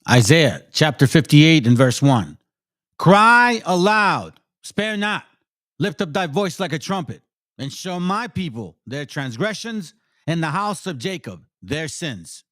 Isaiah chapter 58 and verse 1. Cry aloud, spare not, lift up thy voice like a trumpet, and show my people their transgressions, and the house of Jacob their sins.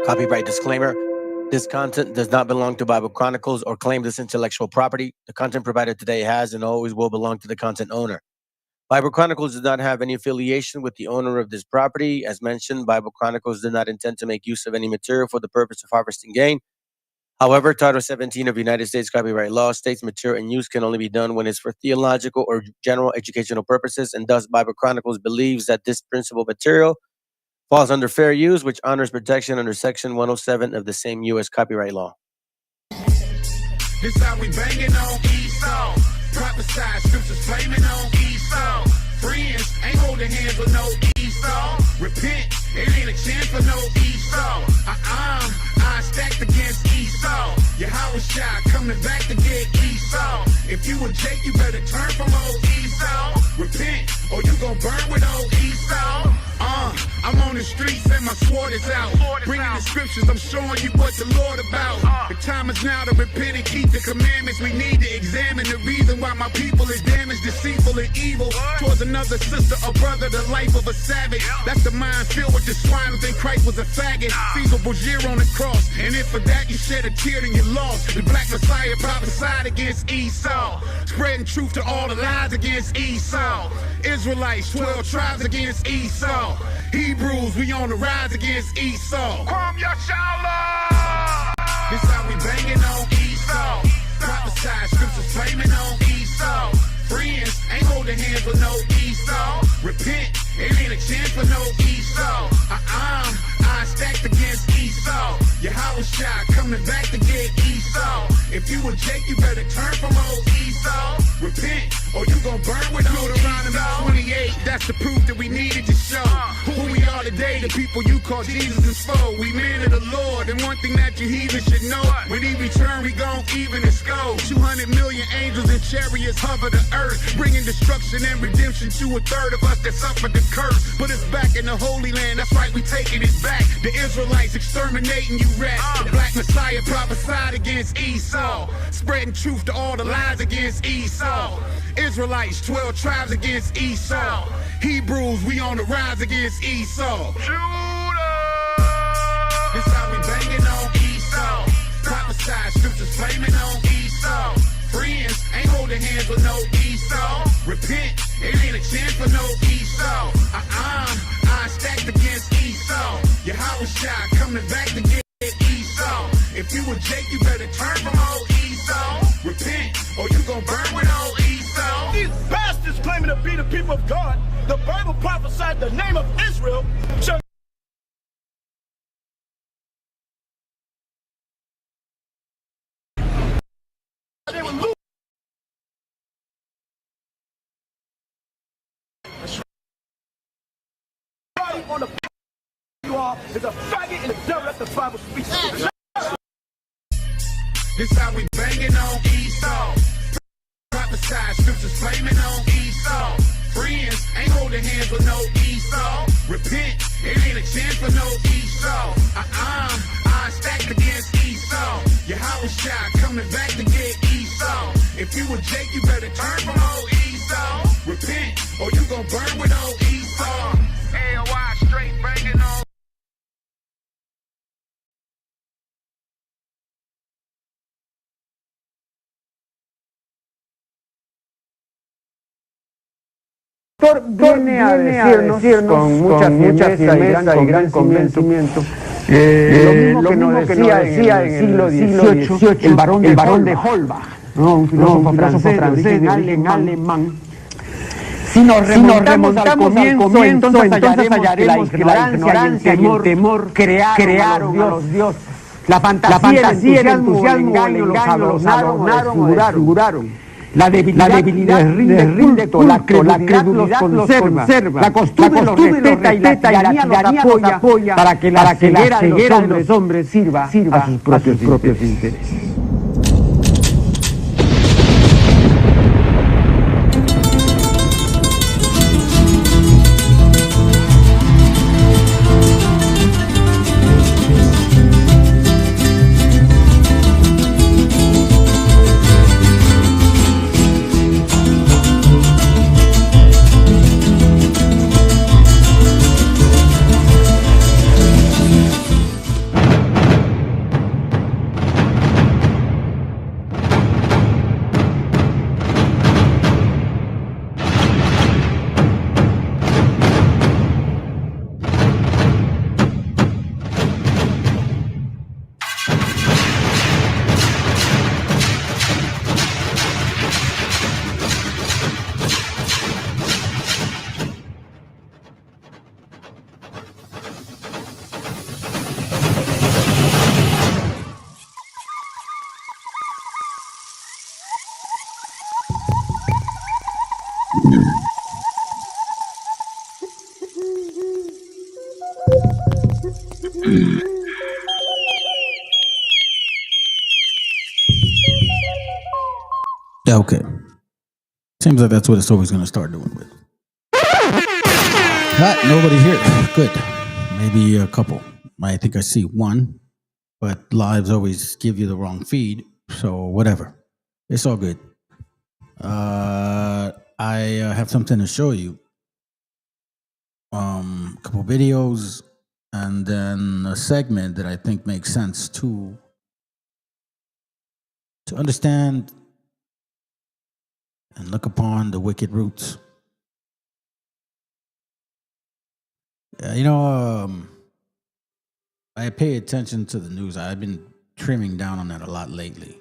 Copyright disclaimer. This content does not belong to Bible Chronicles or claim this intellectual property. The content provided today has and always will belong to the content owner. Bible Chronicles does not have any affiliation with the owner of this property. As mentioned, Bible Chronicles did not intend to make use of any material for the purpose of harvesting gain. However, Title 17 of United States copyright law states material and use can only be done when it's for theological or general educational purposes, and thus Bible Chronicles believes that this principal material falls under fair use, which honors protection under Section 107 of the same U.S. copyright law. This how we banging on Esau. Prophesied scriptures flaming on Esau. Friends ain't holding hands with no Esau. Repent, it ain't a chance for no Esau. I stacked against Esau. Yahushua coming back to get Esau. If you a Jake, you better turn from old Esau. Repent, or you gon' burn with old Esau. I'm on the streets and my sword is out. Bringing the scriptures, I'm showing you what the Lord about. The time is now to repent and keep the commandments. We need to examine the reason why my people is damaged, deceitful, and evil. Towards another sister or brother, the life of a savage. That's the mind filled with the swine who think Christ was a faggot. Caesar Borgia on the cross, and if for that you shed a tear, then you lost. The black Messiah prophesied against Esau, spreading truth to all the lies against Esau. Israelites, 12 tribes against Esau. Hebrews, we on the rise against Esau. This how we banging on Esau. Prophesied scriptures flaming on Esau. Friends ain't holding hands with no Esau. Repent, it ain't a chance for no Esau. I stacked against Esau. Yahushua coming back to get Esau. If you a Jake, you better turn from old Esau. Repent, or you gon' burn with old Esau. 28, that's the proof that we needed to show who we are today. The people you call Jesus is foe. We men of the Lord, and one thing that you heathen should know: when he return, we gon' even and scold. 200 million angels and chariots hover the earth, bringing destruction and redemption to a third of us that suffered the curse. Put us back in the Holy Land, that's right, we taking it back. The Israelites exterminating you rats. The black Messiah prophesied against Esau, spreading truth to all the lies against Esau. Israelites, 12 tribes against Esau. Hebrews, we on the rise against Esau. This how we banging on Esau. Prophesied scriptures flaming on Esau. Friends ain't holding hands with no Esau. Repent, it ain't a chance for no Esau. I stacked against Esau. Yahushua coming back to get Esau. If you a Jake, you better turn from old Esau. Repent, or you gon' burn with old Esau. These bastards claiming to be the people of God. The Bible prophesied the name of Israel shall they will lose. On the you are is a faggot and a devil. That's the Bible speaks. This how we banging on Esau. Prophesied scriptures flaming on Esau. Friends ain't holding hands with no Esau. Repent, it ain't a chance for no Esau. I stacked against Esau. Yahushua coming back to get Esau. If you a Jake, you better turn from old Esau. Repent, or you gon' burn with old Esau. AOI straight banging on. viene a decirnos con mucha firmeza y gran convencimiento lo mismo que nos decía en el siglo XVIII el barón de Holbach, un filósofo francés de origen alemán. Si nos remontamos al comienzo, entonces hallaremos que la ignorancia y el temor crearon a los dioses. La fantasía, el entusiasmo, el engaño los adornaron. La debilidad les rinde culto, la credulidad los conserva, la costumbre los respeta y la tiranía los apoya para que la ceguera de los hombres sirva a sus propios intereses. Okay. Seems like that's what it's always going to start doing with. Nobody here. Good. Maybe a couple. I think I see one, but lives always give you the wrong feed. So whatever. It's all good. I have something to show you. A couple videos and then a segment that I think makes sense to understand and look upon the wicked roots. I pay attention to the news. I've been trimming down on that a lot lately.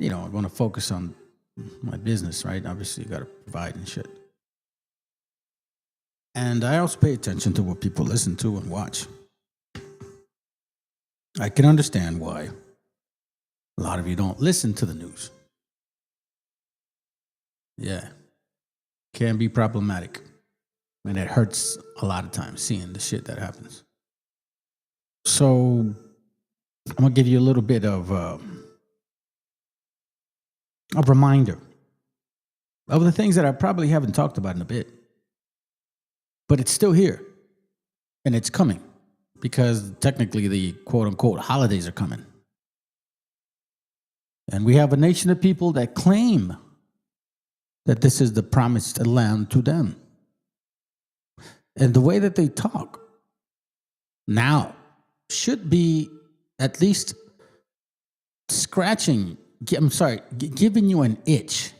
I want to focus on my business, right? Obviously, you got to provide and shit. And I also pay attention to what people listen to and watch. I can understand why a lot of you don't listen to the news. Yeah. Can be problematic. And it hurts a lot of times seeing the shit that happens. So I'm going to give you a little bit of a reminder of the things that I probably haven't talked about in a bit. But it's still here. And it's coming. Because technically the quote-unquote holidays are coming. And we have a nation of people that claim that this is the promised land to them. And the way that they talk now should be at least giving you an itch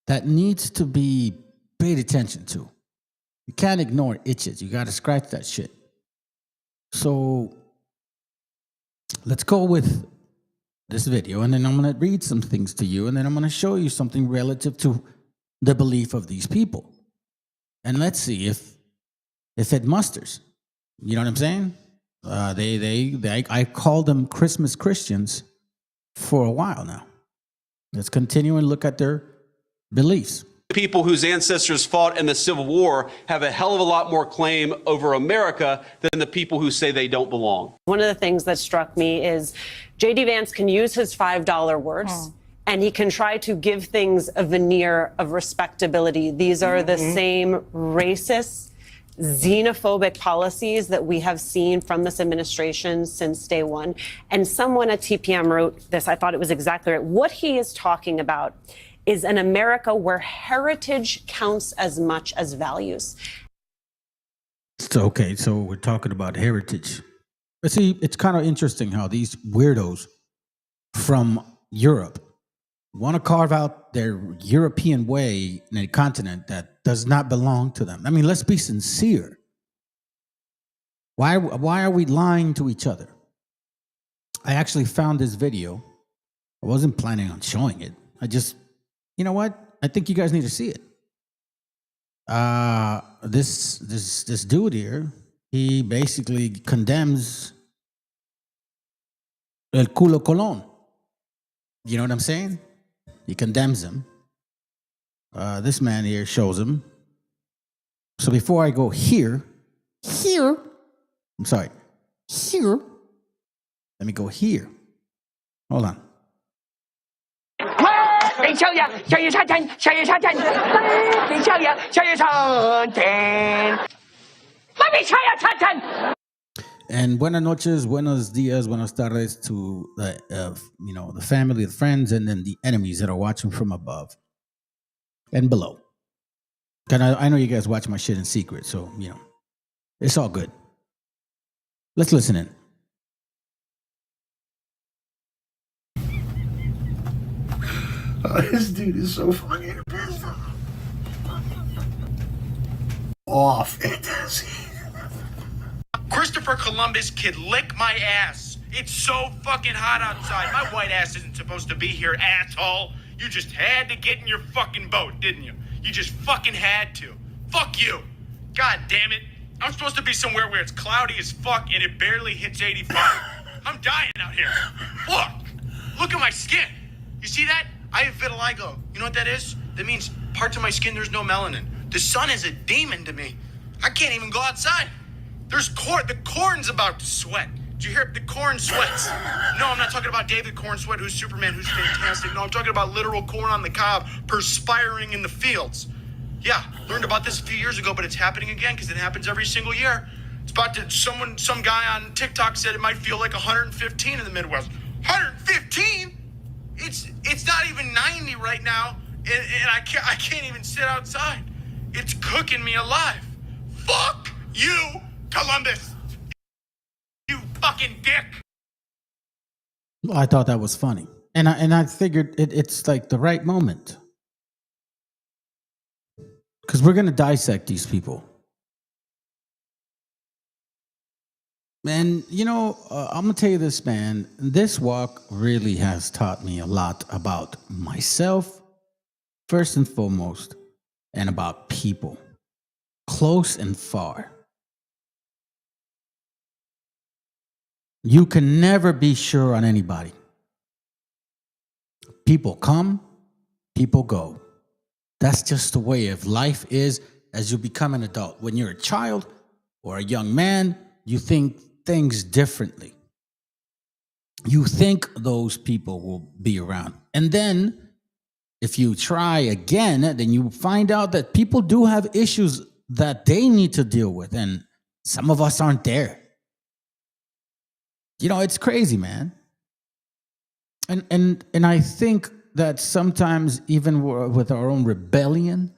that needs to be paid attention to. You can't ignore itches. You got to scratch that shit. So let's go with this video, and then I'm going to read some things to you, and then I'm going to show you something relative to the belief of these people. And let's see if it musters. You know what I'm saying? I call them Christmas Christians for a while now. Let's continue and look at their beliefs. People whose ancestors fought in the Civil War have a hell of a lot more claim over America than the people who say they don't belong. One of the things that struck me is J.D. Vance can use his $5 words and he can try to give things a veneer of respectability. These are the same racist, xenophobic policies that we have seen from this administration since day one. And someone at TPM wrote this. I thought it was exactly right. What he is talking about is an America where heritage counts as much as values. So we're talking about heritage. But see, it's kind of interesting how these weirdos from Europe want to carve out their European way in a continent that does not belong to them. I mean, let's be sincere. Why are we lying to each other? I actually found this video. I wasn't planning on showing it. I just, you know what? I think you guys need to see it. This dude here, he basically condemns el culo Colón. You know what I'm saying? He condemns him. This man here shows him. So before I go here, I'm sorry, here. Let me go here. Hold on. And buenas noches, buenos dias, buenas tardes to the family, the friends, and then the enemies that are watching from above and below. And I know you guys watch my shit in secret, so it's all good. Let's listen in. This dude is so fucking pissed off. Christopher Columbus could lick my ass. It's so fucking hot outside. My white ass isn't supposed to be here, asshole. You just had to get in your fucking boat, didn't you? You just fucking had to. Fuck you. God damn it. I'm supposed to be somewhere where it's cloudy as fuck and it barely hits 85. I'm dying out here. Look at my skin. You see that? I have vitiligo. You know what that is? That means parts of my skin there's no melanin. The sun is a demon to me. I can't even go outside. There's corn. The corn's about to sweat. Did you hear? The corn sweats. No, I'm not talking about David Corn Sweat, who's Superman, who's fantastic. No, I'm talking about literal corn on the cob perspiring in the fields. Yeah, learned about this a few years ago, but it's happening again because it happens every single year. It's about to, some guy on TikTok said it might feel like 115 in the Midwest. 115? It's not even 90 right now, and I can't even sit outside. It's cooking me alive. Fuck you, Columbus. You fucking dick. Well, I thought that was funny, and I figured it's like the right moment because we're gonna dissect these people. And, I'm going to tell you this, man. This walk really has taught me a lot about myself, first and foremost, and about people, close and far. You can never be sure on anybody. People come, people go. That's just the way of life is as you become an adult. When you're a child or a young man, you think things differently. You think those people will be around. And then if you try again, then you find out that people do have issues that they need to deal with. And some of us aren't there. It's crazy, man. And I think that sometimes even with our own rebellion,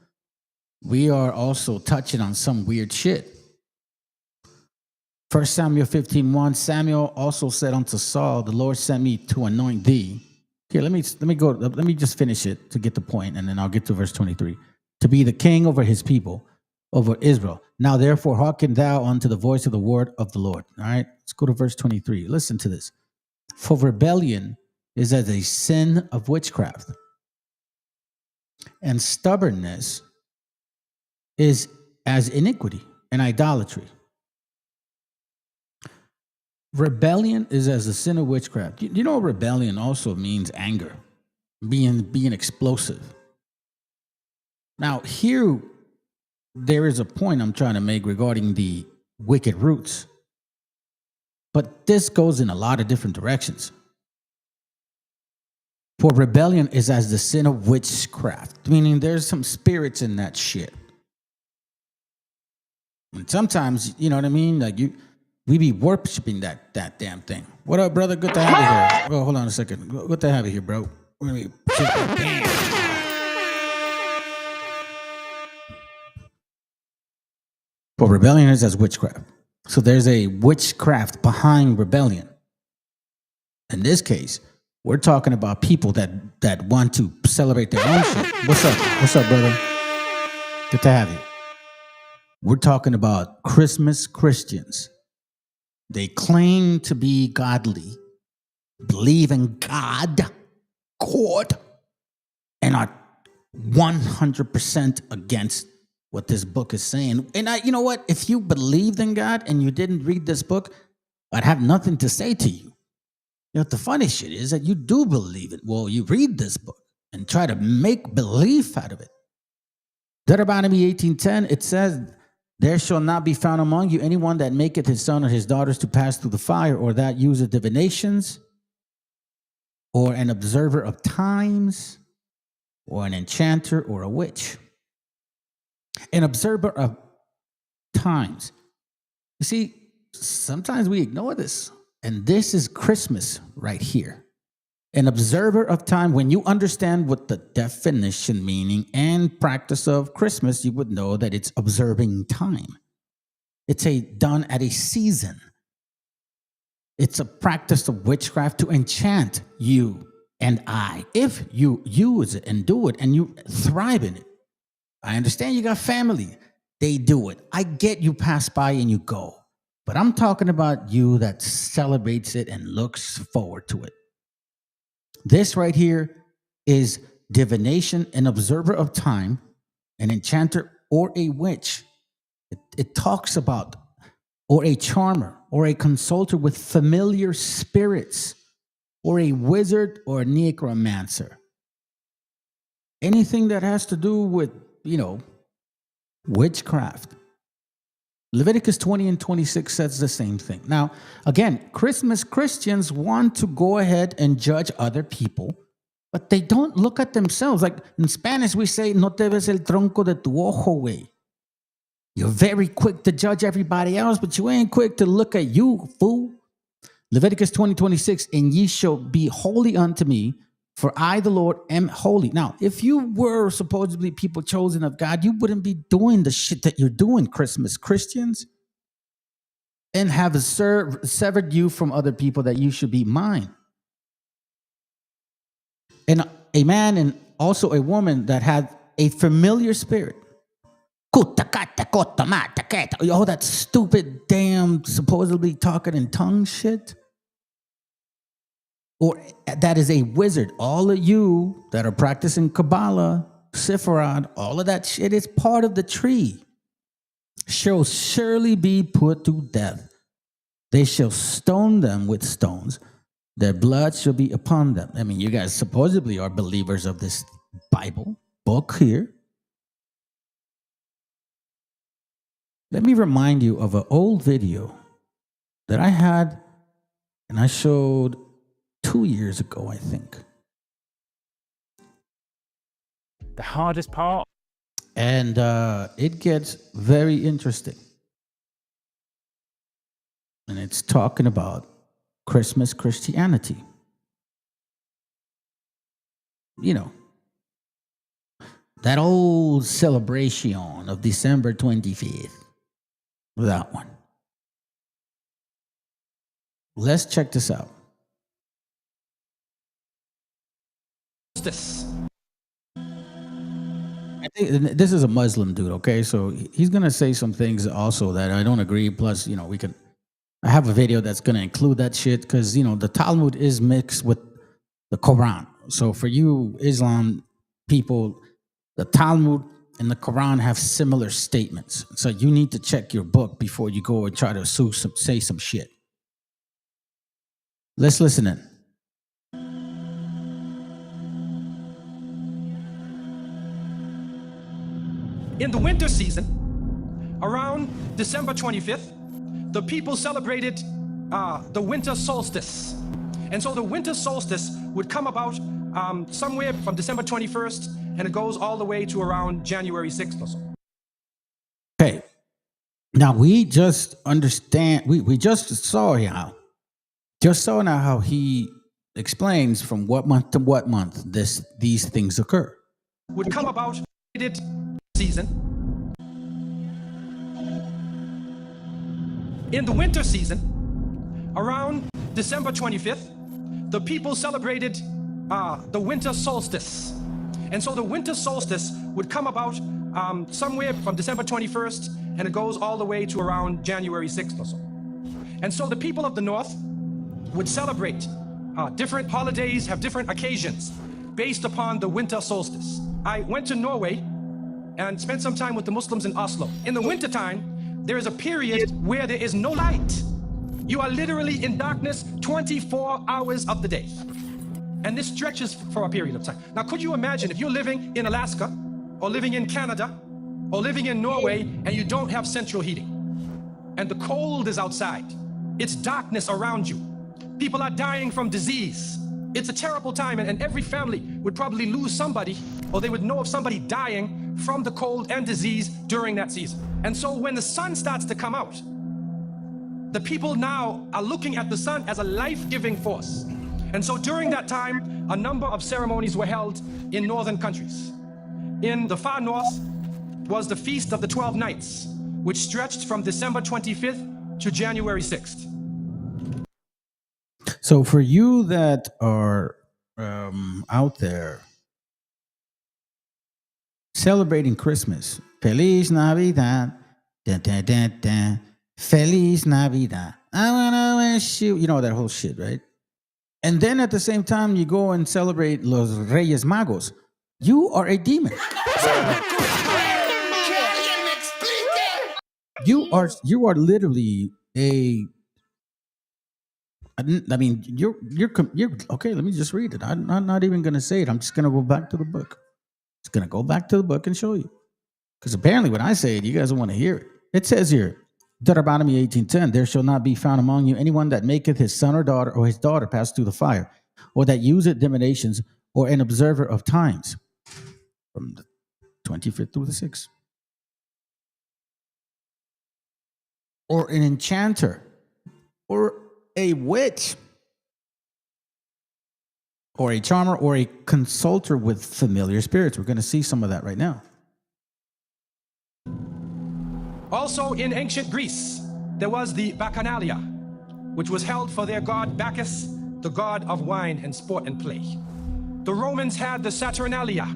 we are also touching on some weird shit. 1 Samuel 15:1, Samuel also said unto Saul, the Lord sent me to anoint thee. Here, let me just finish it to get the point, and then I'll get to verse 23. To be the king over his people, over Israel. Now therefore hearken thou unto the voice of the word of the Lord. All right, let's go to verse 23. Listen to this. For rebellion is as a sin of witchcraft, and stubbornness is as iniquity and idolatry. Rebellion is as a sin of witchcraft. You know, rebellion also means anger, being explosive. Now, here, there is a point I'm trying to make regarding the wicked roots. But this goes in a lot of different directions. For rebellion is as the sin of witchcraft, meaning there's some spirits in that shit. And sometimes, you know what I mean? Like we be worshiping that damn thing. What up, brother? Good to have you here. Oh, hold on a second. Good to have you here, bro. We're gonna be For rebellion is as witchcraft. So there's a witchcraft behind rebellion. In this case, We're talking about people that want to celebrate their own shit. What's up? What's up, brother? Good to have you. We're talking about Christmas Christians. They claim to be godly, believe in God, and are 100% against what this book is saying. And you know what? If you believed in God and you didn't read this book, I'd have nothing to say to you. You know, the funny shit is that you do believe it. Well, you read this book and try to make belief out of it. Deuteronomy 18:10, it says, there shall not be found among you anyone that maketh his son or his daughters to pass through the fire, or that useth divinations, or an observer of times, or an enchanter, or a witch. An observer of times. You see, sometimes we ignore this. And this is Christmas right here. An observer of time. When you understand what the definition, meaning, and practice of Christmas, you would know that it's observing time. It's done at a season. It's a practice of witchcraft to enchant you and I. If you use it and do it and you thrive in it. I understand you got family. They do it. I get you pass by and you go. But I'm talking about you that celebrates it and looks forward to it. This right here is divination, an observer of time, an enchanter, or a witch. It talks about, or a charmer, or a consulter with familiar spirits, or a wizard, or a necromancer. Anything that has to do with, witchcraft. Leviticus 20 and 26 says the same thing. Now, again, Christmas Christians want to go ahead and judge other people, but they don't look at themselves. Like in Spanish, we say, no te ves el tronco de tu ojo, güey. You're very quick to judge everybody else, but you ain't quick to look at you, fool. Leviticus 20:26, and ye shall be holy unto me, for I, the Lord, am holy. Now, if you were supposedly people chosen of God, you wouldn't be doing the shit that you're doing, Christmas Christians, and have severed you from other people that you should be mine. And a man and also a woman that had a familiar spirit. All that stupid, damn, supposedly talking in tongues shit. Or that is a wizard. All of you that are practicing Kabbalah, Sephiroth, all of that shit is part of the tree. Shall surely be put to death. They shall stone them with stones. Their blood shall be upon them. I mean, you guys supposedly are believers of this Bible book here. Let me remind you of an old video that I had and I showed 2 years ago, I think. The hardest part. And it gets very interesting. And it's talking about Christmas Christianity. You know, that old celebration of December 25th. That one. Let's check this out. This. I think this is a Muslim dude, okay? So he's going to say some things also that I don't agree. Plus, I have a video that's going to include that shit because, the Talmud is mixed with the Quran. So for you Islam people, the Talmud and the Quran have similar statements. So you need to check your book before you go and try to say some shit. Let's listen in. In the winter season, around December 25th, the people celebrated the winter solstice. And so the winter solstice would come about somewhere from December 21st, and it goes all the way to around January 6th or so. Okay. Now we just understand, we just saw now how he explains from what month to what month these things occur. Would come about season. In the winter season, around December 25th, the people celebrated the winter solstice. And so the winter solstice would come about somewhere from December 21st, and it goes all the way to around January 6th or so. And so the people of the North would celebrate different holidays, have different occasions based upon the winter solstice. I went to Norway and spent some time with the Muslims in Oslo. In the wintertime, there is a period where there is no light. You are literally in darkness 24 hours of the day. And this stretches for a period of time. Now, could you imagine if you're living in Alaska or living in Canada or living in Norway and you don't have central heating and the cold is outside? It's darkness around you. People are dying from disease. It's a terrible time, and every family would probably lose somebody, or they would know of somebody dying from the cold and disease during that season. And so when the sun starts to come out, the people now are looking at the sun as a life-giving force. And so during that time, a number of ceremonies were held in northern countries. In the far north was the Feast of the 12 Nights, which stretched from December 25th to January 6th. So for you that are out there celebrating Christmas, Feliz Navidad, da, da, da, da, Feliz Navidad, I wanna wish you, you know that whole shit, right? And then at the same time, you go and celebrate Los Reyes Magos. You are a demon. You are literally a. I mean, you're okay. Let me just read it. I'm not even gonna say it. I'm just gonna go back to the book. Just gonna go back to the book and show you, because apparently when I say it, you guys don't want to hear it. It says here, Deuteronomy 18:10, there shall not be found among you anyone that maketh his son or daughter or his daughter pass through the fire, or that useth divinations, or an observer of times. From the 25th through the 6th. Or an enchanter, or a witch, or a charmer, or a consulter with familiar spirits. We're going to see some of that right now. Also in ancient Greece, there was the Bacchanalia, which was held for their god Bacchus, the god of wine and sport and play. The Romans had the Saturnalia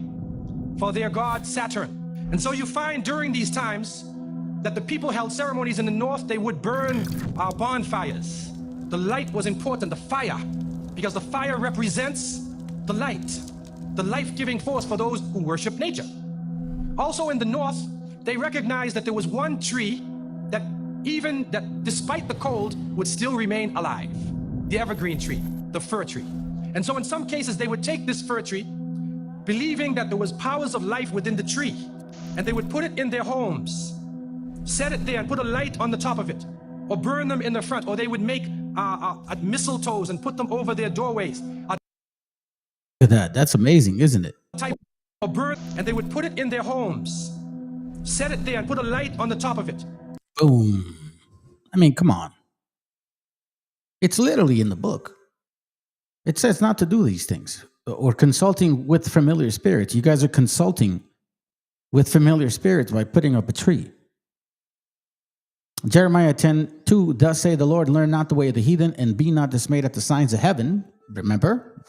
for their god Saturn. And so you find during these times that the people held ceremonies in the north. They would burn bonfires. The light was important, the fire, because the fire represents the light, the life-giving force for those who worship nature. Also in the north, they recognized that there was one tree that despite the cold would still remain alive, the evergreen tree, the fir tree. And so in some cases, they would take this fir tree, believing that there was powers of life within the tree, and they would put it in their homes, set it there and put a light on the top of it, or burn them in the front, or they would make mistletoes and put them over their doorways. Look at that. That's amazing, isn't it? Or burn, and they would put it in their homes, set it there and put a light on the top of it. Boom. I mean, come on. It's literally in the book. It says not to do these things, or consulting with familiar spirits. You guys are consulting with familiar spirits by putting up a tree. Jeremiah 10:2, thus say the Lord, learn not the way of the heathen, and be not dismayed at the signs of heaven. Remember,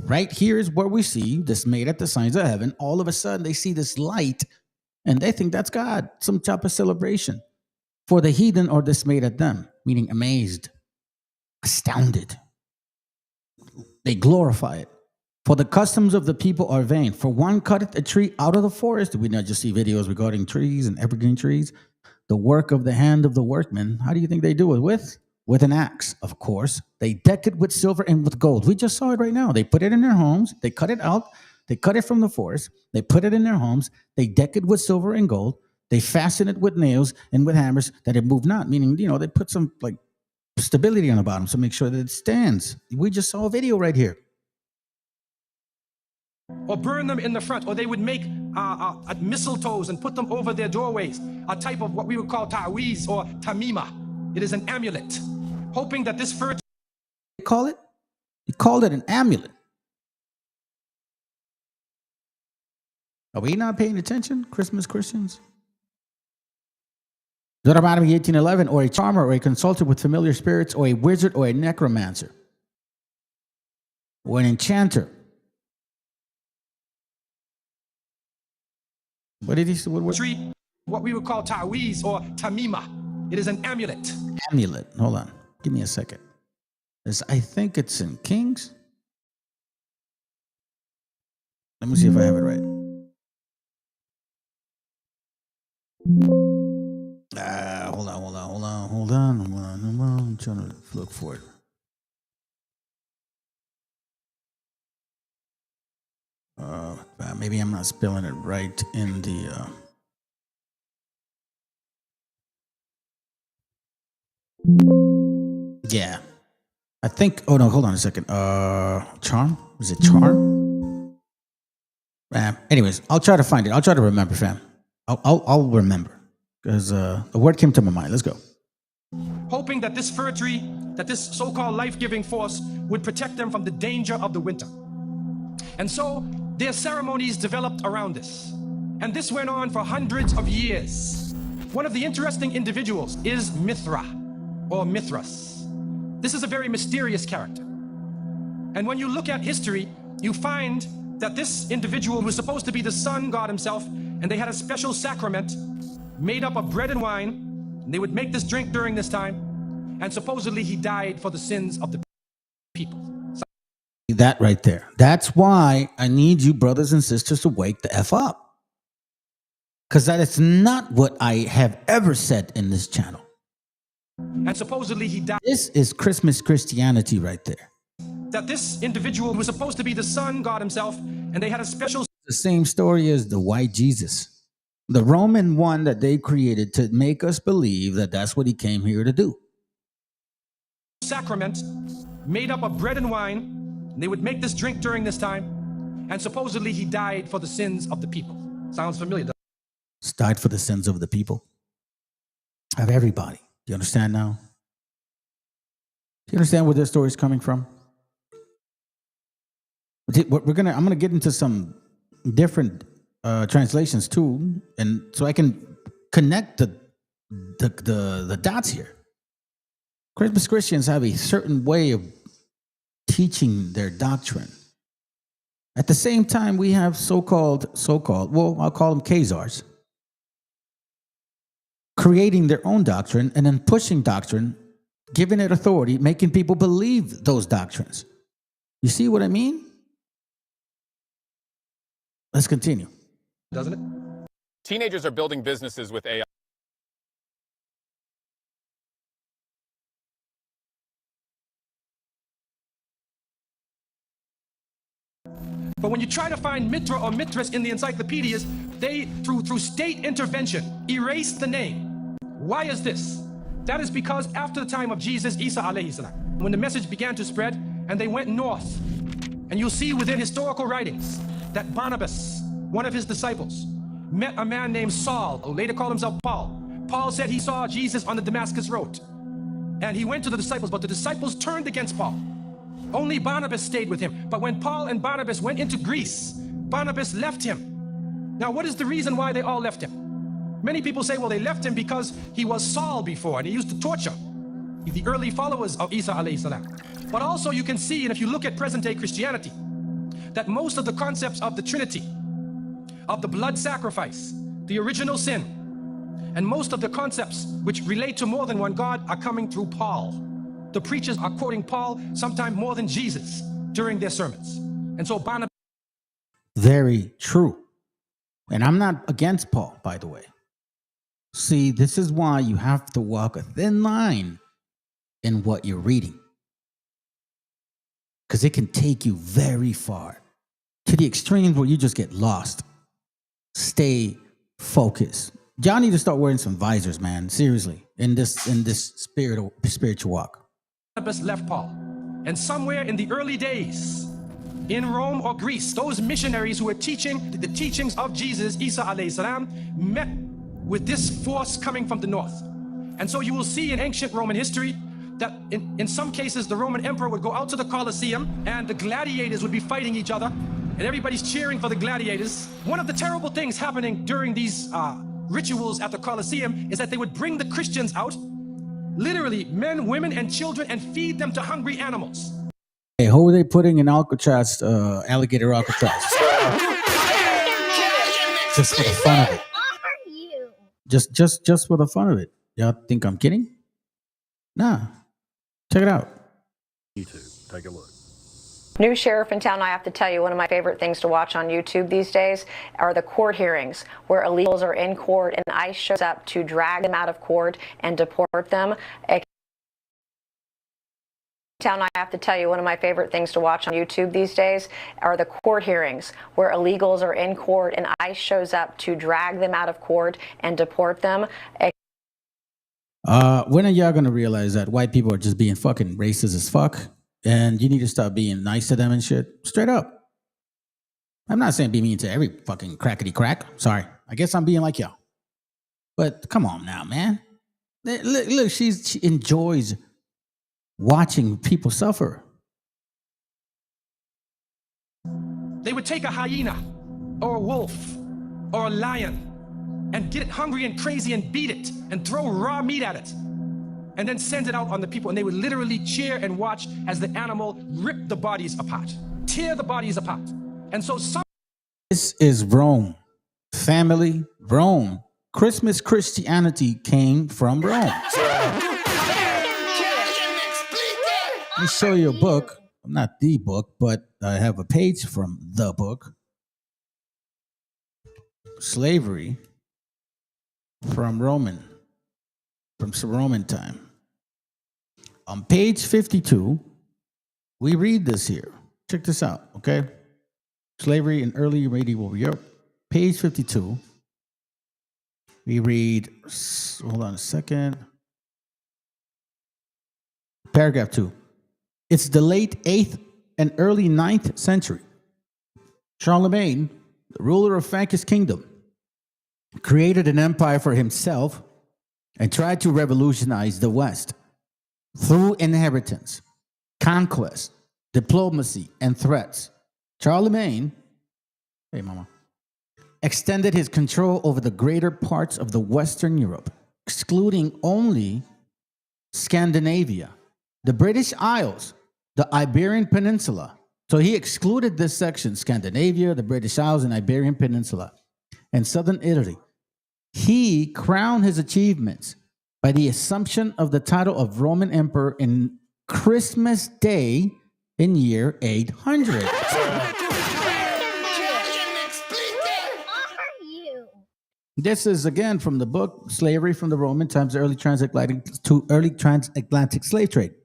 right here is where we see dismayed at the signs of heaven. All of a sudden, they see this light, and they think that's God, some type of celebration. For the heathen are dismayed at them, meaning amazed, astounded. They glorify it. For the customs of the people are vain. For one cutteth a tree out of the forest. Did we not just see videos regarding trees and evergreen trees? The work of the hand of the workman. How do you think they do it? With an axe, of course. They deck it with silver and with gold. We just saw it right now. They put it in their homes. They cut it out. They cut it from the forest. They put it in their homes. They deck it with silver and gold. They fasten it with nails and with hammers that it move not. Meaning, they put some like stability on the bottom to make sure that it stands. We just saw a video right here. Or burn them in the front, or they would make mistletoes and put them over their doorways, a type of what we would call ta'wiz or tamima. It is an amulet, hoping that this fir... They call it an amulet. Are we not paying attention, Christmas Christians? Deuteronomy 18:11, or a charmer, or a consultant with familiar spirits, or a wizard, or a necromancer. or an enchanter. What did he say? What we would call ta'wiz or tamima. It is an amulet. Amulet. Hold on. Give me a second. I think it's in Kings. Let me see if I have it right. Hold on. I'm trying to look for it. Maybe I'm not spelling it right in the. Yeah, I think. Oh no, hold on a second. Charm? Is it charm? Anyways, I'll try to find it. I'll try to remember, fam. I'll remember because the word came to my mind. Let's go. Hoping that this fir tree, that this so-called life-giving force would protect them from the danger of the winter. And so their ceremonies developed around this. And this went on for hundreds of years. One of the interesting individuals is Mithra, or Mithras. This is a very mysterious character. And when you look at history, you find that this individual was supposed to be the sun god himself, and they had a special sacrament made up of bread and wine. And they would make this drink during this time, and supposedly he died for the sins of the people. That right there. That's why I need you brothers and sisters to wake the F up. Because that is not what I have ever said in this channel. And supposedly he died. This is Christmas Christianity right there. That this individual was supposed to be the sun god himself, and they had a special... The same story as the white Jesus. The Roman one that they created to make us believe that that's what he came here to do. Sacrament made up of bread and wine. They would make this drink during this time, and supposedly he died for the sins of the people. Sounds familiar? Died for the sins of the people? Of everybody. Do you understand now? Do you understand where this story is coming from? I'm gonna get into some different translations too, and so I can connect the dots here. Christmas Christians have a certain way of teaching their doctrine. At the same time, we have so-called, well, I'll call them Khazars, creating their own doctrine and then pushing doctrine, giving it authority, making people believe those doctrines. You see what I mean? Let's continue. Doesn't it? Teenagers are building businesses with AI. But when you try to find Mithra or Mithras in the encyclopedias, they, through state intervention, erase the name. Why is this? That is because after the time of Jesus, Isa alayhi salam, when the message began to spread and they went north, and you'll see within historical writings that Barnabas, one of his disciples, met a man named Saul, who later called himself Paul. Paul said he saw Jesus on the Damascus road. And he went to the disciples, but the disciples turned against Paul. Only Barnabas stayed with him. But when Paul and Barnabas went into Greece, Barnabas left him. Now, what is the reason why they all left him? Many people say, well, they left him because he was Saul before, and he used to torture the early followers of Isa alayhi salam. But also you can see, and if you look at present-day Christianity, that most of the concepts of the Trinity, of the blood sacrifice, the original sin, and most of the concepts which relate to more than one God are coming through Paul. The preachers are quoting Paul sometimes more than Jesus during their sermons. And so Barnabas... Very true. And I'm not against Paul, by the way. See, this is why you have to walk a thin line in what you're reading. Because it can take you very far. To the extremes where you just get lost. Stay focused. Y'all need to start wearing some visors, man. Seriously. In this spiritual walk. Barnabas left Paul, and somewhere in the early days in Rome or Greece, those missionaries who were teaching the teachings of Jesus, Isa alayhi salam, met with this force coming from the north. And so you will see in ancient Roman history that in some cases the Roman emperor would go out to the Colosseum and the gladiators would be fighting each other and everybody's cheering for the gladiators. One of the terrible things happening during these rituals at the Colosseum is that they would bring the Christians out, literally men, women, and children, and feed them to hungry animals. Hey, who are they putting in Alcatraz, alligator Alcatraz? Just for the fun of it. Just for the fun of it. Y'all think I'm kidding? Nah. Check it out. YouTube. Take a look. New sheriff in town, I have to tell you, one of my favorite things to watch on YouTube these days are the court hearings where illegals are in court and ICE shows up to drag them out of court and deport them. Town, I have to tell you, one of my favorite things to watch on YouTube these days are the court hearings where illegals are in court and ICE shows up to drag them out of court and deport them. When are y'all gonna realize that white people are just being fucking racist as fuck, and you need to stop being nice to them and shit? Straight up. I'm not saying be mean to every fucking crackety crack. Sorry, I guess I'm being like y'all. But come on now, man. Look, she enjoys watching people suffer. They would take a hyena or a wolf or a lion and get it hungry and crazy and beat it and throw raw meat at it and then send it out on the people, and they would literally cheer and watch as the animal ripped the bodies apart, tear the bodies apart. And so this is Rome. Family, Rome. Christmas Christianity came from Rome. Let me show you a book. Not the book, but I have a page from the book. Slavery from Roman time. On page 52, we read this here. Check this out, okay? Slavery in early medieval Europe. Page 52. We read, hold on a second. Paragraph 2. It's the late 8th and early 9th century. Charlemagne, the ruler of Frankish kingdom, created an empire for himself and tried to revolutionize the West through inheritance, conquest, diplomacy, and threats. Charlemagne, hey mama, extended his control over the greater parts of the Western Europe, excluding only Scandinavia, the British Isles, the Iberian Peninsula. So he excluded this section, Scandinavia, the British Isles, and Iberian Peninsula, and southern Italy. He crowned his achievements by the assumption of the title of Roman Emperor in Christmas Day in year 800. This is again from the book Slavery from the Roman Times, Early Transatlantic Slave Trade.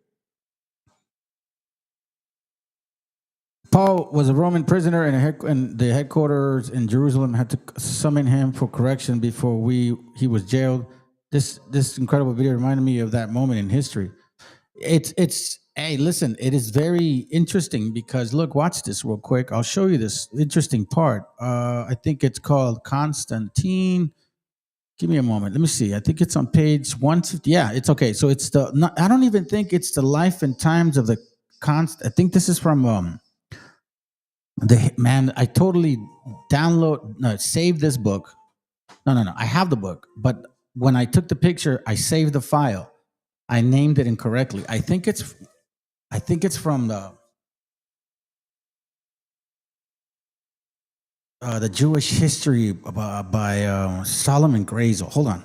Paul was a Roman prisoner and the headquarters in Jerusalem had to summon him for correction before he was jailed. This incredible video reminded me of that moment in history. Hey, listen, it is very interesting because look, watch this real quick. I'll show you this interesting part. I think it's called Constantine. Give me a moment. Let me see. I think it's on page 150. Yeah, it's okay. So it's I don't even think it's the life and times of the I think this is from I totally saved this book. No. I have the book, but when I took the picture, I saved the file. I named it incorrectly. I think it's from the Jewish history by Solomon Grazel. Hold on.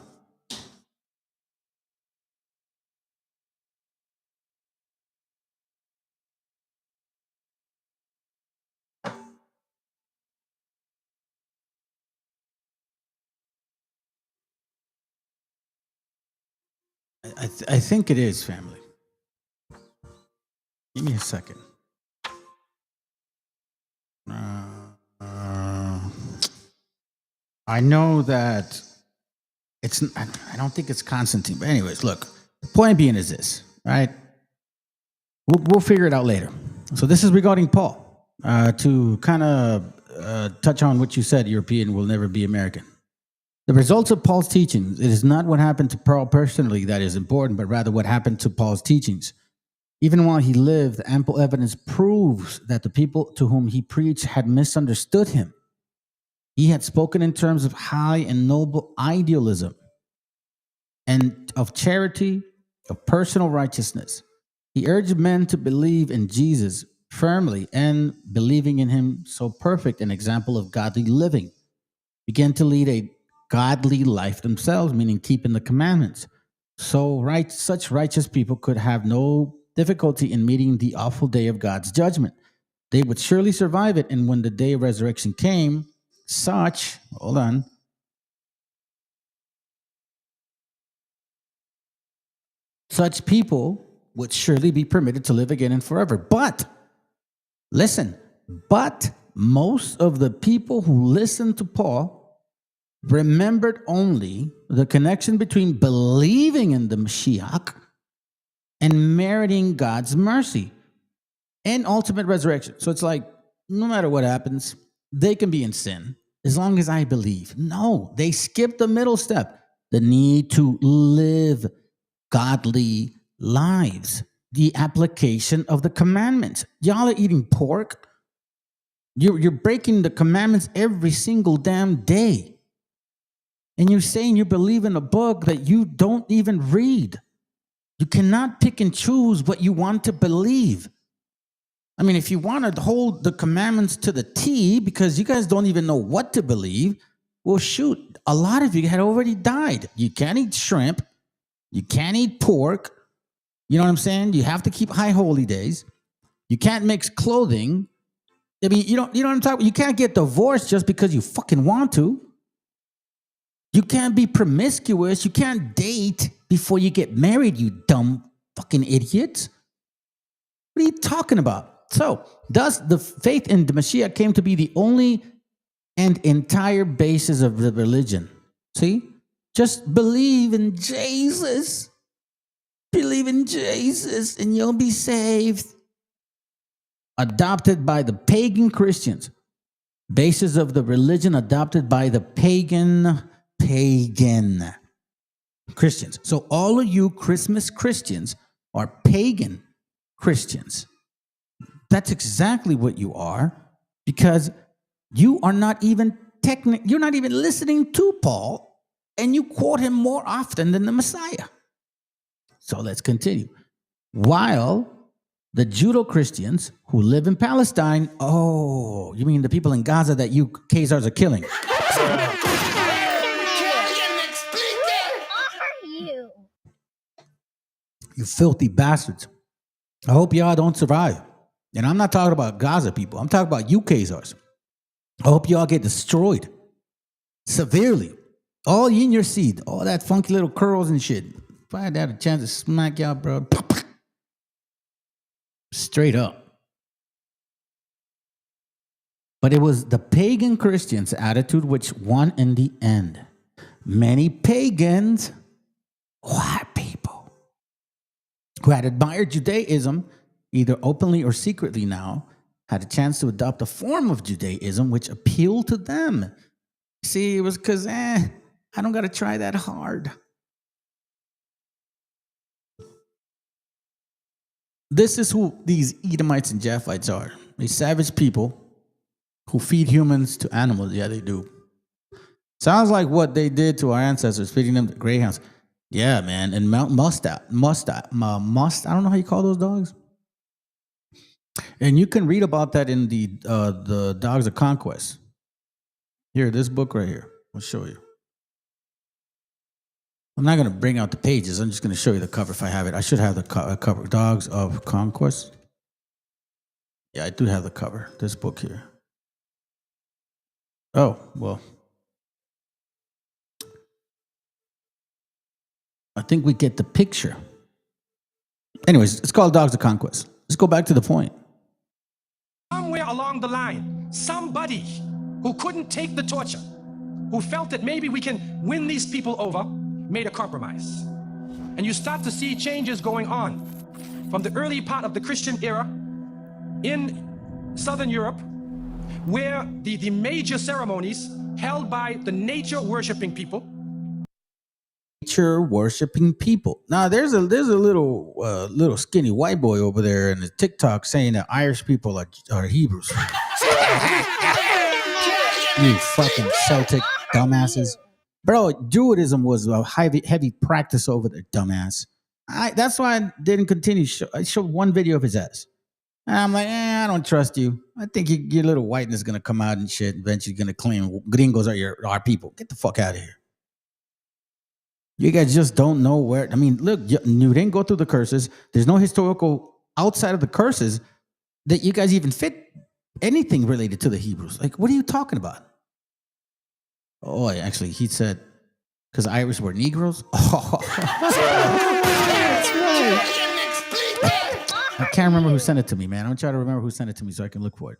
I think it is, family. Give me a second. I know that I don't think it's Constantine, but anyways, look. The point being is this, right? We'll figure it out later. So this is regarding Paul. To kind of touch on what you said, European will never be American. The results of Paul's teachings, it is not what happened to Paul personally that is important, but rather what happened to Paul's teachings. Even while he lived, ample evidence proves that the people to whom he preached had misunderstood him. He had spoken in terms of high and noble idealism and of charity, of personal righteousness. He urged men to believe in Jesus, firmly and believing in him so perfect an example of godly living, began to lead a godly life themselves, meaning keeping the commandments. So such righteous people could have no difficulty in meeting the awful day of God's judgment. They would surely survive it. And when the day of resurrection came, such people would surely be permitted to live again and forever. But, listen, most of the people who listened to Paul remembered only the connection between believing in the Mashiach and meriting God's mercy and ultimate resurrection. So it's like, no matter what happens, they can be in sin as long as I believe. No, they skip the middle step, the need to live godly lives, the application of the commandments. Y'all are eating pork. You're breaking the commandments every single damn day. And you're saying you believe in a book that you don't even read. You cannot pick and choose what you want to believe. I mean, if you want to hold the commandments to the T because you guys don't even know what to believe, well, shoot, a lot of you had already died. You can't eat shrimp. You can't eat pork. You know what I'm saying? You have to keep high holy days. You can't mix clothing. I mean, you know what I'm talking about? You can't get divorced just because you fucking want to. You can't be promiscuous. You can't date before you get married, you dumb fucking idiots. What are you talking about? So, thus, the faith in the Mashiach came to be the only and entire basis of the religion. See? Just believe in Jesus. Believe in Jesus and you'll be saved. Adopted by the pagan Christians. Basis of the religion adopted by the pagan Christians. So all of you Christmas Christians are pagan Christians. That's exactly what you are, because you are not even you're not even listening to Paul, and you quote him more often than the Messiah. So let's continue. While the Judo-Christians who live in Palestine, oh, you mean the people in Gaza that you Khazars are killing? You filthy bastards. I hope y'all don't survive. And I'm not talking about Gaza people. I'm talking about you Khazars. I hope y'all get destroyed severely. All you and your seed. All that funky little curls and shit. If I had a chance to smack y'all, bro. Straight up. But it was the pagan Christians' attitude which won in the end. Many pagans, white people, who had admired Judaism, either openly or secretly now, had a chance to adopt a form of Judaism which appealed to them. See, it was because, I don't got to try that hard. This is who these Edomites and Japhites are. These savage people who feed humans to animals. Yeah, they do. Sounds like what they did to our ancestors, feeding them to greyhounds. Yeah, man. And must. I don't know how you call those dogs. And you can read about that in the Dogs of Conquest. Here, this book right here. I'll show you. I'm not going to bring out the pages. I'm just going to show you the cover if I have it. I should have the cover. Dogs of Conquest. Yeah, I do have the cover. This book here. Oh, well. I think we get the picture. Anyways, it's called Dogs of Conquest. Let's go back to the point. Somewhere along the line, somebody who couldn't take the torture, who felt that maybe we can win these people over, made a compromise. And you start to see changes going on from the early part of the Christian era in Southern Europe, where the major ceremonies held by the nature-worshiping people. Nature-worshiping people. Now, there's a little skinny white boy over there in the TikTok saying that Irish people are Hebrews. You fucking Celtic dumbasses. Bro, Druidism was a heavy practice over there, dumbass. That's why I didn't continue. I showed one video of his ass. And I'm like, I don't trust you. I think your little whiteness is going to come out and shit. Eventually going to claim gringos are our people. Get the fuck out of here. You guys just don't know where. I mean, look, you didn't go through the curses. There's no historical outside of the curses that you guys even fit anything related to the Hebrews. Like, what are you talking about? Oh, actually, he said, because Irish were Negroes? Oh, that's right. I can't remember who sent it to me, man. I'm going to try to remember who sent it to me so I can look for it.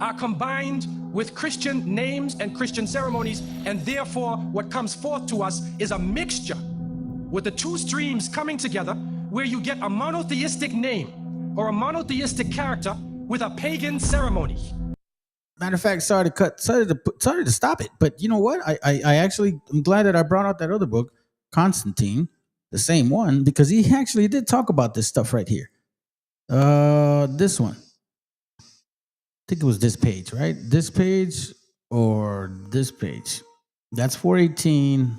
Are combined with Christian names and Christian ceremonies, and therefore what comes forth to us is a mixture with the two streams coming together where you get a monotheistic name or a monotheistic character with a pagan ceremony. Matter of fact, sorry to stop it, but you know what? I'm glad that I brought out that other book, Constantine, the same one, because he actually did talk about this stuff right here. This one. I think it was this page, right? This page or this page. That's 418.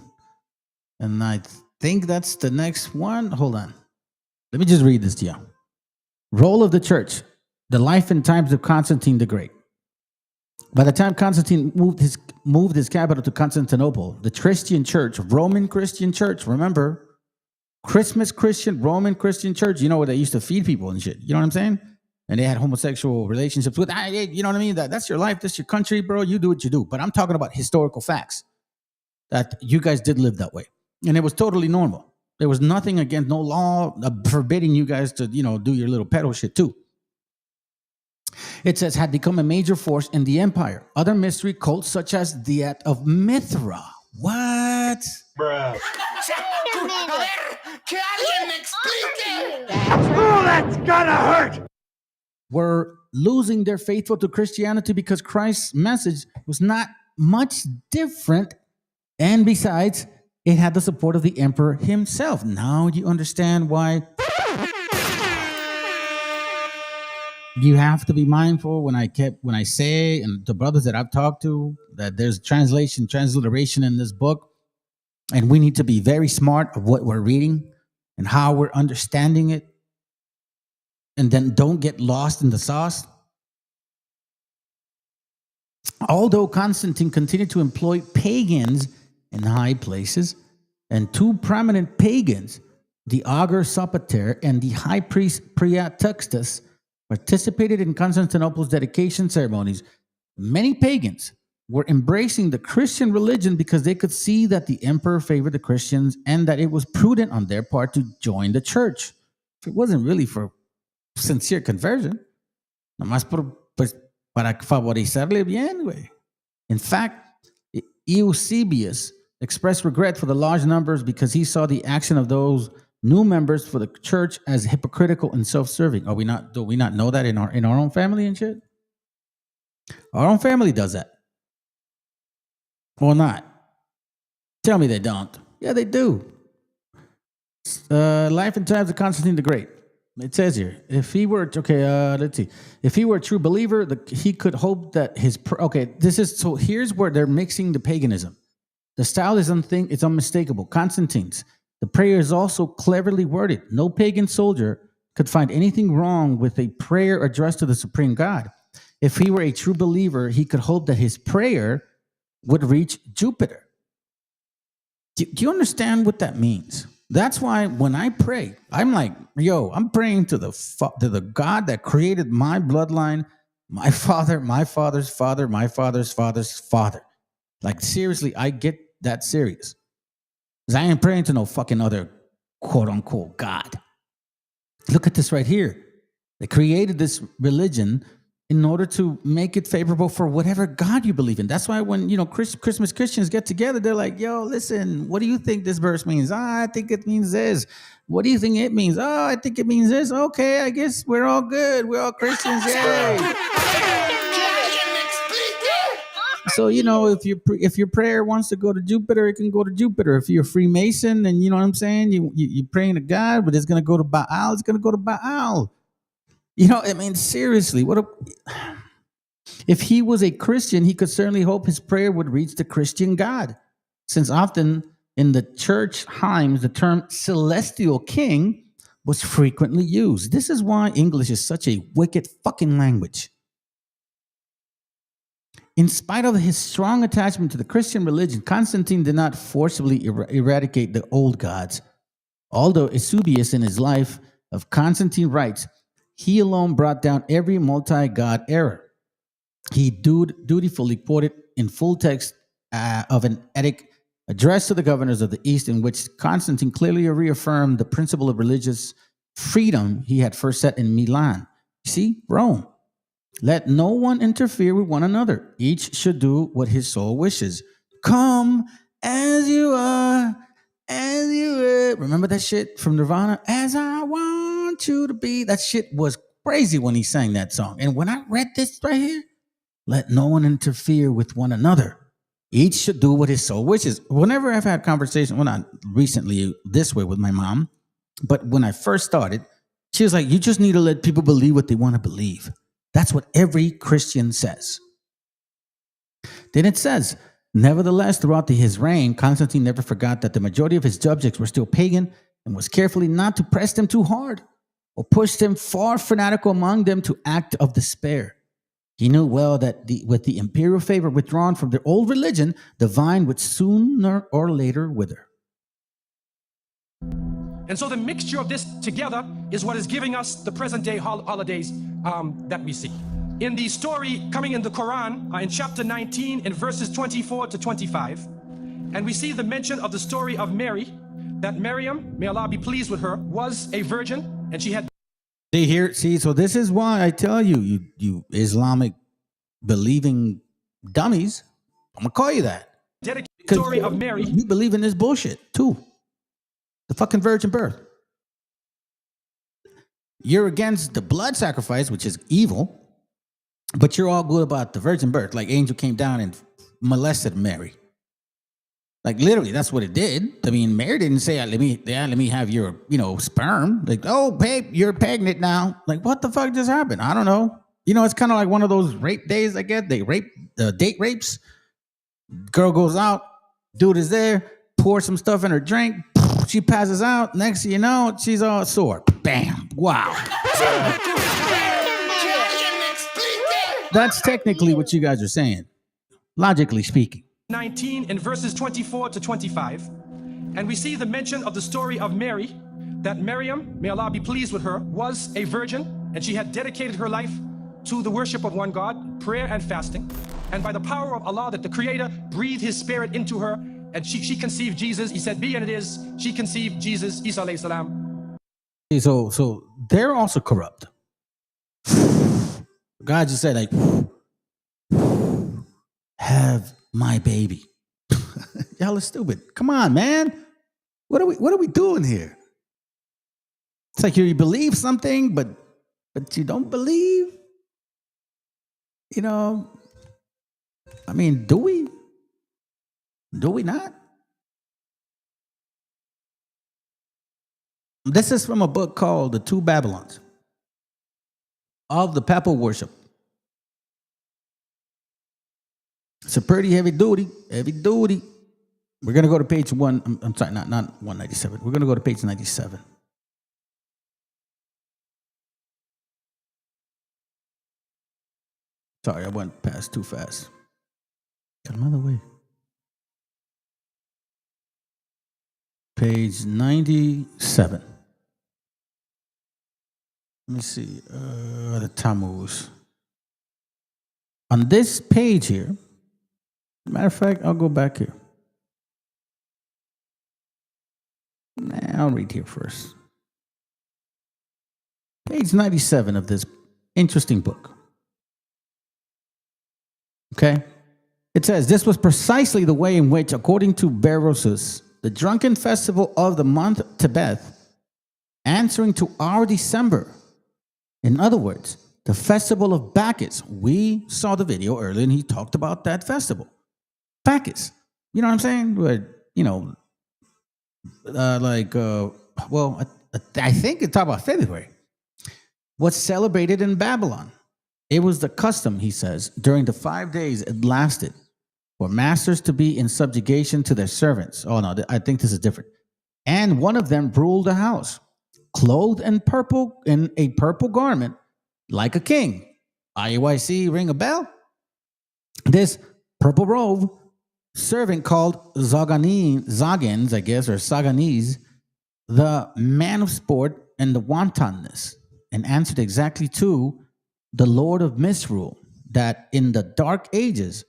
And I think that's the next one. Hold on. Let me just read this to you. Role of the church. The life and times of Constantine the Great. By the time Constantine moved his capital to Constantinople, the Christian church, Roman Christian church, remember, Christmas Christian, Roman Christian church, you know where they used to feed people and shit. You know what I'm saying? And they had homosexual relationships with, you know what I mean? That's your life. That's your country, bro. You do what you do. But I'm talking about historical facts that you guys did live that way. And it was totally normal. There was nothing against, no law forbidding you guys to, do your little pedo shit too. It says, had become a major force in the empire. Other mystery cults such as that of Mithra. What? Bruh. Oh, that's gotta hurt! Were losing their faithful to Christianity because Christ's message was not much different. And besides, it had the support of the emperor himself. Now you understand why you have to be mindful when I say, and the brothers that I've talked to, that there's transliteration in this book. And we need to be very smart of what we're reading and how we're understanding it. And then don't get lost in the sauce. Although Constantine continued to employ pagans in high places, and two prominent pagans, the augur Sopater and the high priest Priatuxtus, participated in Constantinople's dedication ceremonies, many pagans were embracing the Christian religion because they could see that the emperor favored the Christians and that it was prudent on their part to join the church. It wasn't really for sincere conversion, nomás para favorecerle bien, güey. In fact, Eusebius expressed regret for the large numbers because he saw the action of those new members for the church as hypocritical and self-serving. Do we not know that in our own family and shit? Our own family does that. Or not? Tell me they don't. Yeah, they do. Life and times of Constantine the Great. It says here, if he were, let's see. If he were a true believer, he could hope that here's where they're mixing the paganism. The style is it's unmistakable. Constantine's. The prayer is also cleverly worded. No pagan soldier could find anything wrong with a prayer addressed to the supreme God. If he were a true believer, he could hope that his prayer would reach Jupiter. Do you understand what that means? That's why when I pray, I'm like, I'm praying to the God that created my bloodline, my father, my father's father, my father's father's father. Like, seriously, I get that serious. Because I ain't praying to no fucking other quote-unquote God. Look at this right here. They created this religion in order to make it favorable for whatever God you believe in. That's why when, Christmas Christians get together, they're like, listen, what do you think this verse means? I think it means this. What do you think it means? Oh, I think it means this. Okay, I guess we're all good. We're all Christians. Yay. So, if your prayer wants to go to Jupiter, it can go to Jupiter. If you're a Freemason and you know what I'm saying, you're praying to God, but it's going to go to Baal, it's going to go to Baal. Seriously, if he was a Christian, he could certainly hope his prayer would reach the Christian God. Since often in the church hymns, the term celestial king was frequently used. This is why English is such a wicked fucking language. In spite of his strong attachment to the Christian religion, Constantine did not forcibly eradicate the old gods. Although Eusebius in his life of Constantine writes, he alone brought down every multi-god error. He dutifully quoted in full text of an edict addressed to the governors of the East, in which Constantine clearly reaffirmed the principle of religious freedom he had first set in Milan. See, Rome. Let no one interfere with one another. Each should do what his soul wishes. Come as you are, as you are. Remember that shit from Nirvana? As I want you to be. That shit was crazy when he sang that song. And when I read this right here, let no one interfere with one another. Each should do what his soul wishes. Whenever I've had conversations, well, not recently this way with my mom, but when I first started, she was like, you just need to let people believe what they want to believe. That's what every Christian says. Then it says, nevertheless, throughout his reign, Constantine never forgot that the majority of his subjects were still pagan and was carefully not to press them too hard or push them far fanatical among them to act of despair. He knew well that with the imperial favor withdrawn from their old religion, the vine would sooner or later wither. And so the mixture of this together is what is giving us the present day holidays that we see. In the story coming in the Quran, in chapter 19, in verses 24 to 25, and we see the mention of the story of Mary, that Miriam, may Allah be pleased with her, was a virgin, and she had... See, so this is why I tell you, you Islamic believing dummies, I'm going to call you that. Dedicated story of Mary. You believe in this bullshit, too. The fucking virgin birth. You're against the blood sacrifice, which is evil, but you're all good about the virgin birth. Like angel came down and molested Mary. Like literally, that's what it did. I mean, Mary didn't say, let me have your, sperm. Like, oh, babe, you're pregnant now. Like, what the fuck just happened? I don't know. It's kind of like one of those rape days I get. They date rapes. Girl goes out, dude is there, pour some stuff in her drink. She passes out. Next thing you know, she's all sore. Bam. Wow. That's technically what you guys are saying, logically speaking. 19 in verses 24 to 25. And we see the mention of the story of Mary, that Miriam, may Allah be pleased with her, was a virgin, and she had dedicated her life to the worship of one God, prayer and fasting. And by the power of Allah, that the Creator breathed His Spirit into her, and she conceived Jesus. He said, be and it is. She conceived Jesus, Isa alayhi salam. So they're also corrupt. God just said, like, have my baby. Y'all are stupid. Come on, man. What are we doing here? It's like you believe something, but you don't believe. I mean, do we? Do we not? This is from a book called The Two Babylons of the Papal Worship. It's a pretty heavy duty. We're going to go to page one. I'm sorry, not 197. We're going to go to page 97. Sorry, I went past too fast. Got another way. Page 97. Let me see. The Tammuz. On this page here, matter of fact, I'll go back here. I'll read here first. Page 97 of this interesting book. Okay? It says, this was precisely the way in which, according to Berosus, the drunken festival of the month Tebeth, answering to our December. In other words, the festival of Bacchus. We saw the video earlier and he talked about that festival. Bacchus. You know what I'm saying? Where, I think it's talking about February. Was celebrated in Babylon. It was the custom, he says, during the 5 days it lasted, for masters to be in subjugation to their servants. Oh, no, I think this is different. And one of them ruled the house. clothed in a purple garment, like a king. IUIC, ring a bell? This purple robe servant called Zagans, I guess, or Saganese, the man of sport and the wantonness, and answered exactly to the Lord of Misrule, that in the dark ages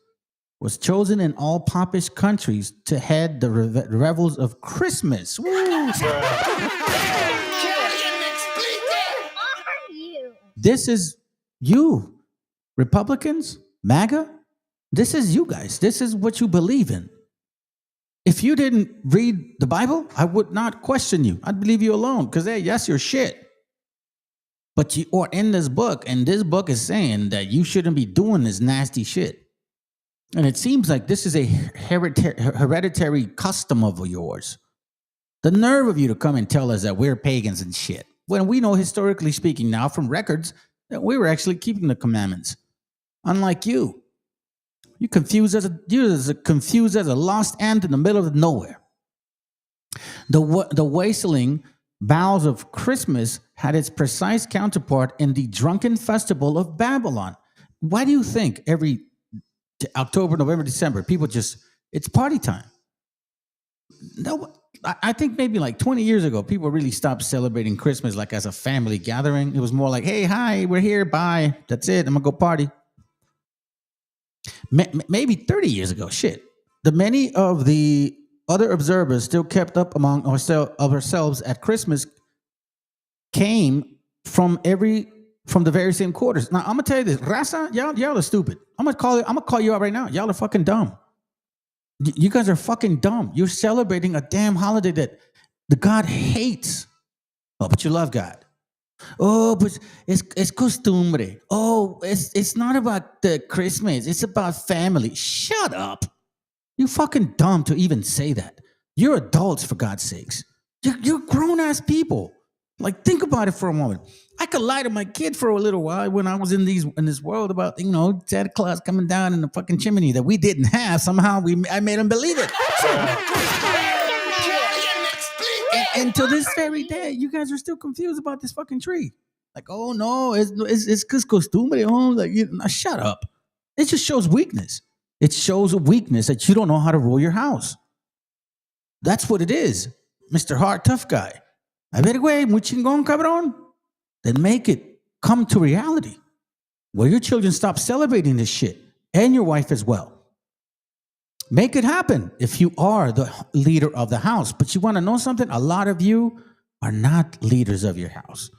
was chosen in all popish countries to head the revels of Christmas. Woo! This is you, Republicans, MAGA. This is you guys. This is what you believe in. If you didn't read the Bible, I would not question you. I'd leave you alone because, hey, that's your shit. But you are in this book, and this book is saying that you shouldn't be doing this nasty shit. And it seems like this is a hereditary custom of yours. The nerve of you to come and tell us that we're pagans and shit, when we know, historically speaking now from records, that we were actually keeping the commandments. Unlike you. You're as confused as a lost ant in the middle of nowhere. The wasteling boughs of Christmas had its precise counterpart in the drunken festival of Babylon. Why do you think every October, November, December, people it's party time? No, I think maybe like 20 years ago, people really stopped celebrating Christmas like as a family gathering. It was more like, hey, hi, we're here, bye, that's it, I'm gonna go party. Maybe 30 years ago, shit. The many of the other observers still kept up among ourselves at Christmas came from the very same quarters. Now I'm gonna tell you this, Raza, y'all are stupid. I'm gonna call you out right now. Y'all are fucking dumb. You guys are fucking dumb. You're celebrating a damn holiday that the God hates. Oh, but you love God. Oh, but it's costumbre. Oh, it's not about the Christmas. It's about family. Shut up. You fucking dumb to even say that. You're adults, for God's sakes. You're grown-ass people. Like, think about it for a moment. I could lie to my kid for a little while when I was in this world about, Santa Claus coming down in the fucking chimney that we didn't have. Somehow I made him believe it. And to this very day, you guys are still confused about this fucking tree. Like, oh no, it's costumbre. Oh, like, shut up. It just shows weakness. It shows a weakness that you don't know how to rule your house. That's what it is, Mr. Hard Tough Guy. A ver, güey, muy chingón, cabrón. Then make it come to reality where your children stop celebrating this shit, and your wife as well. Make it happen if you are the leader of the house. But you want to know something? A lot of you are not leaders of your house.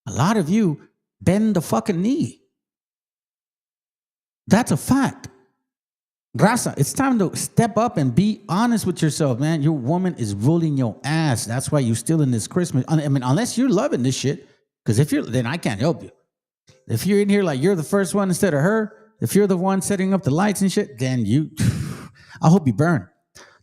A lot of you bend the fucking knee. That's a fact. Raza, it's time to step up and be honest with yourself, man. Your woman is ruling your ass. That's why you're still in this Christmas. I mean, unless you're loving this shit, because then I can't help you. If you're in here like you're the first one instead of her, if you're the one setting up the lights and shit, then I hope you burn.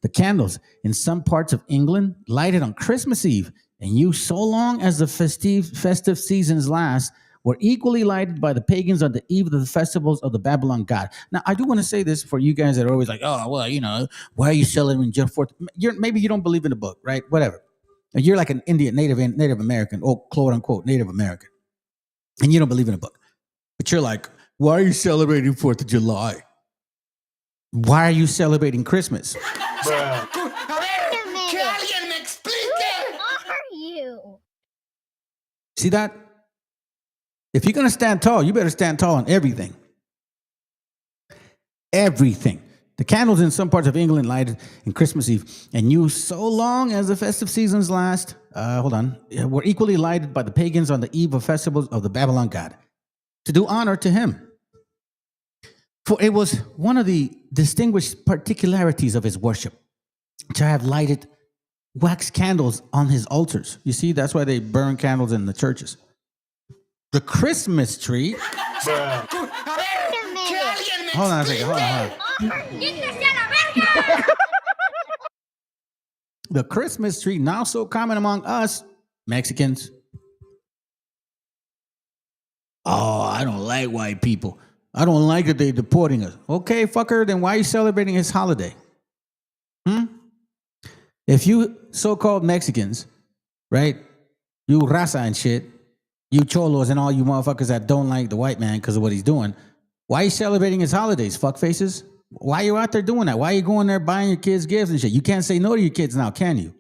The candles in some parts of England lighted on Christmas Eve, and you, so long as the festive seasons last, were equally lighted by the pagans on the eve of the festivals of the Babylon god. Now, I do want to say this for you guys that are always like, oh, well, why are you celebrating June 4th? Maybe you don't believe in the book, right? Whatever. You're like an Indian, Native American, or quote unquote Native American, and you don't believe in the book. But you're like, why are you celebrating 4th of July? Why are you celebrating Christmas? See that? If you're going to stand tall, you better stand tall on everything. Everything. The candles in some parts of England lighted in Christmas Eve, and you, so long as the festive seasons last, were equally lighted by the pagans on the eve of festivals of the Babylon god, to do honor to him. For it was one of the distinguished particularities of his worship to have lighted wax candles on his altars. You see, that's why they burn candles in the churches. The Christmas tree. Hold on a second. Hold on. The Christmas tree, now so common among us Mexicans. Oh, I don't like white people. I don't like that they're deporting us. Okay, fucker, then why are you celebrating his holiday? If you so-called Mexicans, right, you raza and shit, you cholos and all you motherfuckers that don't like the white man because of what he's doing, why are you celebrating his holidays, fuckfaces? Why are you out there doing that? Why are you going there buying your kids gifts and shit? You can't say no to your kids now, can you?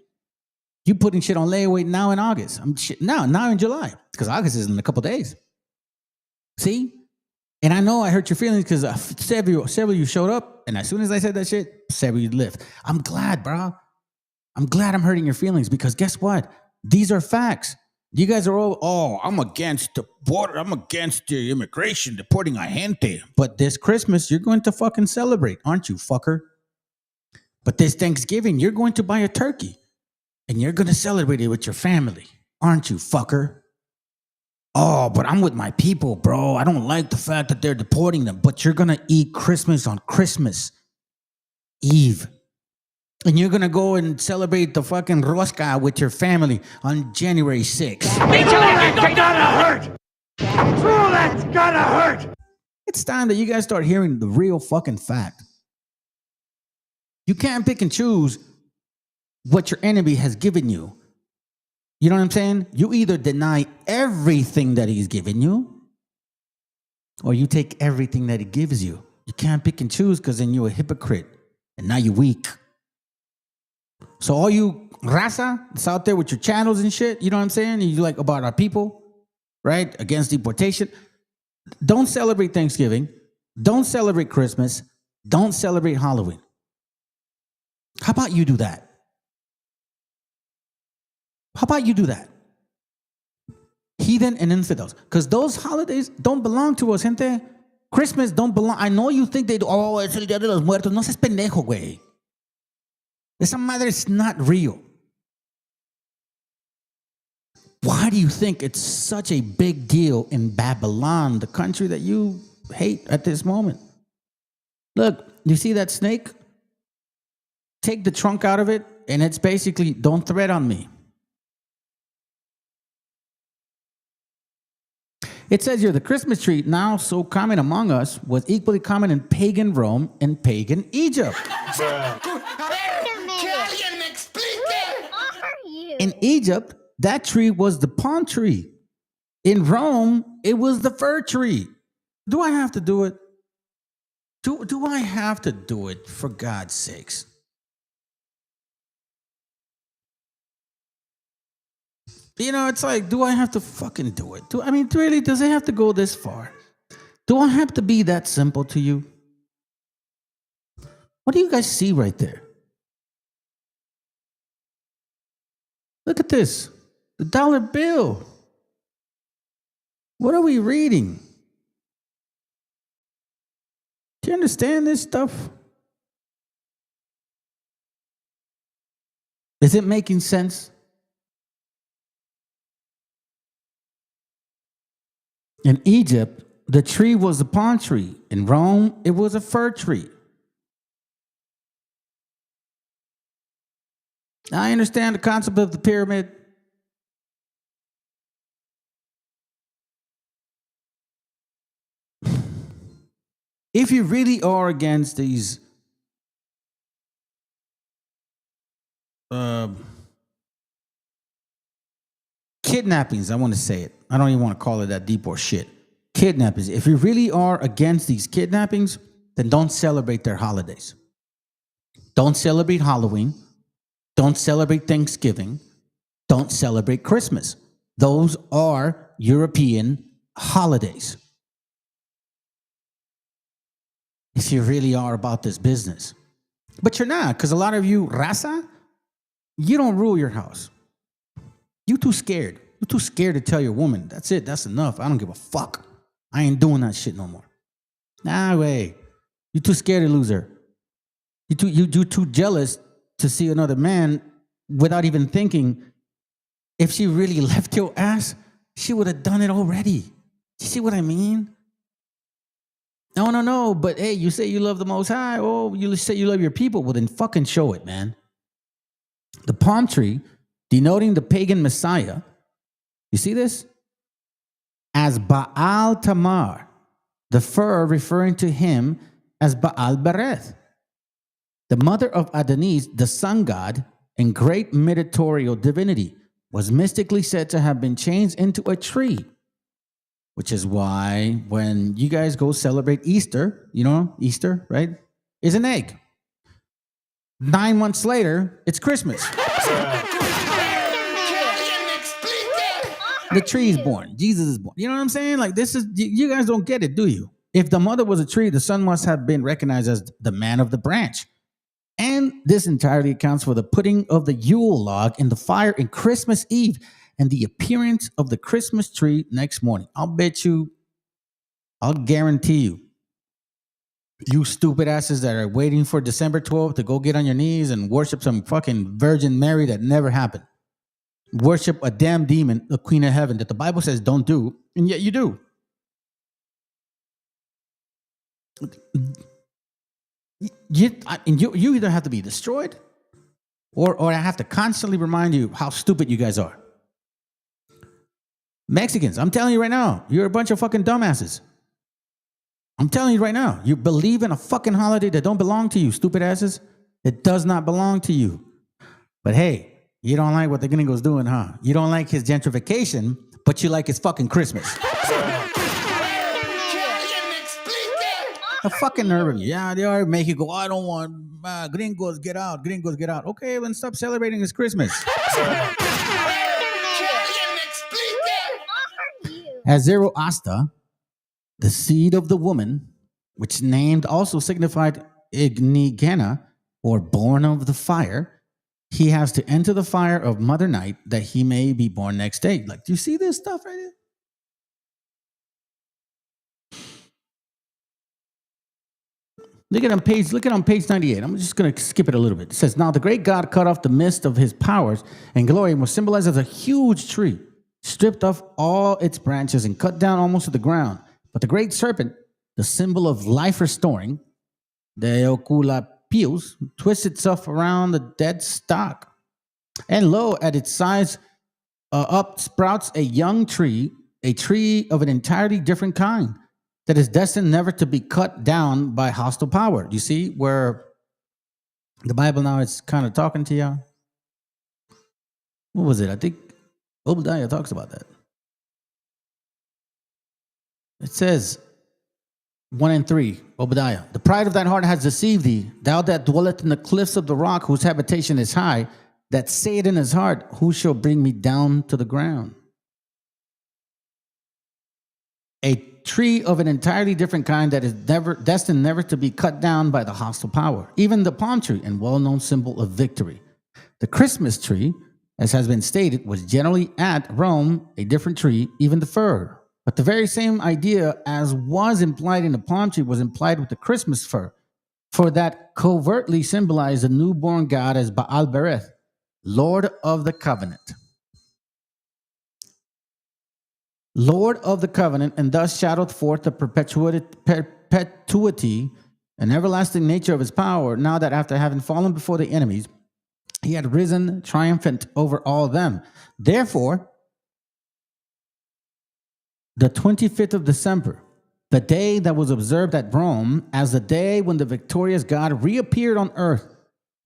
You putting shit on layaway now in August. Now in July, because August is in a couple days. See? And I know I hurt your feelings because several of you showed up, and as soon as I said that shit, several of you left. I'm glad, bro. I'm glad I'm hurting your feelings because guess what? These are facts. You guys are all, I'm against the border. I'm against the immigration, deporting a gente. But this Christmas, you're going to fucking celebrate, aren't you, fucker? But this Thanksgiving, you're going to buy a turkey. And you're going to celebrate it with your family, aren't you, fucker? Oh, but I'm with my people, bro. I don't like the fact that they're deporting them. But you're going to eat Christmas on Christmas Eve. And you're going to go and celebrate the fucking rosca with your family on January 6th. That's gonna hurt! That's gonna hurt! It's time that you guys start hearing the real fucking fact. You can't pick and choose what your enemy has given you. You know what I'm saying? You either deny everything that he's given you, or you take everything that he gives you. You can't pick and choose because then you're a hypocrite, and now you're weak. So all you raza that's out there with your channels and shit, you know what I'm saying? You like about our people, right? Against deportation. Don't celebrate Thanksgiving. Don't celebrate Christmas. Don't celebrate Halloween. How about you do that? How about you do that? Heathen and infidels. Because those holidays don't belong to us, gente. Christmas don't belong. I know you think they do. Oh, es el Día de los Muertos. No seas pendejo, güey. Esa madre is not real. Why do you think it's such a big deal in Babylon, the country that you hate at this moment? Look, you see that snake? Take the trunk out of it, and it's basically, don't tread on me. It says here, the Christmas tree, now so common among us, was equally common in pagan Rome and pagan Egypt. In Egypt, that tree was the palm tree. In Rome, it was the fir tree. Do I have to do it? Do I have to do it, for God's sakes? You know, it's like, do I have to fucking do it? I mean, really, does it have to go this far? Do I have to be that simple to you? What do you guys see right there? Look at this. The dollar bill. What are we reading? Do you understand this stuff? Is it making sense? In Egypt, the tree was a palm tree. In Rome, it was a fir tree. Now, I understand the concept of the pyramid. If you really are against these kidnappings, I want to say it. I don't even want to call it that deep or shit. Kidnappings. If you really are against these kidnappings, then don't celebrate their holidays. Don't celebrate Halloween. Don't celebrate Thanksgiving. Don't celebrate Christmas. Those are European holidays. If you really are about this business. But you're not, because a lot of you, raza, you don't rule your house. You too scared. You're too scared to tell your woman, that's it, that's enough. I don't give a fuck. I ain't doing that shit no more. Nah, way. You too scared to lose her. You too jealous to see another man without even thinking. If she really left your ass, she would have done it already. You see what I mean? No. But hey, you say you love the Most High. Oh, you say you love your people. Well, then fucking show it, man. The palm tree, denoting the pagan Messiah. You see this? As Baal Tamar. The fir referring to him as Baal Bereth. The mother of Adonis, the sun god, and great mediatorial divinity. was mystically said to have been changed into a tree, which is why when you guys go celebrate Easter, you know, Easter, right, is an egg. 9 months later, it's Christmas. The tree is born. Jesus is born. You know what I'm saying? Like, this is, you guys don't get it, do you? If the mother was a tree, the son must have been recognized as the man of the branch. And this entirely accounts for the putting of the Yule log in the fire in Christmas Eve and the appearance of the Christmas tree next morning. I'll guarantee you, you stupid asses that are waiting for December 12th to go get on your knees and worship some fucking Virgin Mary that never happened. Worship a damn demon, the Queen of Heaven, that the Bible says don't do, and yet you do. You either have to be destroyed or I have to constantly remind you how stupid you guys are. Mexicans, I'm telling you right now, you're a bunch of fucking dumbasses. I'm telling you right now, you believe in a fucking holiday that don't belong to you, stupid asses. It does not belong to you. But hey, you don't like what the gringo's doing, huh? You don't like his gentrification, but you like his fucking Christmas. The fucking nerve of you. Yeah, they are making you go, I don't want gringos, get out, gringos, get out. Okay, then stop celebrating his Christmas. As Zoroaster, the seed of the woman, which named also signified Ignigena, or born of the fire, he has to enter the fire of Mother Night that he may be born next day. Like, do you see this stuff right here? Look at on page 98. I'm just going to skip it a little bit. It says, now the great God cut off the mist of his powers and glory and was symbolized as a huge tree, stripped off all its branches and cut down almost to the ground. But the great serpent, the symbol of life restoring, the ocula pius, twists itself around the dead stock. And lo, at its sides up sprouts a young tree, a tree of an entirely different kind, that is destined never to be cut down by hostile power. You see where the Bible now is kind of talking to you? What was it? I think Obadiah talks about that. It says, 1 and 3, Obadiah. The pride of thine heart has deceived thee, thou that dwelleth in the cliffs of the rock, whose habitation is high, that saith in his heart, who shall bring me down to the ground? A tree of an entirely different kind that is destined never to be cut down by the hostile power. Even the palm tree, and well-known symbol of victory. The Christmas tree, as has been stated, was generally at Rome a different tree, even the fir. But the very same idea as was implied in the palm tree was implied with the Christmas fir, for that covertly symbolized the newborn God as Baal Bereth, Lord of the Covenant. Lord of the covenant, and thus shadowed forth the perpetuity and everlasting nature of his power, now that after having fallen before the enemies, he had risen triumphant over all of them. Therefore, the 25th of December, the day that was observed at Rome as the day when the victorious God reappeared on earth,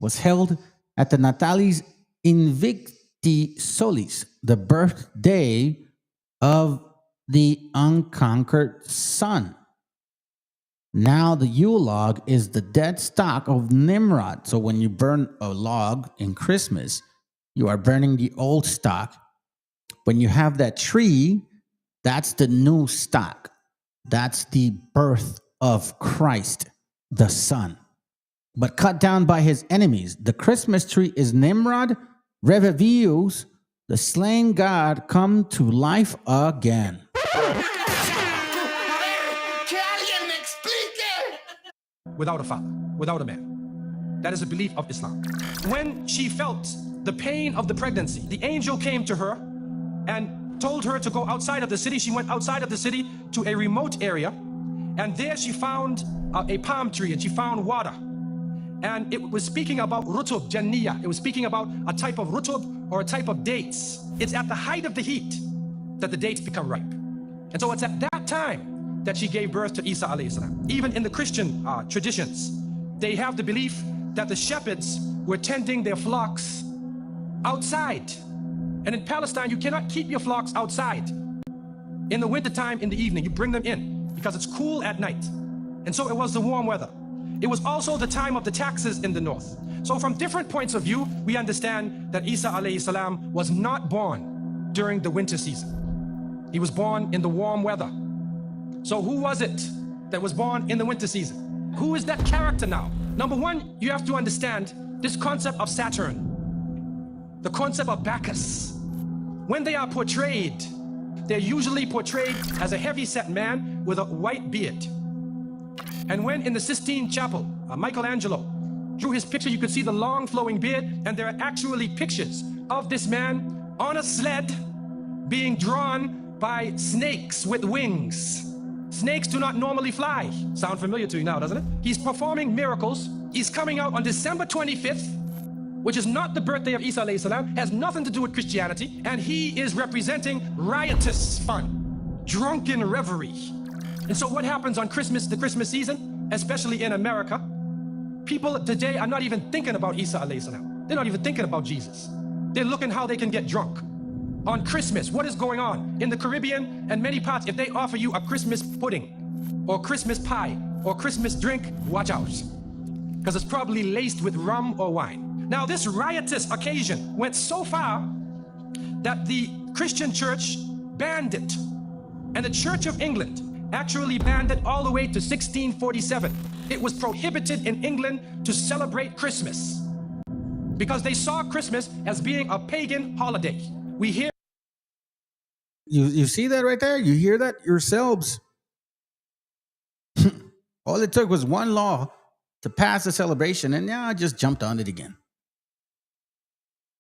was held at the Natalis Invicti Solis, the birthday of the unconquered sun. Now the Yule log is the dead stock of Nimrod. So when you burn a log in Christmas, you are burning the old stock. When you have that tree, that's the new stock. That's the birth of Christ, the Son. But cut down by his enemies. The Christmas tree is Nimrod, Revivius, the slain God come to life again. Without a father, without a man. That is a belief of Islam. When she felt the pain of the pregnancy, the angel came to her and told her to go outside of the city. She went outside of the city to a remote area, and there she found a palm tree, and she found water. And it was speaking about rutub, janniya. It was speaking about a type of rutub or a type of dates. It's at the height of the heat that the dates become ripe. And so it's at that time that she gave birth to Isa alayhi salam. Even in the Christian traditions, they have the belief that the shepherds were tending their flocks outside And in Palestine, you cannot keep your flocks outside. In the wintertime, in the evening, you bring them in because it's cool at night. And so it was the warm weather. It was also the time of the taxes in the north. So from different points of view, we understand that Isa alayhi salam was not born during the winter season. He was born in the warm weather. So who was it that was born in the winter season? Who is that character now? Number one, you have to understand this concept of Saturn, the concept of Bacchus. When they are portrayed, they're usually portrayed as a heavy-set man with a white beard. And when in the Sistine Chapel, Michelangelo drew his picture, you could see the long flowing beard, and there are actually pictures of this man on a sled being drawn by snakes with wings. Snakes do not normally fly. Sound familiar to you now, doesn't it? He's performing miracles. He's coming out on December 25th, which is not the birthday of Isa alayhi salam, has nothing to do with Christianity, and he is representing riotous fun, drunken revelry. And so what happens on Christmas, the Christmas season, especially in America, people today are not even thinking about Isa alayhi salam. They're not even thinking about Jesus. They're looking how they can get drunk. On Christmas, what is going on? In the Caribbean and many parts, if they offer you a Christmas pudding or Christmas pie or Christmas drink, watch out, because it's probably laced with rum or wine. Now, this riotous occasion went so far that the Christian church banned it. And the Church of England actually banned it all the way to 1647. It was prohibited in England to celebrate Christmas because they saw Christmas as being a pagan holiday. We hear You see that right there? You hear that yourselves? All it took was one law to pass a celebration, and now I just jumped on it again.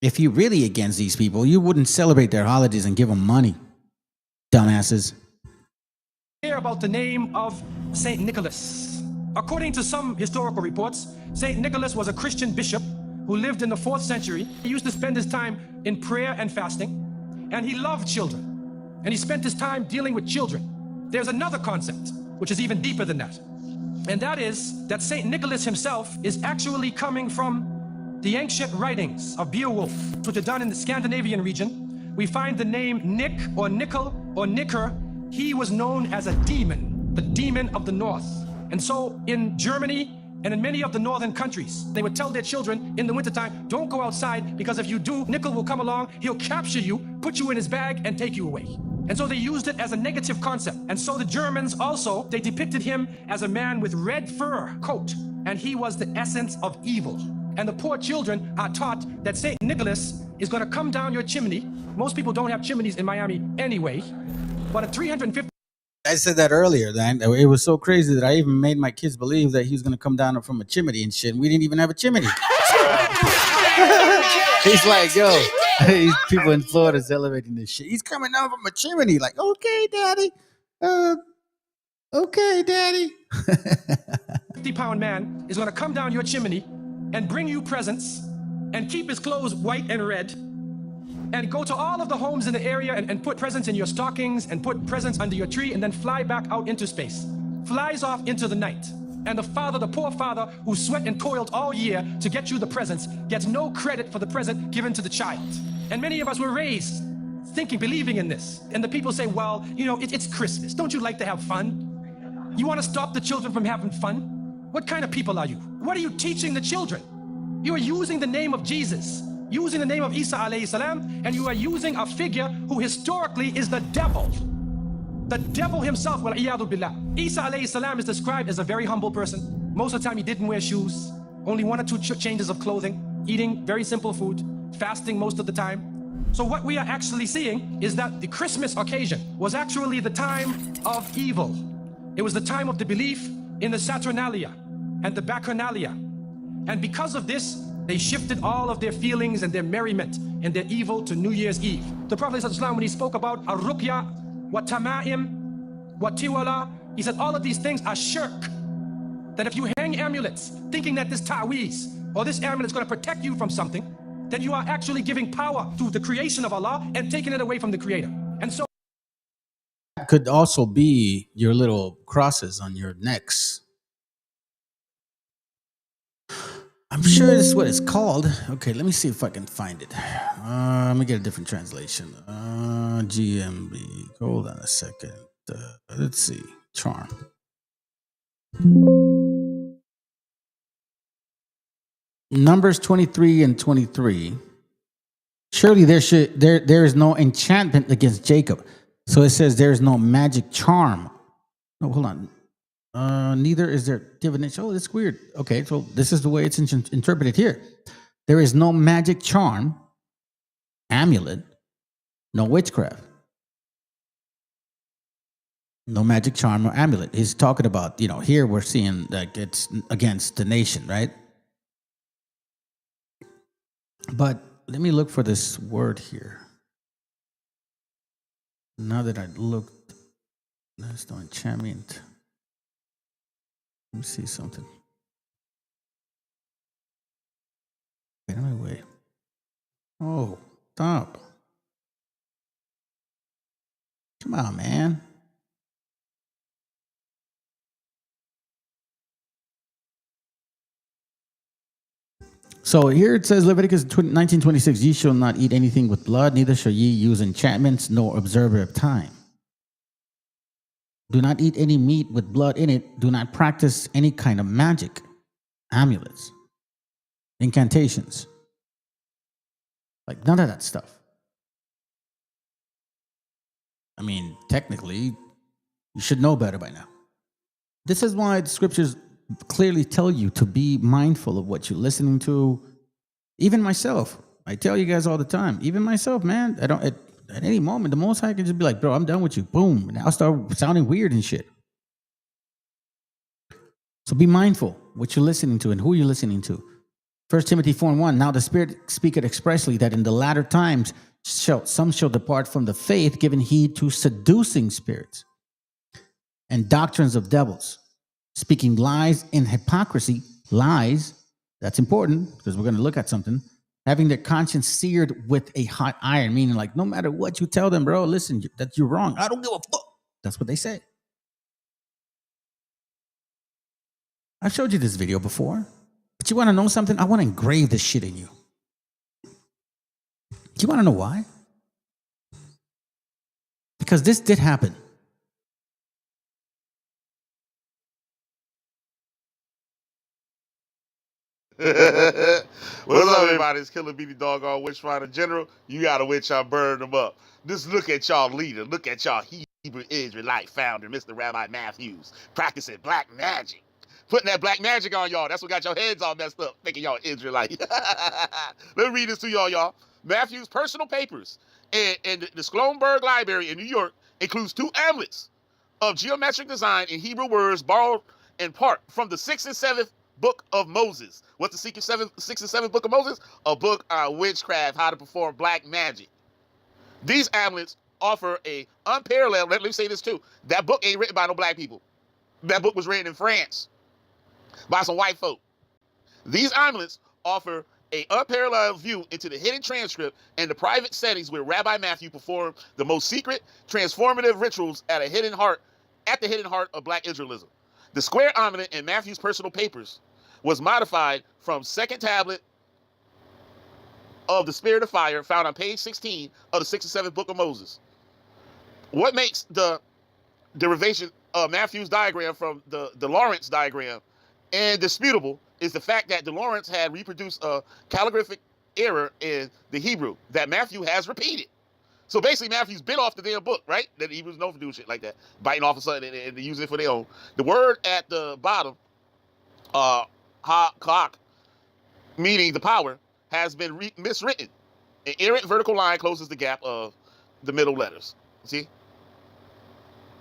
If you're really against these people, you wouldn't celebrate their holidays and give them money. Dumbasses. Hear about the name of Saint Nicholas. According to some historical reports, Saint Nicholas was a Christian bishop who lived in the 4th century. He used to spend his time in prayer and fasting, and he loved children. And he spent his time dealing with children. There's another concept, which is even deeper than that. And that is that Saint Nicholas himself is actually coming from the ancient writings of Beowulf, which are done in the Scandinavian region. We find the name Nick or Nickel or Nicker. He was known as a demon, the demon of the north. And so in Germany and in many of the northern countries, they would tell their children in the wintertime, don't go outside, because if you do, Nickel will come along, he'll capture you, put you in his bag, and take you away. And so they used it as a negative concept. And so the Germans also, they depicted him as a man with red fur coat, and he was the essence of evil. And the poor children are taught that Saint Nicholas is going to come down your chimney. Most people don't have chimneys in Miami anyway, but at 350. I said that earlier. That it was so crazy that I even made my kids believe that he was going to come down from a chimney and shit. And we didn't even have a chimney. He's like, yo, these people in Florida celebrating this shit. He's coming down from a chimney. Like, okay, daddy. Okay, daddy. 50-pound man is going to come down your chimney and bring you presents and keep his clothes white and red and go to all of the homes in the area and put presents in your stockings and put presents under your tree and then fly back out into space. Flies off into the night. And the father, the poor father who sweat and toiled all year to get you the presents, gets no credit for the present given to the child. And many of us were raised thinking, believing in this. And the people say, well, you know, it's Christmas. Don't you like to have fun? You want to stop the children from having fun? What kind of people are you? What are you teaching the children? You are using the name of Jesus, using the name of Isa alayhi salam, and you are using a figure who historically is the devil. The devil himself, well, iyadu billah. Isa alayhi salam is described as a very humble person. Most of the time he didn't wear shoes, only 1 or 2 changes of clothing, eating very simple food, fasting most of the time. So what we are actually seeing is that the Christmas occasion was actually the time of evil. It was the time of the belief in the Saturnalia and the Bacchanalia. And because of this, they shifted all of their feelings and their merriment and their evil to New Year's Eve. The Prophet ﷺ, when he spoke about ar-ruqya, wa tama'im, wa tiwala, he said all of these things are shirk. That if you hang amulets thinking that this ta'weez or this amulet is going to protect you from something, then you are actually giving power to the creation of Allah and taking it away from the Creator. And so could also be your little crosses on your necks. I'm sure this is what it's called. Okay, let me see if I can find it. Let me get a different translation. GMB. Hold on a second. Let's see. Charm. Numbers 23 and 23. Surely there is no enchantment against Jacob. So it says there is no magic charm. No, hold on. Neither is there divination. Oh, that's weird. Okay, so this is the way it's interpreted here. There is no magic charm, amulet, no witchcraft. No magic charm or amulet. He's talking about, here we're seeing that it's against the nation, right? But let me look for this word here. Now that I looked, there's no enchantment. Let me see something. Wait. Oh, stop. Come on, man. So here it says, Leviticus 19:26, ye shall not eat anything with blood, neither shall ye use enchantments, nor observe of time. Do not eat any meat with blood in it. Do not practice any kind of magic, amulets, incantations. Like none of that stuff. I mean, technically, you should know better by now. This is why the scriptures clearly tell you to be mindful of what you're listening to. Even myself, I tell you guys all the time, even myself, man, I don't, at any moment, the Most High can just be like, bro, I'm done with you. Boom. And I'll start sounding weird and shit. So be mindful what you're listening to and who you're listening to. 1 Timothy 4:1, now the Spirit speaketh expressly that in the latter times some shall depart from the faith, giving heed to seducing spirits and doctrines of devils, speaking lies in hypocrisy. Lies, that's important because we're going to look at something. Having their conscience seared with a hot iron, meaning like no matter what you tell them, bro, listen, that you're wrong. I don't give a fuck. That's what they say. I've showed you this video before, but you want to know something? I want to engrave this shit in you. Do you want to know why? Because this did happen. What's up, everybody? It's Killer B, the doggone witch finder general. You got a witch, I'm burning them up. Just look at y'all leader. Look at y'all Hebrew Israelite founder, Mr. Rabbi Matthews, practicing black magic. Putting that black magic on y'all. That's what got your heads all messed up, thinking y'all Israelite. Let me read this to y'all. Matthews' personal papers in the Sloanberg Library in New York includes 2 amulets of geometric design in Hebrew words borrowed in part from the 6th and 7th book of Moses. What's the 6th and 7th book of Moses? A book on witchcraft, how to perform black magic. These amulets offer a unparalleled, let me say this too, that book ain't written by no black people. That book was written in France by some white folk. These amulets offer an unparalleled view into the hidden transcript and the private settings where Rabbi Matthew performed the most secret, transformative rituals at the hidden heart of black Israelism. The square amulet in Matthew's personal papers was modified from second tablet of the Spirit of Fire found on page 16 of the 6th and 7th book of Moses. What makes the derivation of Matthew's diagram from the Lawrence diagram indisputable is the fact that Lawrence had reproduced a calligraphic error in the Hebrew that Matthew has repeated. So basically, Matthew's bit off the damn book, right? That he was known for doing shit like that, biting off of something and using it for their own. The word at the bottom, ha-kak, meaning the power, has been miswritten. An errant vertical line closes the gap of the middle letters. See?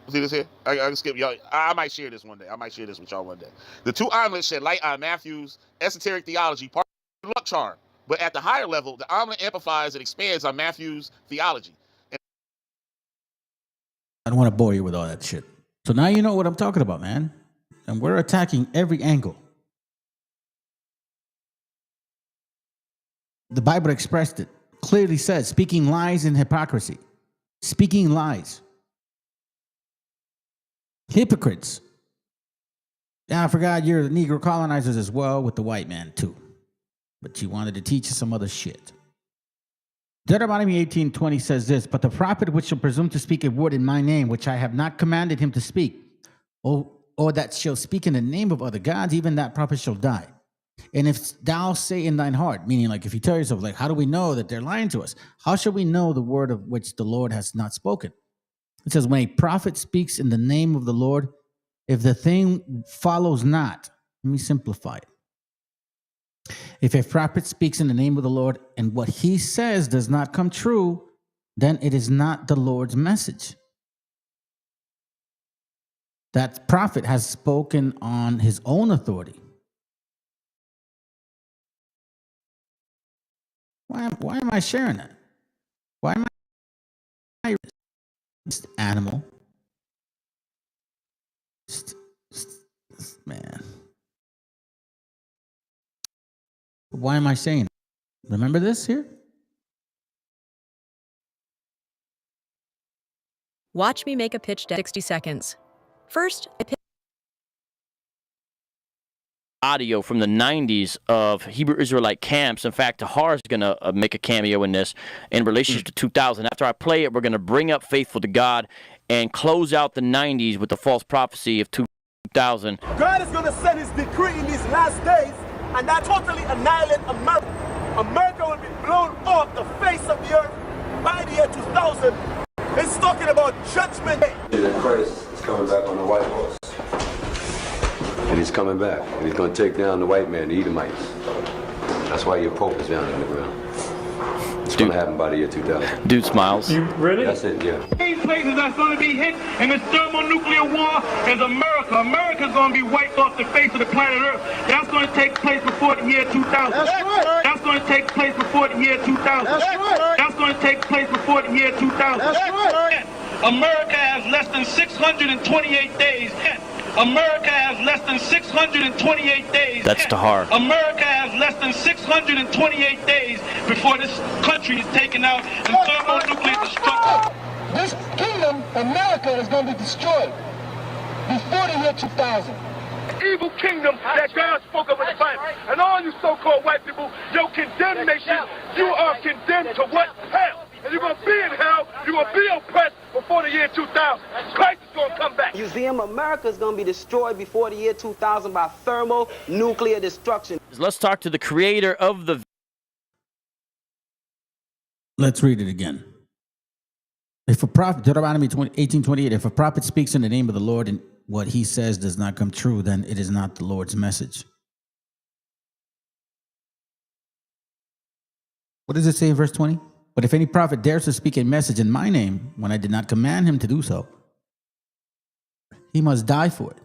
See this here? I can skip y'all. I might share this one day. I might share this with y'all one day. The 2 amulets shed light on Matthew's esoteric theology, part of luck charm. But at the higher level, the amulet amplifies and expands on Matthew's theology. I don't want to bore you with all that shit. So now you know what I'm talking about, man. And we're attacking every angle. The Bible expressed it. Clearly says, speaking lies in hypocrisy. Speaking lies. Hypocrites. Yeah, I forgot you're the Negro colonizers as well with the white man too. But she wanted to teach us some other shit. Deuteronomy 18:20 says this, but the prophet which shall presume to speak a word in my name, which I have not commanded him to speak, or that shall speak in the name of other gods, even that prophet shall die. And if thou say in thine heart, meaning like if you tell yourself, like, how do we know that they're lying to us? How shall we know the word of which the Lord has not spoken? It says, when a prophet speaks in the name of the Lord, if the thing follows not, let me simplify it. If a prophet speaks in the name of the Lord and what he says does not come true, then it is not the Lord's message. That prophet has spoken on his own authority. Why am I sharing that? Why am I this animal? Man. Why am I saying it? Remember this here? Watch me make a pitch deck 60 seconds. First, audio from the 90s of Hebrew Israelite camps. In fact, Tahar is going to make a cameo in this in relationship to 2000. After I play it, we're going to bring up Faithful to God and close out the 90s with the false prophecy of 2000. God is going to send his decree in these last days, and that totally annihilate America. America will be blown off the face of the earth by the year 2000. It's talking about judgment day. Jesus Christ is coming back on the white horse. And he's coming back. And he's going to take down the white man, the Edomites. That's why your Pope is down in the ground. It's going to happen by the year 2000. Dude smiles. You really? That's it, yeah. These places that's going to be hit in this thermonuclear war is America. America's going to be wiped off the face of the planet Earth. That's going to take place before the year 2000. That's right. That's going to take place before the year 2000. That's right. That's going to take place before the year 2000. That's right. America has less than 628 days. America has less than 628 days. That's Tahar. America has less than 628 days before this country is taken out in thermonuclear destruction. This kingdom, America, is going to be destroyed before the year 2000. Evil kingdom that God spoke of in the Bible. And all you so-called white people, your condemned nation, you are condemned to what? Hell. And you're going to be in hell, you're going to be oppressed before the year 2000. Christ is going to come back. Museum America is going to be destroyed before the year 2000 by thermonuclear destruction. Let's talk to the creator of the... Let's read it again. If a prophet, Deuteronomy 18:28, if a prophet speaks in the name of the Lord and what he says does not come true, then it is not the Lord's message. What does it say in verse 20? But if any prophet dares to speak a message in my name, when I did not command him to do so, he must die for it.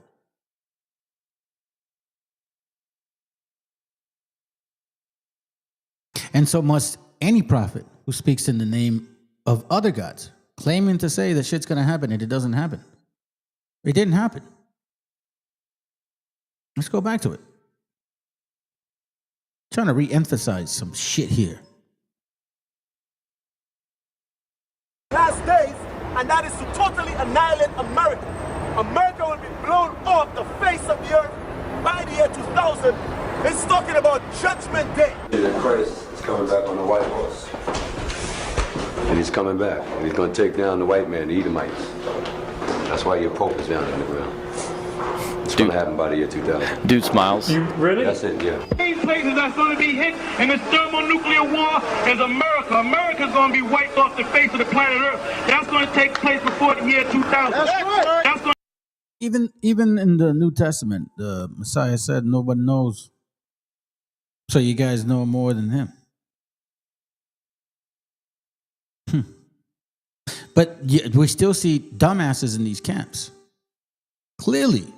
And so must any prophet who speaks in the name of other gods, claiming to say that shit's going to happen and it doesn't happen. It didn't happen. Let's go back to it. I'm trying to re-emphasize some shit here. Last days, and that is to totally annihilate America. America will be blown off the face of the earth by the year 2000. It's talking about Judgment Day. Jesus Christ is coming back on the white horse. And he's coming back. And he's going to take down the white man, the Edomites. That's why your Pope is down in the ground. It's going to happen by the year 2000. Dude smiles. You really? That's it, yeah. These places that's going to be hit in this thermonuclear war is America. America's going to be wiped off the face of the planet Earth. That's going to take place before the year 2000. That's right. That's going Even in the New Testament, the Messiah said, nobody knows. So you guys know more than him. But we still see dumbasses in these camps. Clearly,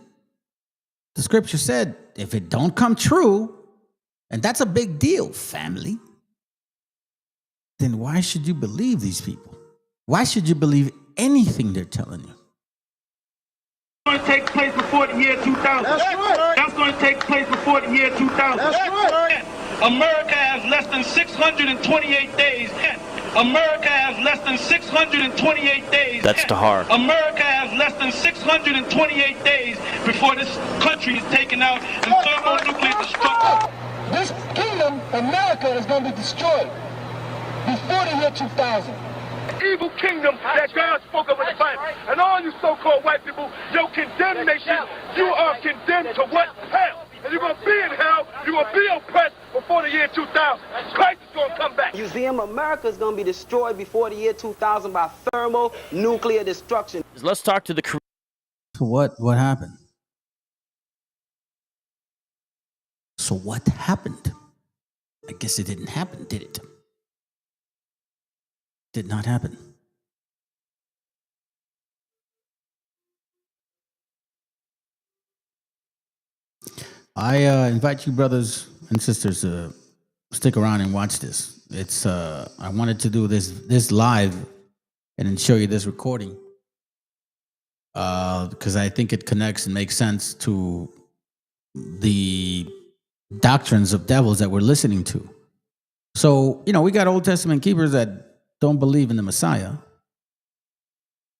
the scripture said, if it don't come true, and that's a big deal, family, then why should you believe these people? Why should you believe anything they're telling you? going to take place before the year 2000. That's right. That's going to take place before the year 2000. That's right. America has less than 628 days. America has less than 628 days. That's Tahar. America has less than 628 days before this country is taken out in thermonuclear destruction. This kingdom, America, is going to be destroyed before the year 2000. Evil kingdom that God spoke of in the Bible. And all you so-called white people, your condemnation, you are condemned to what? Hell. And you're going to be in hell, you're going to be oppressed before the year 2000. Christ is going to come back. Museum America is going to be destroyed before the year 2000 by thermonuclear destruction. Let's talk to the... So what happened? So what happened? I guess it didn't happen, did it? Did not happen. I invite you brothers and sisters to stick around and watch this. It's I wanted to do this live and then show you this recording because I think it connects and makes sense to the doctrines of devils that we're listening to. So, you know, we got Old Testament keepers that don't believe in the Messiah.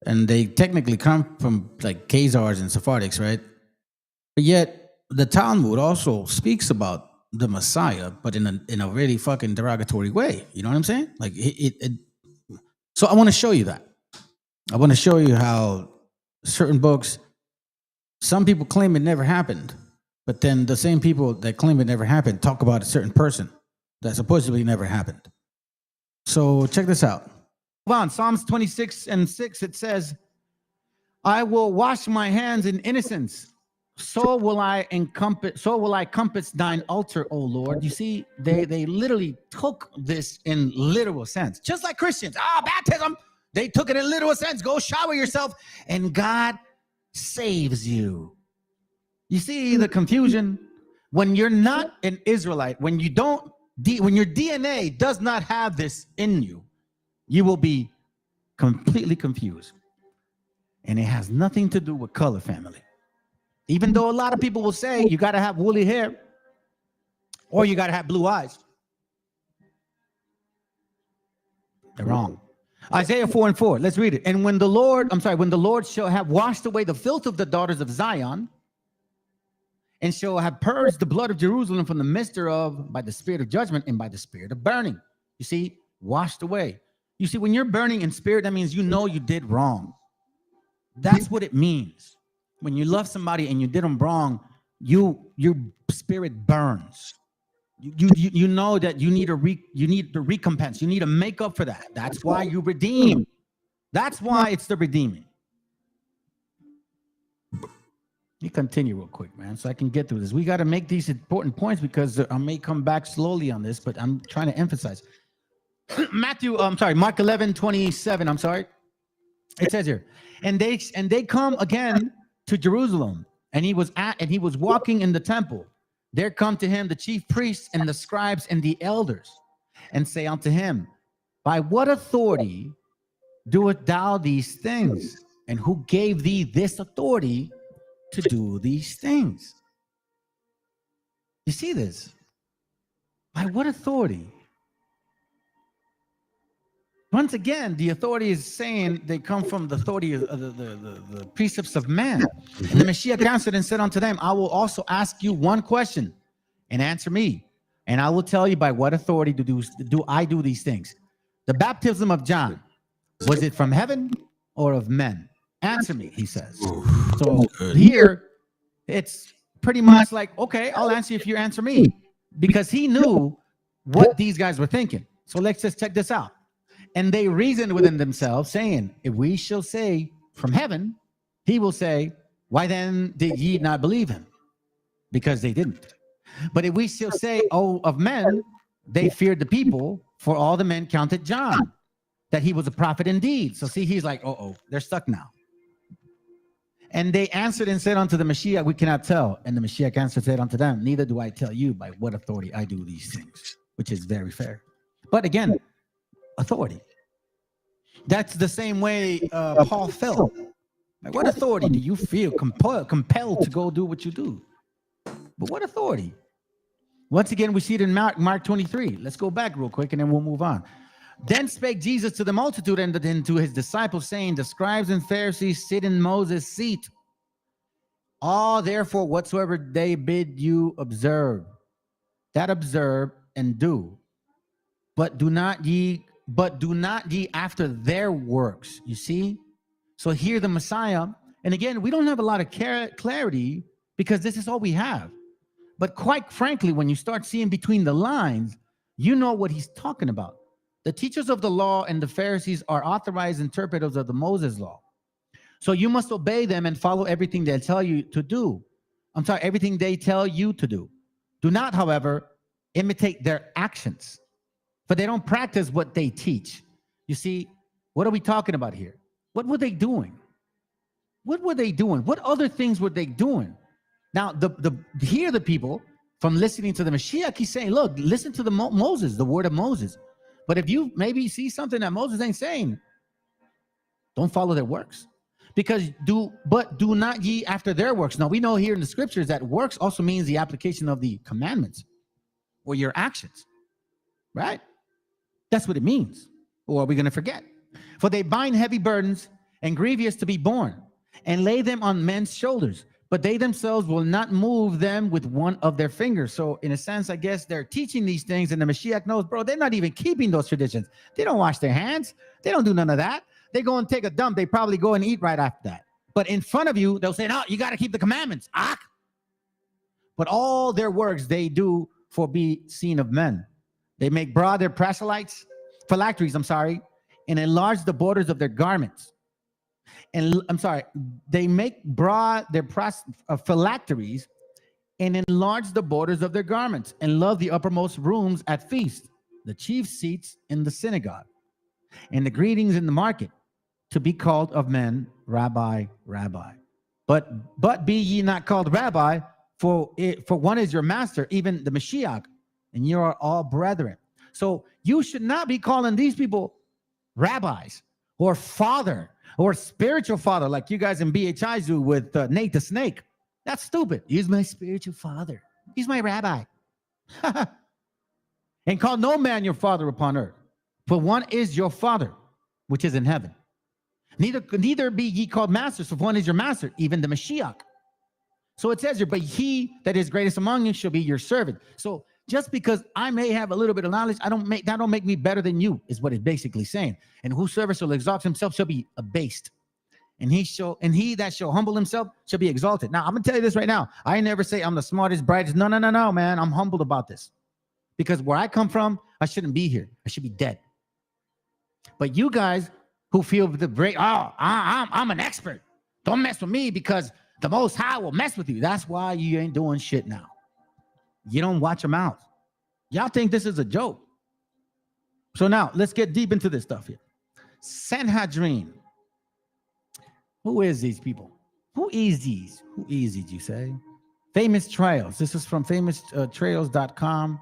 And they technically come from like Khazars and Sephardics, right? But yet the Talmud also speaks about the Messiah, but in a really fucking derogatory way. You know what I'm saying? Like so I want to show you that. I want to show you how certain books, some people claim it never happened, but then the same people that claim it never happened talk about a certain person that supposedly never happened. So check this out. Hold on, Psalms 26:6, it says, I will wash my hands in innocence. So will I compass thine altar, O Lord. You see, they literally took this in literal sense. Just like Christians. Baptism. They took it in literal sense. Go shower yourself and God saves you. You see the confusion? When you're not an Israelite, when your DNA does not have this in you, you will be completely confused. And it has nothing to do with color, family. Even though a lot of people will say you got to have woolly hair or you got to have blue eyes. They're wrong. Isaiah 4:4. Let's read it. And when the Lord shall have washed away the filth of the daughters of Zion and shall have purged the blood of Jerusalem from the midst thereof by the spirit of judgment and by the spirit of burning. You see, washed away. You see, when you're burning in spirit, that means you know you did wrong. That's what it means. When you love somebody and you did them wrong, your spirit burns. You know that you need the recompense. You need to make up for that. That's why you redeem. That's why it's the redeeming. Let me continue real quick, man, so I can get through this. We got to make these important points because I may come back slowly on this, but I'm trying to emphasize. Mark 11:27. It says here, and they come again to Jerusalem, and he was walking in the temple. There come to him the chief priests and the scribes and the elders, and say unto him, by what authority doest thou these things? And who gave thee this authority to do these things? You see this? By what authority? Once again, the authority is saying they come from the authority of the precepts of man. And the Mashiach answered and said unto them, I will also ask you one question and answer me. And I will tell you by what authority do I do these things. The baptism of John, was it from heaven or of men? Answer me, he says. So here, it's pretty much like, okay, I'll answer you if you answer me. Because he knew what these guys were thinking. So let's just check this out. And they reasoned within themselves, saying, if we shall say from heaven, he will say, why then did ye not believe him? Because they didn't. But if we shall say, oh, of men, they feared the people, for all the men counted John, that he was a prophet indeed. So see, he's like, they're stuck now. And they answered and said unto the Mashiach, we cannot tell. And the Mashiach answered and said unto them, neither do I tell you by what authority I do these things, which is very fair. But again, authority. That's the same way Paul felt. Like, what authority do you feel compelled to go do what you do? But what authority? Once again, we see it in Mark 23. Let's go back real quick and then we'll move on. Then spake Jesus to the multitude and to his disciples, saying, the scribes and Pharisees sit in Moses' seat. All therefore whatsoever they bid you observe, that observe and do, but do not ye after their works. You see? So here the Messiah, and again, we don't have a lot of clarity because this is all we have. But quite frankly, when you start seeing between the lines, you know what he's talking about. The teachers of the law and the Pharisees are authorized interpreters of the Moses law. So you must obey them and follow everything they tell you to do. Everything they tell you to do. Do not, however, imitate their actions, for they don't practice what they teach. You see, what are we talking about here? What were they doing? What were they doing? What other things were they doing? Now, here the people, from listening to the Mashiach, he's saying, look, listen to the Moses, the word of Moses. But if you maybe see something that Moses ain't saying, don't follow their works. Because do not ye after their works. Now, we know here in the scriptures that works also means the application of the commandments or your actions, right? That's what it means. Or are we going to forget? For they bind heavy burdens and grievous to be borne and lay them on men's shoulders, but they themselves will not move them with one of their fingers. So in a sense, I guess they're teaching these things, and the Mashiach knows, bro, they're not even keeping those traditions. They don't wash their hands. They don't do none of that. They go and take a dump. They probably go and eat right after that. But in front of you, they'll say, no, you got to keep the commandments. But all their works they do for be seen of men. They make broad their phylacteries, and enlarge the borders of their garments. And they make broad their phylacteries and enlarge the borders of their garments, and love the uppermost rooms at feast, the chief seats in the synagogue, and the greetings in the market, to be called of men, Rabbi, Rabbi. But be ye not called Rabbi, for one is your master, even the Mashiach, and you are all brethren. So you should not be calling these people rabbis or father or spiritual father like you guys in BHI do with Nate the Snake. That's stupid. He's my spiritual father. He's my rabbi. And call no man your father upon earth, for one is your father, which is in heaven. Neither be ye called masters, for one is your master, even the Mashiach. So it says here, but he that is greatest among you shall be your servant. So just because I may have a little bit of knowledge, that don't make me better than you, is what it's basically saying. And whosoever shall exalt himself shall be abased. And he that shall humble himself shall be exalted. Now, I'm going to tell you this right now. I never say I'm the smartest, brightest. No, man. I'm humbled about this. Because where I come from, I shouldn't be here. I should be dead. But you guys who feel the great, I'm an expert. Don't mess with me because the Most High will mess with you. That's why you ain't doing shit now. You don't watch your mouth. Y'all think this is a joke. So now, let's get deep into this stuff here. Sanhedrin. Who is these people? Who is these? Who is these, you say? Famous Trails. This is from famoustrails.com.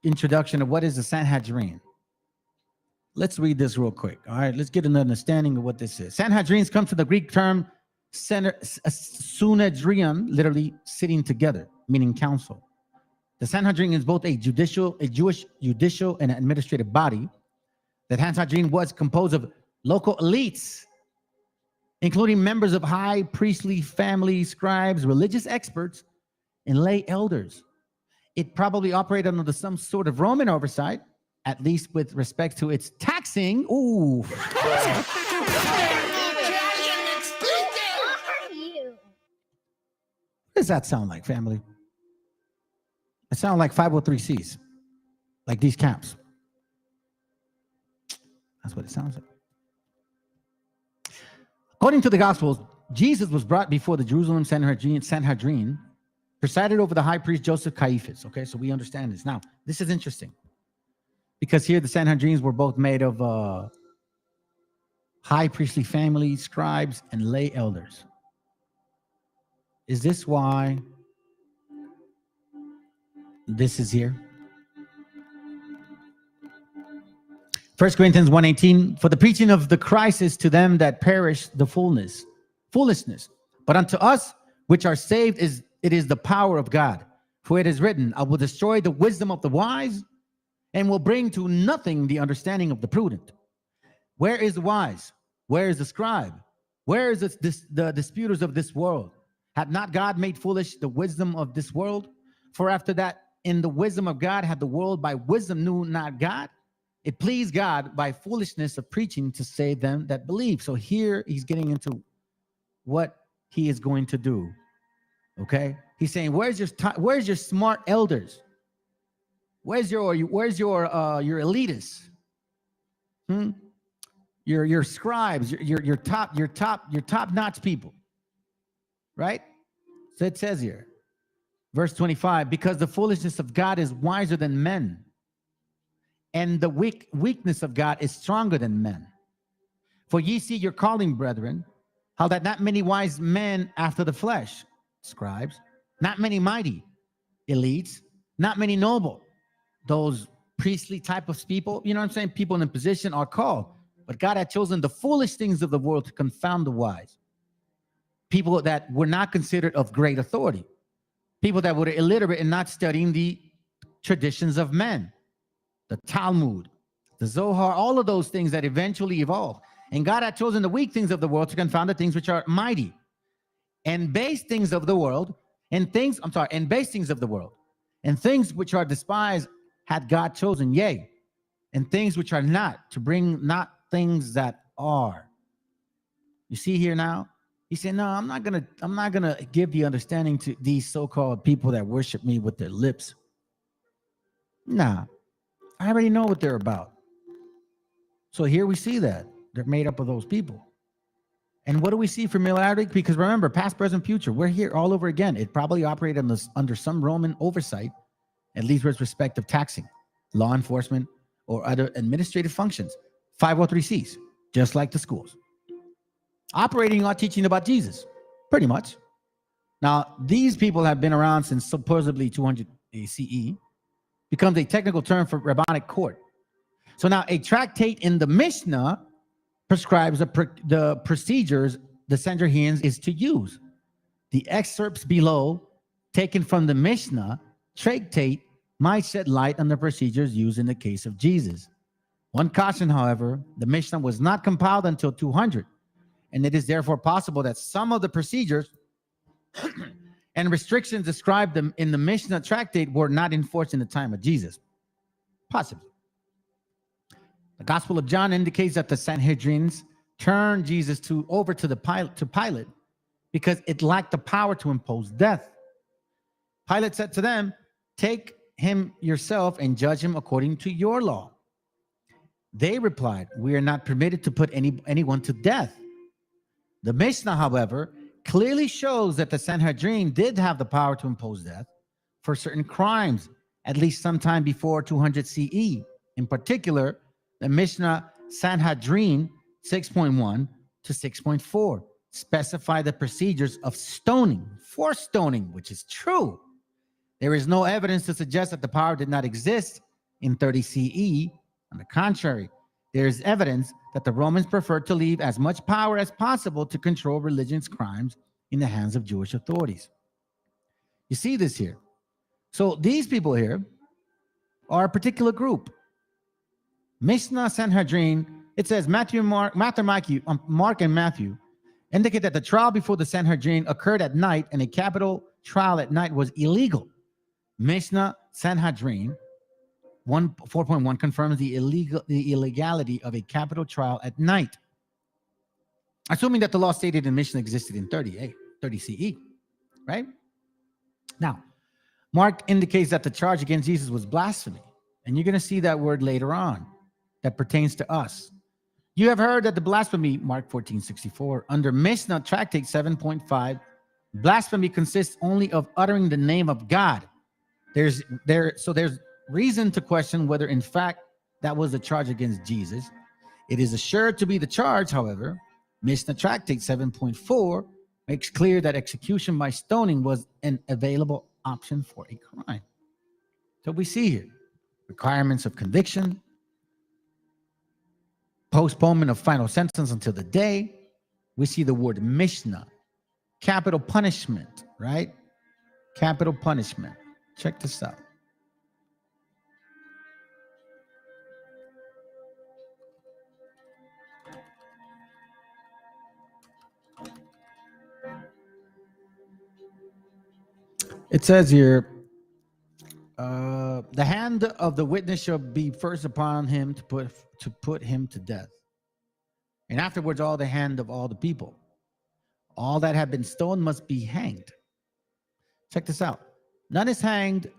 Introduction of what is the Sanhedrin. Let's read this real quick. All right, let's get an understanding of what this is. Sanhedrins come from the Greek term Sunedrion, literally sitting together, meaning council. The Sanhedrin is both a Jewish judicial and administrative body. The Sanhedrin was composed of local elites, including members of high priestly family, scribes, religious experts, and lay elders. It probably operated under some sort of Roman oversight, at least with respect to its taxing. Ooh. What does that sound like, family? It sounds like 503Cs, like these camps. That's what it sounds like. According to the Gospels, Jesus was brought before the Jerusalem Sanhedrin, presided over the high priest Joseph Caiaphas. Okay, so we understand this. Now, this is interesting because here the Sanhedrins were both made of high priestly family, scribes, and lay elders. Is this why this is here? 1 Corinthians 1:18, for the preaching of the Christ is to them that perish the foolishness. But unto us which are saved it is the power of God. For it is written, I will destroy the wisdom of the wise and will bring to nothing the understanding of the prudent. Where is the wise? Where is the scribe? Where is the disputers of this world? Had not God made foolish the wisdom of this world? For after that in the wisdom of God had the world by wisdom knew not God. It pleased God by foolishness of preaching to save them that believe. So here he's getting into what he is going to do. Okay, he's saying, where's your smart elders? Where's your elitists? Your scribes, your top notch people, right? So it says here, verse 25, because the foolishness of God is wiser than men, and the weakness of God is stronger than men. For ye see your calling, brethren, how that not many wise men after the flesh, scribes, not many mighty, elites, not many noble, those priestly type of people, you know what I'm saying? People in a position are called. But God had chosen the foolish things of the world to confound the wise. People that were not considered of great authority. People that were illiterate and not studying the traditions of men. The Talmud, the Zohar, all of those things that eventually evolved. And God had chosen the weak things of the world to confound the things which are mighty. And base things of the world, and base things of the world. And things which are despised had God chosen, yea, and things which are not, to bring not things that are. You see here now? He said, no, I'm not gonna give the understanding to these so-called people that worship me with their lips. Nah, I already know what they're about. So here we see that they're made up of those people. And what do we see familiarity? Because remember, past, present, future, we're here all over again. It probably operated under some Roman oversight, at least with respect to taxing, law enforcement, or other administrative functions. 503Cs, just like the schools. Operating or teaching about Jesus, pretty much. Now, these people have been around since supposedly 200 CE, becomes a technical term for rabbinic court. So now a tractate in the Mishnah prescribes the procedures the Sanhedrin is to use. The excerpts below, taken from the Mishnah tractate, might shed light on the procedures used in the case of Jesus. One caution, however, the Mishnah was not compiled until 200, and it is therefore possible that some of the procedures and restrictions described in the Mishnah tractate were not enforced in the time of Jesus. Possibly. The Gospel of John indicates that the Sanhedrins turned Jesus over to Pilate because it lacked the power to impose death. Pilate said to them, "Take him yourself and judge him according to your law." They replied, "We are not permitted to put anyone to death." The Mishnah, however, clearly shows that the Sanhedrin did have the power to impose death for certain crimes, at least sometime before 200 CE. In particular, the Mishnah Sanhedrin 6.1 to 6.4 specify the procedures of stoning, for stoning, which is true. There is no evidence to suggest that the power did not exist in 30 CE. On the contrary, there is evidence that the Romans preferred to leave as much power as possible to control religious crimes in the hands of Jewish authorities. You see this here. So these people here are a particular group. Mishnah Sanhedrin, it says Mark, and Matthew indicate that the trial before the Sanhedrin occurred at night, and a capital trial at night was illegal. Mishnah Sanhedrin 4.1 confirms the illegality of a capital trial at night, assuming that the law stated in Mishnah existed in 30 CE, right? Now, Mark indicates that the charge against Jesus was blasphemy, and you're going to see that word later on that pertains to us. You have heard that the blasphemy, Mark 14:64, under Mishnah Tractate 7.5, blasphemy consists only of uttering the name of God. There's reason to question whether, in fact, that was the charge against Jesus. It is assured to be the charge, however. Mishnah Tractate 7.4 makes clear that execution by stoning was an available option for a crime. So we see here requirements of conviction, postponement of final sentence until the day. We see the word Mishnah, capital punishment, right? Capital punishment. Check this out. It says here, the hand of the witness shall be first upon him to put him to death, and afterwards all the hand of all the people. All that have been stoned must be hanged. Check this out. None is hanged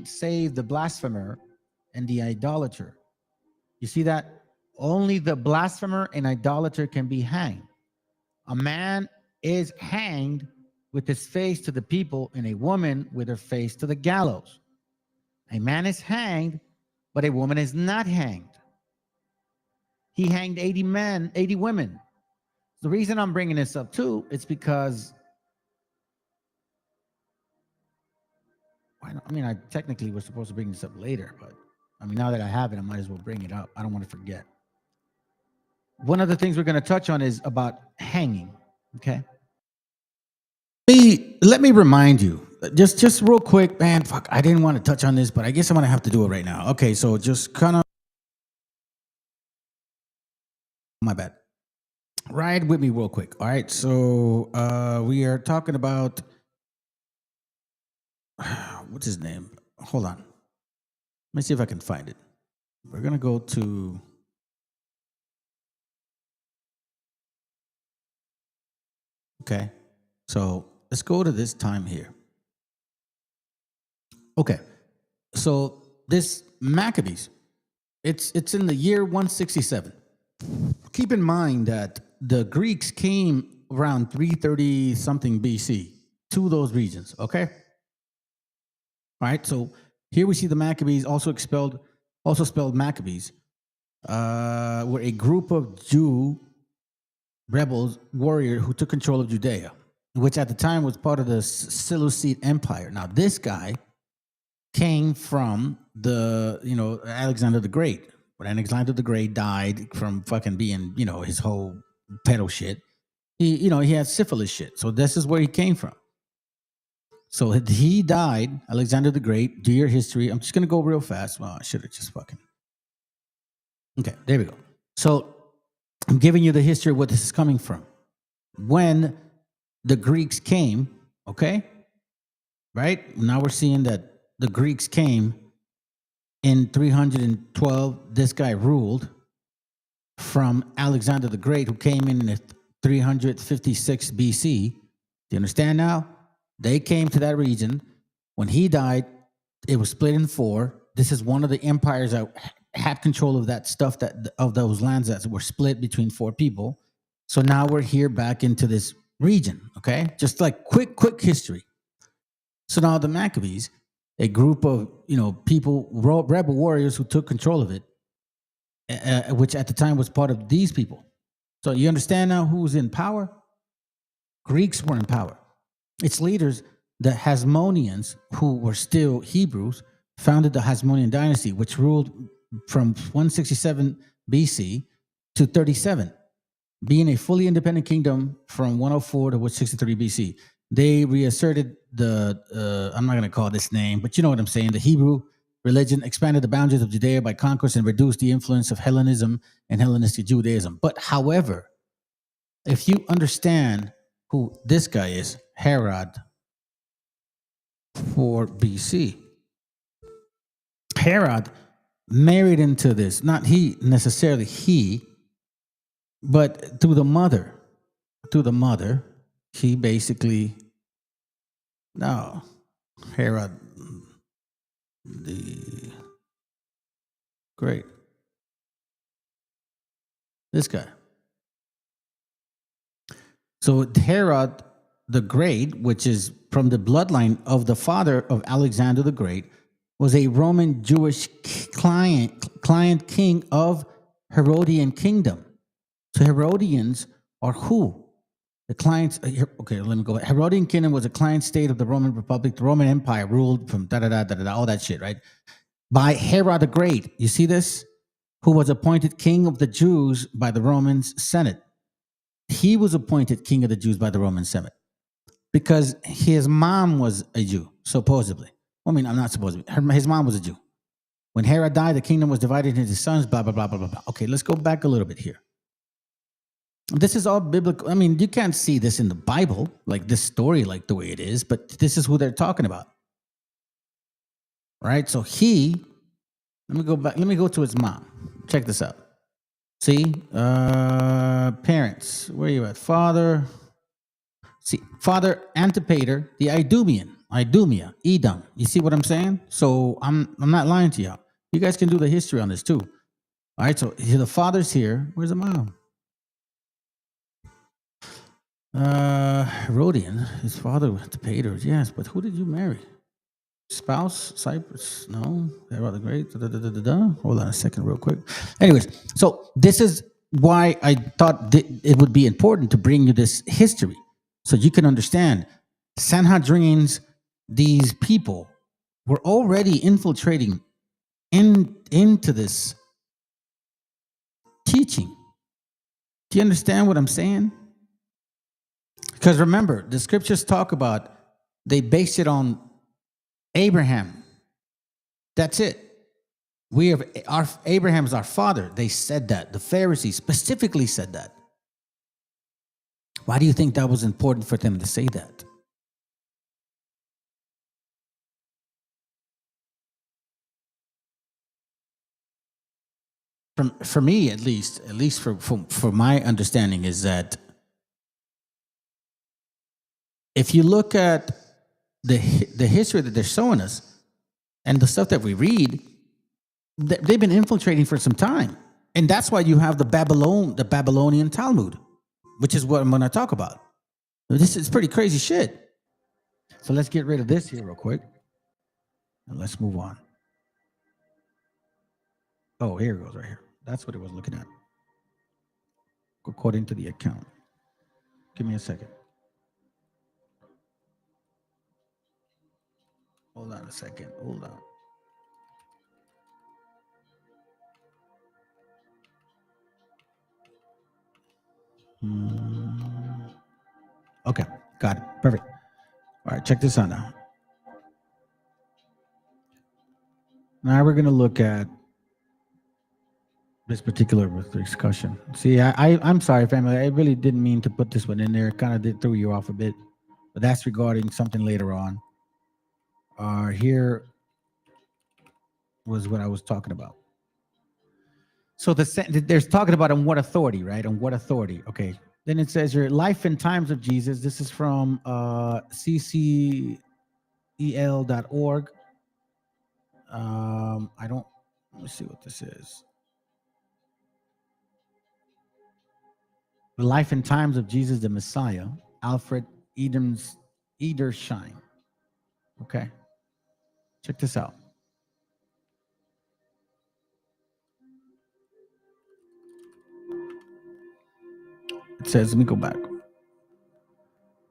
save the blasphemer and the idolater. You see that? Only the blasphemer and idolater can be hanged. A man is hanged with his face to the people, and a woman with her face to the gallows. A man is hanged, but a woman is not hanged. He hanged 80 men, 80 women. The reason I'm bringing this up too, it's because, I mean, I technically was supposed to bring this up later, but I mean, now that I have it, I might as well bring it up. I don't want to forget. One of the things we're going to touch on is about hanging, okay? Let me remind you, just real quick, man, fuck, I didn't want to touch on this, but I guess I'm going to have to do it right now. Okay, so just kind of, my bad. Ride with me real quick, all right? So we are talking about, what's his name? Hold on. Let me see if I can find it. We're going to go to, okay, so let's go to this time here. Okay, so this Maccabees, it's in the year 167. Keep in mind that the Greeks came around 330 something BC to those regions, okay? All right, so here we see the Maccabees, also spelled Maccabees, were a group of Jew rebels, warrior who took control of Judea, which at the time was part of the Seleucid Empire. Now, this guy came from Alexander the Great. When Alexander the Great died from fucking being, his whole pedo shit, he had syphilis shit. So this is where he came from. So he died, Alexander the Great, do your history. I'm just going to go real fast. Well, I should have just fucking. Okay, there we go. So I'm giving you the history of what this is coming from. When the Greeks came, okay? Right? Now we're seeing that the Greeks came in 312. This guy ruled from Alexander the Great, who came in 356 BC. Do you understand now? They came to that region. When he died, it was split in four. This is one of the empires that had control of that stuff, of those lands that were split between four people. So now we're here back into this region, okay? Just like quick history. So now the Maccabees, a group of people, rebel warriors who took control of it, which at the time was part of these people. So you understand now who's in power? Greeks were in power. Its leaders, the Hasmoneans, who were still Hebrews, founded the Hasmonean dynasty, which ruled from 167 BC to 37, being a fully independent kingdom from 104 to 163 BC. They reasserted I'm not going to call this name, but you know what I'm saying, the Hebrew religion, expanded the boundaries of Judea by conquest and reduced the influence of Hellenism and Hellenistic Judaism. But however, if you understand who this guy is, Herod, 4 BC. Herod married into this, not necessarily he, but through the mother, he basically, Herod the Great. This guy. So Herod the Great, which is from the bloodline of the father of Alexander the Great, was a Roman Jewish client king of Herodian kingdom. So Herodians are who? The clients, okay, let me go back. Herodian kingdom was a client state of the Roman Republic. The Roman Empire ruled from all that shit, right? By Herod the Great. You see this? Who was appointed king of the Jews by the Roman Senate. He was appointed king of the Jews by the Roman Senate because his mom was a Jew, supposedly. I mean, I'm not supposedly. His mom was a Jew. When Herod died, the kingdom was divided into sons, blah, blah, blah, blah, blah, blah. Okay, let's go back a little bit here. This is all biblical. I mean, you can't see this in the Bible, like this story, like the way it is, but this is who they're talking about. right? So let me go back. Let me go to his mom. Check this out. See, parents, where you at? Father. See, Father Antipater, the Idumea, Edom. You see what I'm saying? So I'm not lying to y'all. You guys can do the history on this too. All right, so here the father's here. Where's the mom? Rhodian, his father Antipater, yes, but who did you marry? Spouse, Cyprus? No, they're rather great. Hold on a second, real quick. Anyways, so this is why I thought it would be important to bring you this history, so you can understand. Sanhedrins, these people were already infiltrating into this teaching. Do you understand what I'm saying? Because remember, the scriptures talk about they base it on Abraham. That's it. We have Abraham's our father. They said that. The Pharisees specifically said that. Why do you think that was important for them to say that? For me, at least for my understanding, is that if you look at the history that they're showing us and the stuff that we read, they've been infiltrating for some time, and that's why you have the Babylonian Talmud, which is what I'm going to talk about. This is pretty crazy shit. So let's get rid of this here real quick, and let's move on. Oh, here it goes, right here. That's what it was looking at, according to the account. Give me a second. Hold on a second. Hold on. Okay, got it. Perfect. All right, check this out now. Now we're going to look at this particular discussion. See, I'm sorry, family. I really didn't mean to put this one in there. It kind of did throw you off a bit, but that's regarding something later on. Here was what I was talking about. So there's talking about on what authority, right? On what authority? Okay. Then it says your life and times of Jesus. This is from ccel.org. Let me see what this is. The life and times of Jesus the Messiah, Alfred Edersheim. Okay. Check this out. It says, let me go back.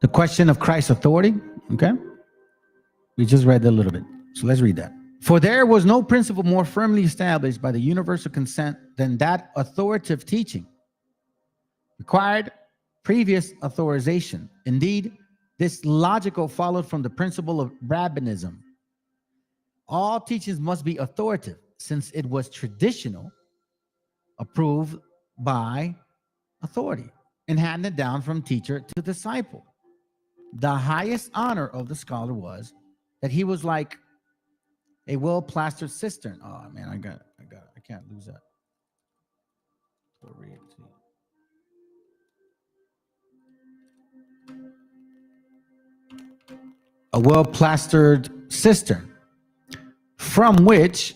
The question of Christ's authority. Okay. We just read that a little bit. So let's read that. For there was no principle more firmly established by the universal consent than that authoritative teaching required previous authorization. Indeed, this logical followed from the principle of rabbinism. All teachings must be authoritative, since it was traditional, approved by authority, and handed down from teacher to disciple. The highest honor of the scholar was that he was like a well-plastered cistern. Oh man, I can't lose that. A well-plastered cistern, from which,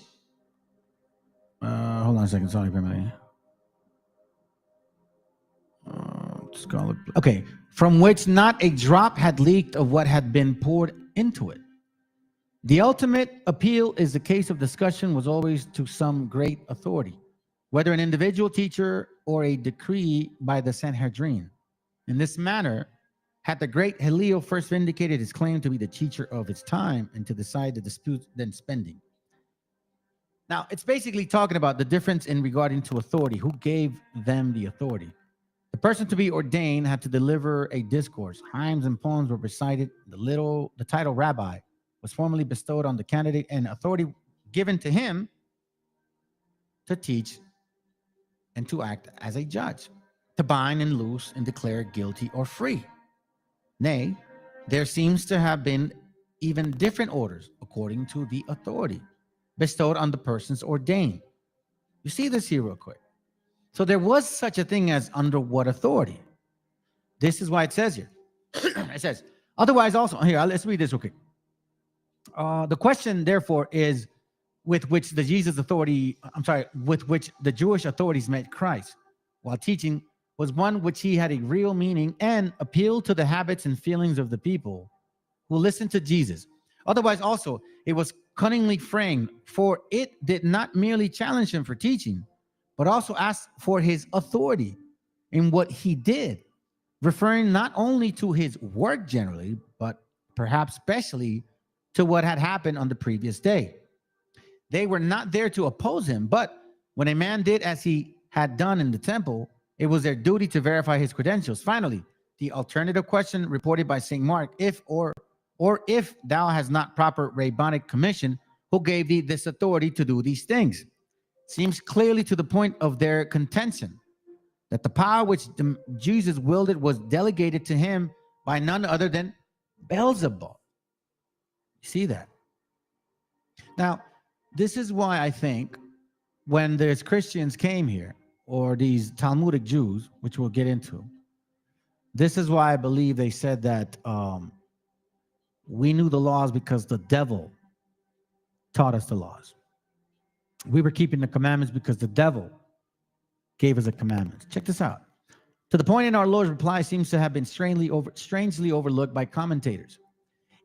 hold on a second, sorry, family. Okay, from which not a drop had leaked of what had been poured into it. The ultimate appeal is the case of discussion was always to some great authority, whether an individual teacher or a decree by the Sanhedrin. In this manner, had the great Hillel first vindicated his claim to be the teacher of his time and to decide the dispute then spending. Now, it's basically talking about the difference in regarding to authority. Who gave them the authority? The person to be ordained had to deliver a discourse. Hymns and poems were recited. The title rabbi was formally bestowed on the candidate and authority given to him to teach and to act as a judge, to bind and loose and declare guilty or free. Nay, there seems to have been even different orders according to the authority bestowed on the persons ordained. You see this here real quick. So there was such a thing as under what authority? This is why it says here. It says, otherwise also, here, let's read this real quick. The question, therefore, is with which the Jewish authorities met Christ while teaching was one which he had a real meaning and appealed to the habits and feelings of the people who listened to Jesus. Otherwise also, it was cunningly framed, for it did not merely challenge him for teaching, but also asked for his authority in what he did, referring not only to his work generally, but perhaps especially to what had happened on the previous day. They were not there to oppose him, but when a man did as he had done in the temple, it was their duty to verify his credentials. Finally, the alternative question reported by St. Mark, if thou hast not proper rabbinic commission, who gave thee this authority to do these things? Seems clearly to the point of their contention that the power which Jesus wielded was delegated to him by none other than Beelzebub. You see that? Now, this is why I think when there's Christians came here, or these Talmudic Jews, which we'll get into, this is why I believe they said that we knew the laws because the devil taught us the laws. We were keeping the commandments because the devil gave us the commandments. Check this out. To the point in our Lord's reply seems to have been strangely overlooked by commentators.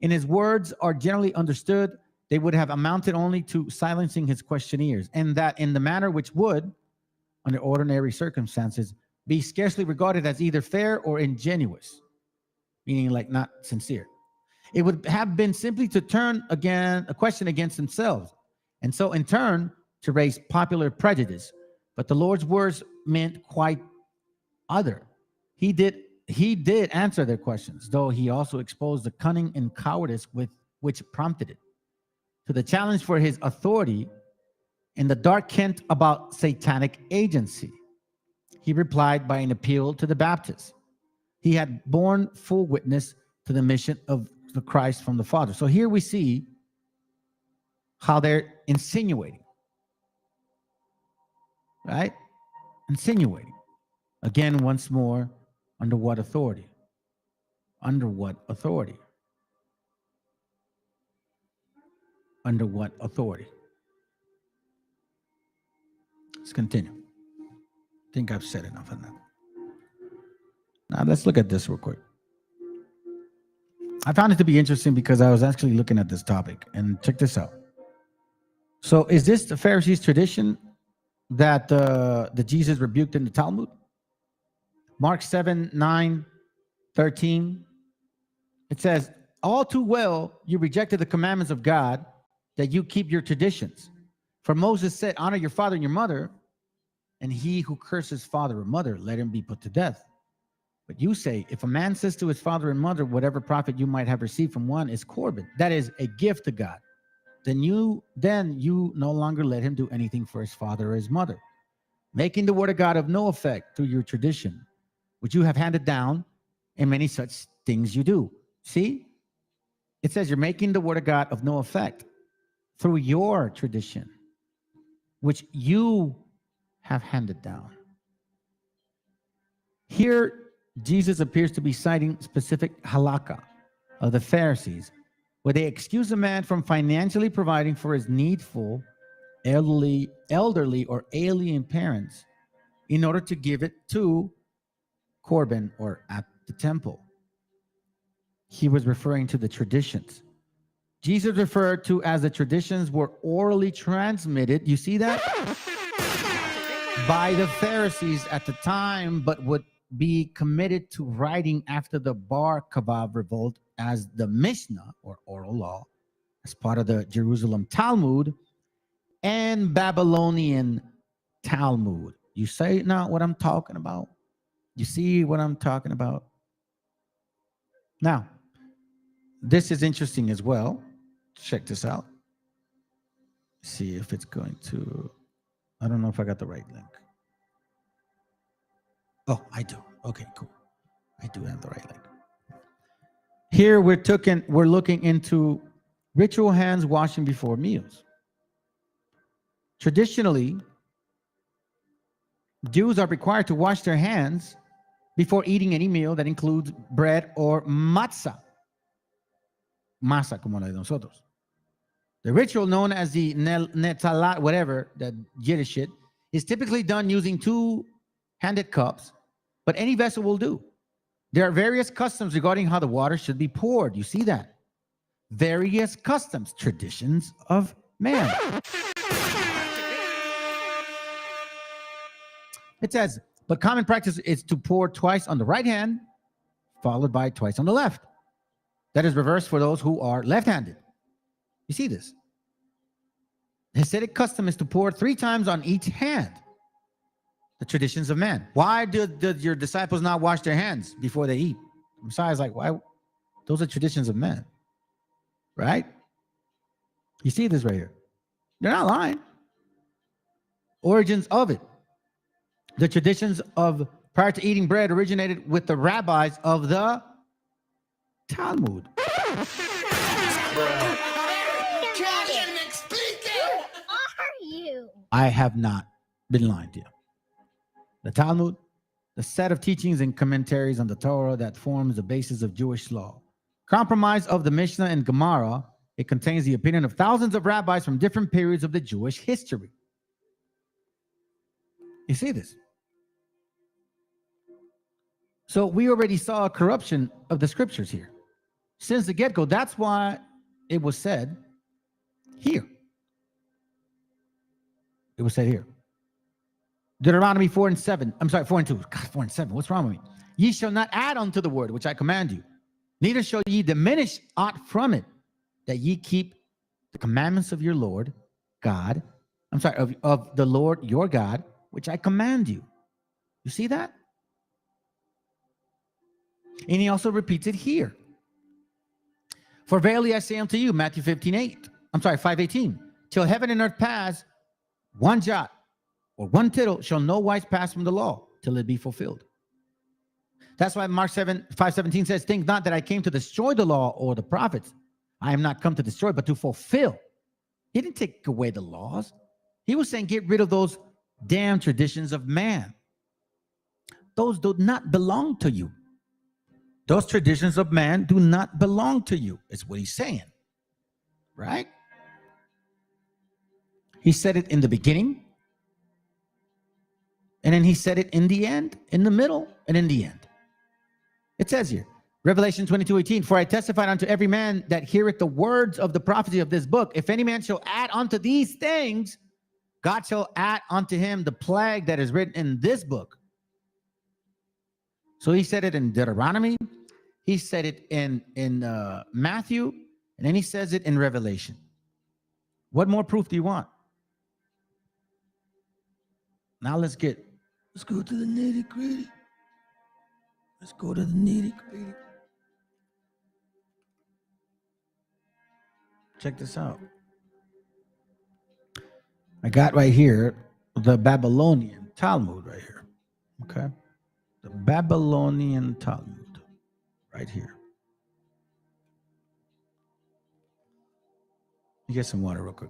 In his words are generally understood, they would have amounted only to silencing his questioners, and that in the manner which would, under ordinary circumstances, be scarcely regarded as either fair or ingenuous, meaning like not sincere. It would have been simply to turn again a question against themselves, and so in turn to raise popular prejudice. But the Lord's words meant quite other. He did answer their questions, though he also exposed the cunning and cowardice with which prompted it. To the challenge for his authority in the dark hint about satanic agency, he replied by an appeal to the Baptists. He had borne full witness to the mission of the Christ from the Father. So here we see how they're insinuating, right? Insinuating. Again, once more, under what authority? Under what authority? Under what authority? Let's continue. I think I've said enough on that. Now let's look at this real quick. I found it to be interesting because I was actually looking at this topic, and check this out. So is this the Pharisees' tradition that the Jesus rebuked in the Talmud? Mark 7:9-13. It says, all too well you rejected the commandments of God, that you keep your traditions. For Moses said, honor your father and your mother, and he who curses father or mother, let him be put to death. But you say, if a man says to his father and mother, whatever profit you might have received from one is Corban, that is a gift to God, then you no longer let him do anything for his father or his mother, making the word of God of no effect through your tradition, which you have handed down, and many such things you do. See? It says you're making the word of God of no effect through your tradition, which you have handed down. Here, Jesus appears to be citing specific halakha of the Pharisees, where they excuse a man from financially providing for his needful, elderly or alien parents in order to give it to Corban or at the temple. He was referring to the traditions. Jesus referred to as the traditions were orally transmitted. You see that? By the Pharisees at the time, but would be committed to writing after the Bar Kokhba revolt as the Mishnah or oral law, as part of the Jerusalem Talmud and Babylonian Talmud. You say now what I'm talking about? You see what I'm talking about? Now, this is interesting as well. Check this out. See if it's going to, I don't know if I got the right link. Oh, I do. Okay, cool. I do have the right link. Here we're looking into Ritual hands washing before meals. Traditionally, Jews are required to wash their hands before eating any meal that includes bread or matzah. Masa, como la de nosotros. The ritual known as the netalat, whatever, that Yiddish shit, is typically done using two-handed cups, but any vessel will do. There are various customs regarding how the water should be poured. You see that? Various customs, traditions of man. It says, but common practice is to pour twice on the right hand, followed by twice on the left. That is reversed for those who are left-handed. You see this? The Hasidic custom is to pour 3 times on each hand. The traditions of man. Why did your disciples not wash their hands before they eat? Messiah's like, why? Those are traditions of men. Right? You see this right here. They're not lying. Origins of it. The traditions of prior to eating bread originated with the rabbis of the Talmud. I have not been lying to you. The Talmud, the set of teachings and commentaries on the Torah that forms the basis of Jewish law. Compromise of the Mishnah and Gemara, it contains the opinion of thousands of rabbis from different periods of the Jewish history. You see this? So we already saw a corruption of the scriptures here. Since the get-go, that's why it was said here. It was said here. Deuteronomy 4 and 7. I'm sorry, 4 and 2. God, 4 and 7. What's wrong with me? Ye shall not add unto the word which I command you. Neither shall ye diminish aught from it, that ye keep the commandments of your Lord God. I'm sorry, of the Lord your God, which I command you. You see that? And he also repeats it here. For verily I say unto you, Matthew 15:8. I'm sorry, 5:18. Till heaven and earth pass, one jot or one tittle shall no wise pass from the law till it be fulfilled. That's why Mark 5:17 says, think not that I came to destroy the law or the prophets. I am not come to destroy, but to fulfill. He didn't take away the laws. He was saying, get rid of those damn traditions of man. Those do not belong to you. Those traditions of man do not belong to you. It's what he's saying. Right? He said it in the beginning. And then he said it in the end, in the middle, and in the end. It says here, Revelation 22:18, for I testified unto every man that heareth the words of the prophecy of this book. If any man shall add unto these things, God shall add unto him the plague that is written in this book. So he said it in Deuteronomy. He said it in Matthew. And then he says it in Revelation. What more proof do you want? Now let's go to the nitty gritty. Let's go to the nitty gritty. Check this out. I got right here the Babylonian Talmud right here. Okay. The Babylonian Talmud right here. Let me get some water real quick.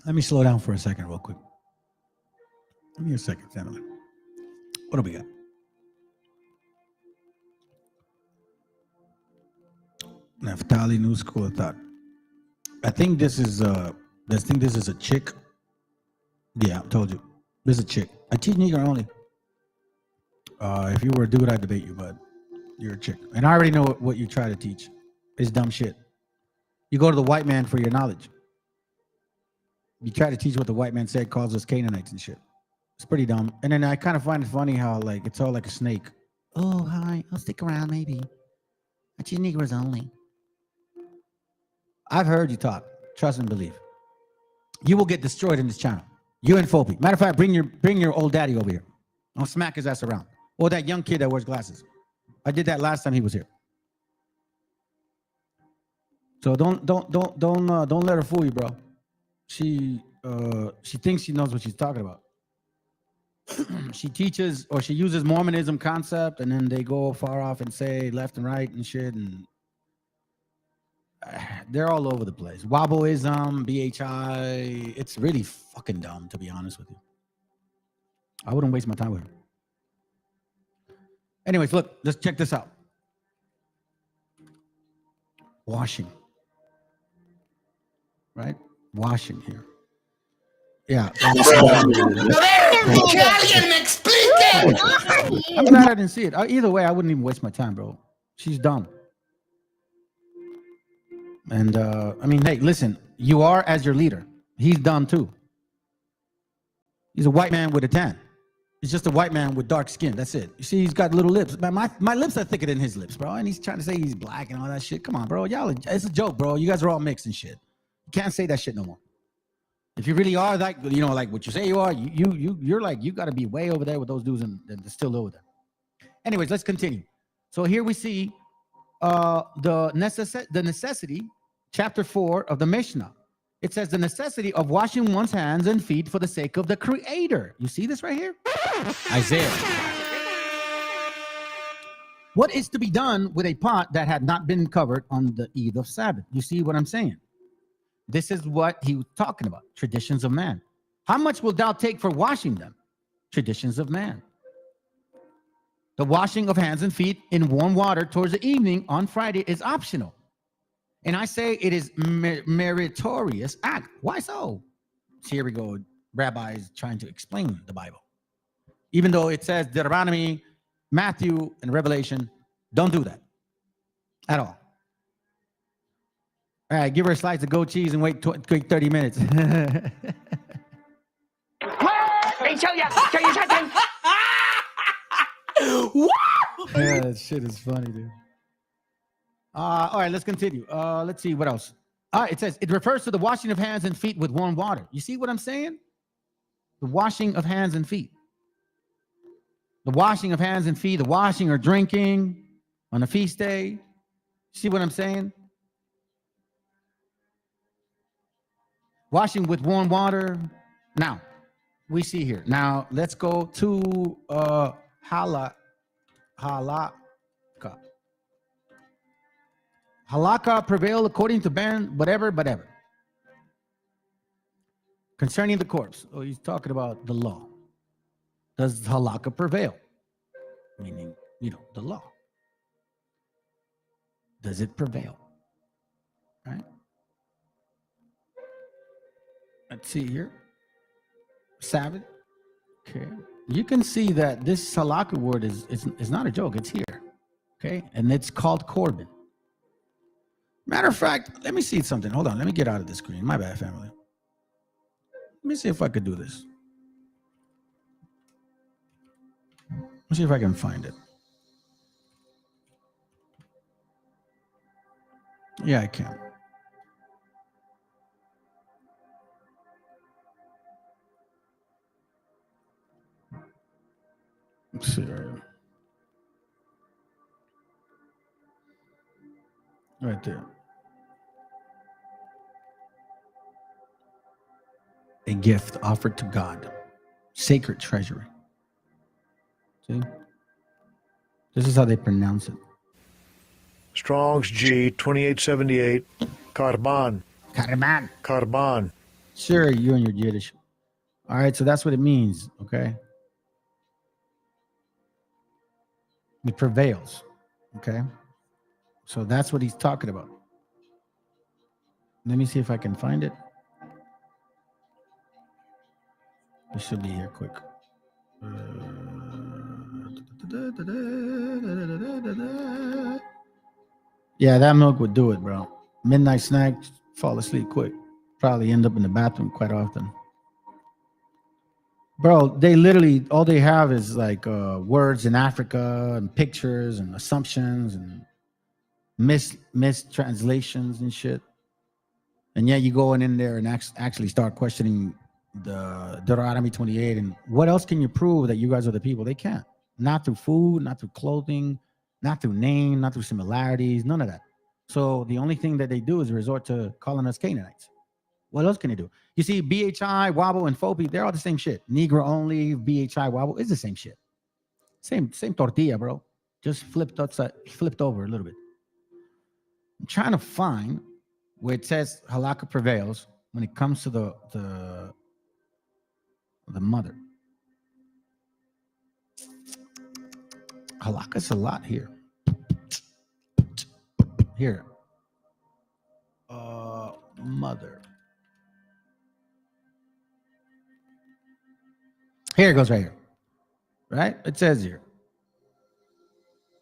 Let me slow down for a second real quick. Give me a second, family. What do we got? Naphtali New School of Thought. I think this is a chick. Yeah, I told you. This is a chick. I teach Negro only. If you were a dude, I'd debate you, but you're a chick. And I already know what you try to teach. It's dumb shit. You go to the white man for your knowledge. You try to teach what the white man said, calls us Canaanites and shit. It's pretty dumb. And then I kind of find it funny how like it's all like a snake. Oh, hi. I'll stick around maybe. I teach Negroes only. I've heard you talk. Trust and believe. You will get destroyed in this channel. You and Fopi. Matter of fact, bring your old daddy over here. I'll smack his ass around. Or that young kid that wears glasses. I did that last time he was here. So don't let her fool you, bro. She thinks she knows what she's talking about. she teaches or she uses Mormonism concept, and then they go far off and say left and right and shit, and they're all over the place. Wobbleism, BHI. It's really fucking dumb, to be honest with you. I wouldn't waste my time with her. Anyways, look, let's check this out. Washing. Right? Washing here. Yeah. I'm glad I didn't see it. Either way, I wouldn't even waste my time, bro. She's dumb. And I mean, hey, listen, you are as your leader. He's dumb too. He's a white man with a tan. He's just a white man with dark skin. That's it. You see, he's got little lips. My lips are thicker than his lips, bro. And he's trying to say he's black and all that shit. Come on, bro. Y'all, it's a joke, bro. You guys are all mixed and shit. You can't say that shit no more. If you really are that, you know, like what you say you are, you're like, you got to be way over there with those dudes and they're still over there. Anyways, let's continue. So here we see the necessity, chapter 4 of the Mishnah. It says the necessity of washing one's hands and feet for the sake of the Creator. You see this right here? Isaiah. What is to be done with a pot that had not been covered on the eve of Sabbath? You see what I'm saying? This is what he was talking about, traditions of man. How much will thou take for washing them? Traditions of man. The washing of hands and feet in warm water towards the evening on Friday is optional. And I say it is meritorious act. Why so? So here we go. Rabbis trying to explain the Bible. Even though it says Deuteronomy, Matthew, and Revelation, don't do that at all. All right, give her a slice of goat cheese and wait 30 minutes. Yeah, that shit is funny, dude. All right, let's continue. Let's see what else. All right, it says it refers to the washing of hands and feet with warm water. You see what I'm saying? The washing of hands and feet. The washing of hands and feet, the washing or drinking on a feast day. See what I'm saying? Washing with warm water. Now, we see here. Now, let's go to halakha. Halakha prevail according to Ben, whatever. Concerning the corpse. Oh, he's talking about the law. Does halakha prevail? Meaning, you know, the law. Does it prevail? Right? Let's see here. Sabbath. Okay. You can see that this halakha word is not a joke. It's here. Okay. And it's called Corbin. Matter of fact, let me see something. Hold on. Let me get out of the screen. My bad, family. Let me see if I could do this. Let's see if I can find it. Yeah, I can. Let's see right there. A gift offered to God, sacred treasury. See? This is how they pronounce it. Strong's G 2878. Karban. Karban. Karban. Sure, you and your Yiddish. All right, so that's what it means, okay? It prevails, okay? So that's what he's talking about. Let me see if I can find it. It should be here quick. Yeah, that milk would do it, bro. Midnight snack, fall asleep quick. Probably end up in the bathroom quite often. Bro, they literally, all they have is like words in Africa and pictures and assumptions and mistranslations and shit. And yet you go in there and actually start questioning the Deuteronomy 28. And what else can you prove that you guys are the people? They can't. Not through food, not through clothing, not through name, not through similarities, none of that. So the only thing that they do is resort to calling us Canaanites. What else can he do? You see, BHI, Wobble, and Fobi, they're all the same shit. Negro only, BHI, Wobble, is the same shit. Same tortilla, bro. Just flipped over a little bit. I'm trying to find where it says halakha prevails when it comes to the mother. Halakha's a lot here. Here. Mother. Here it goes right here. Right? It says here.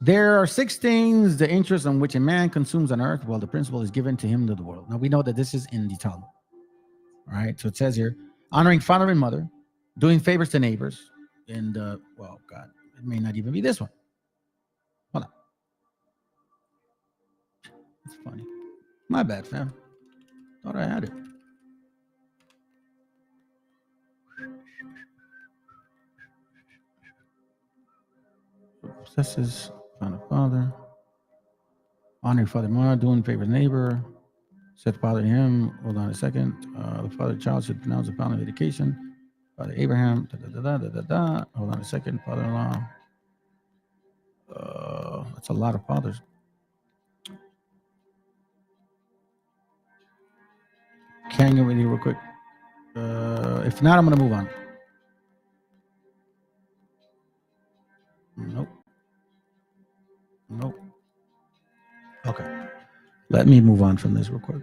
There are 6 things, the interest on which a man consumes on earth, while the principle is given to him to the world. Now we know that this is in the Talmud. All right. So it says here, honoring father and mother, doing favors to neighbors, and well, God, it may not even be this one. Hold on. It's funny. My bad, fam. Thought I had it. Possesses father, honoring father and mother, doing favors to neighbor, said father to him. Hold on a second. The father child should pronounce the founding of education. Father Abraham. Hold on a second. Father-in-law. That's a lot of fathers. Can you read it real quick? If not, I'm gonna move on. Nope. Nope. Okay. Let me move on from this real quick.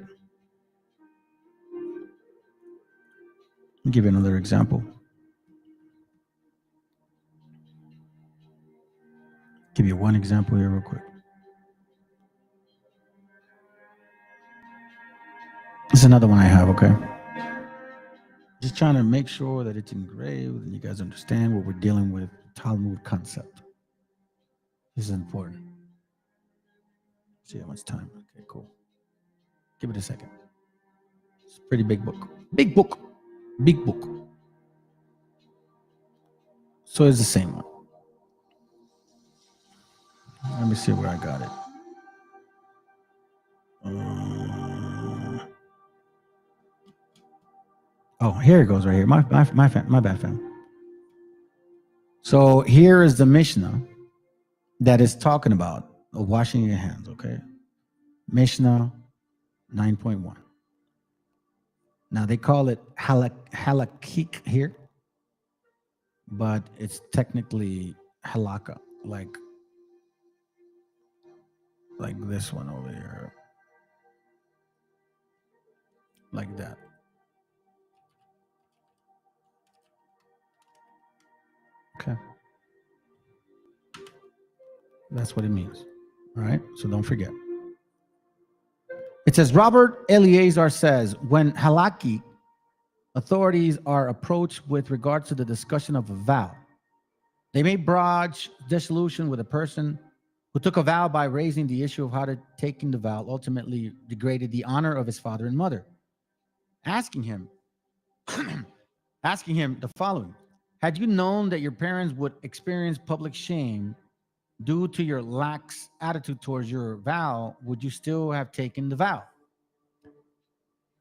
Let me give you another example. Give you one example here real quick. This is another one I have, okay? Just trying to make sure that it's engraved and you guys understand what we're dealing with, Talmud concept. This is important. See how much time. Okay, cool. Give it a second. It's a pretty big book. Big book. Big book. So it's the same one. Let me see where I got it. Oh, here it goes right here. My bad, fam. So here is the Mishnah that is talking about washing your hands, okay? Mishnah 9.1. Now they call it halakhic here, but it's technically halakha, like this one over here, like that. Okay. That's what it means. All right. So don't forget. It says, Robert Eliezer says, when halakhic authorities are approached with regards to the discussion of a vow, they may broach dissolution with a person who took a vow by raising the issue of how to taking the vow ultimately degraded the honor of his father and mother. Asking him the following: had you known that your parents would experience public shame due to your lax attitude towards your vow, would you still have taken the vow?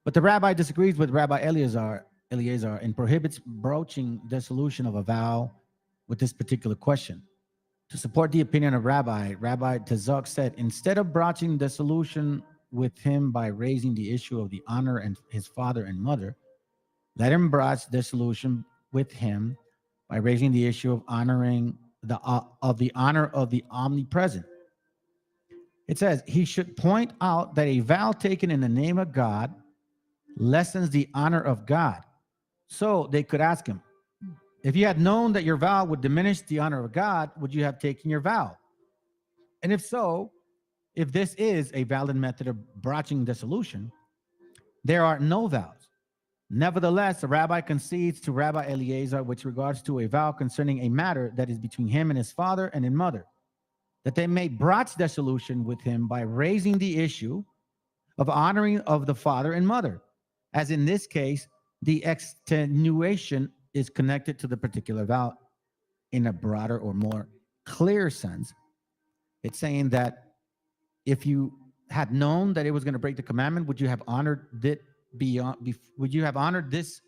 But the rabbi disagrees with Rabbi Eliezer and prohibits broaching dissolution of a vow with this particular question. To support the opinion of Rabbi Tzadok said, instead of broaching dissolution with him by raising the issue of the honor and his father and mother, let him broach dissolution with him by raising the issue of honoring the honor of the omnipresent. It says he should point out that a vow taken in the name of God lessens the honor of God. So they could ask him, if you had known that your vow would diminish the honor of God, would you have taken your vow? And if so, if this is a valid method of broaching dissolution, there are no vows. Nevertheless, the rabbi concedes to Rabbi Eliezer with regards to a vow concerning a matter that is between him and his father and his mother, that they may broach dissolution with him by raising the issue of honoring of the father and mother. As in this case, the extenuation is connected to the particular vow in a broader or more clear sense. It's saying that if you had known that it was going to break the commandment, would you have honored it would you have honored this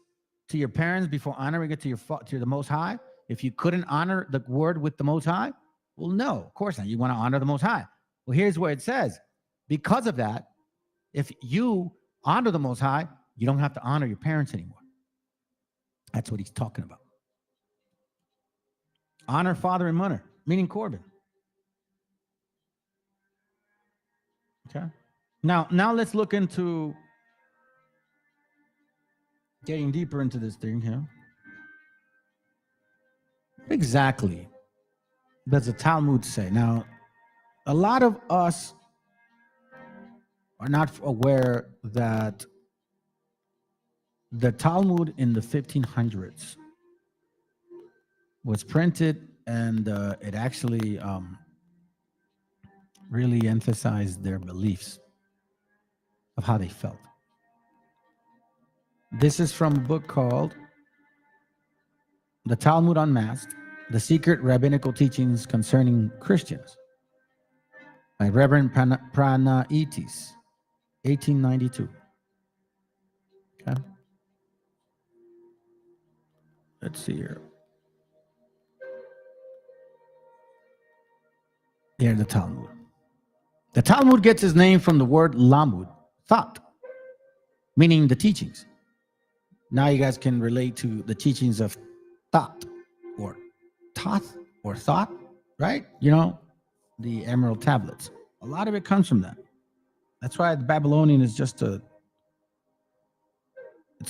to your parents before honoring it to the Most High? If you couldn't honor the word with the Most High, well, no, of course not. You want to honor the Most High. Well, here's where it says, because of that, if you honor the Most High, you don't have to honor your parents anymore. That's what he's talking about. Honor father and mother, meaning Corbin. Okay. Now let's look into getting deeper into this thing here. Exactly. Does the Talmud say? Now, a lot of us are not aware that the Talmud in the 1500s was printed, and it actually really emphasized their beliefs of how they felt. This is from a book called The Talmud Unmasked, The Secret Rabbinical Teachings Concerning Christians by Reverend Pranaitis, 1892. Okay. Let's see here. Here's the Talmud. The Talmud gets its name from the word lamud, thought, meaning the teachings. Now you guys can relate to the teachings of thought or thoth or thought, right? You know, the emerald tablets. A lot of it comes from that. That's why the Babylonian is just it's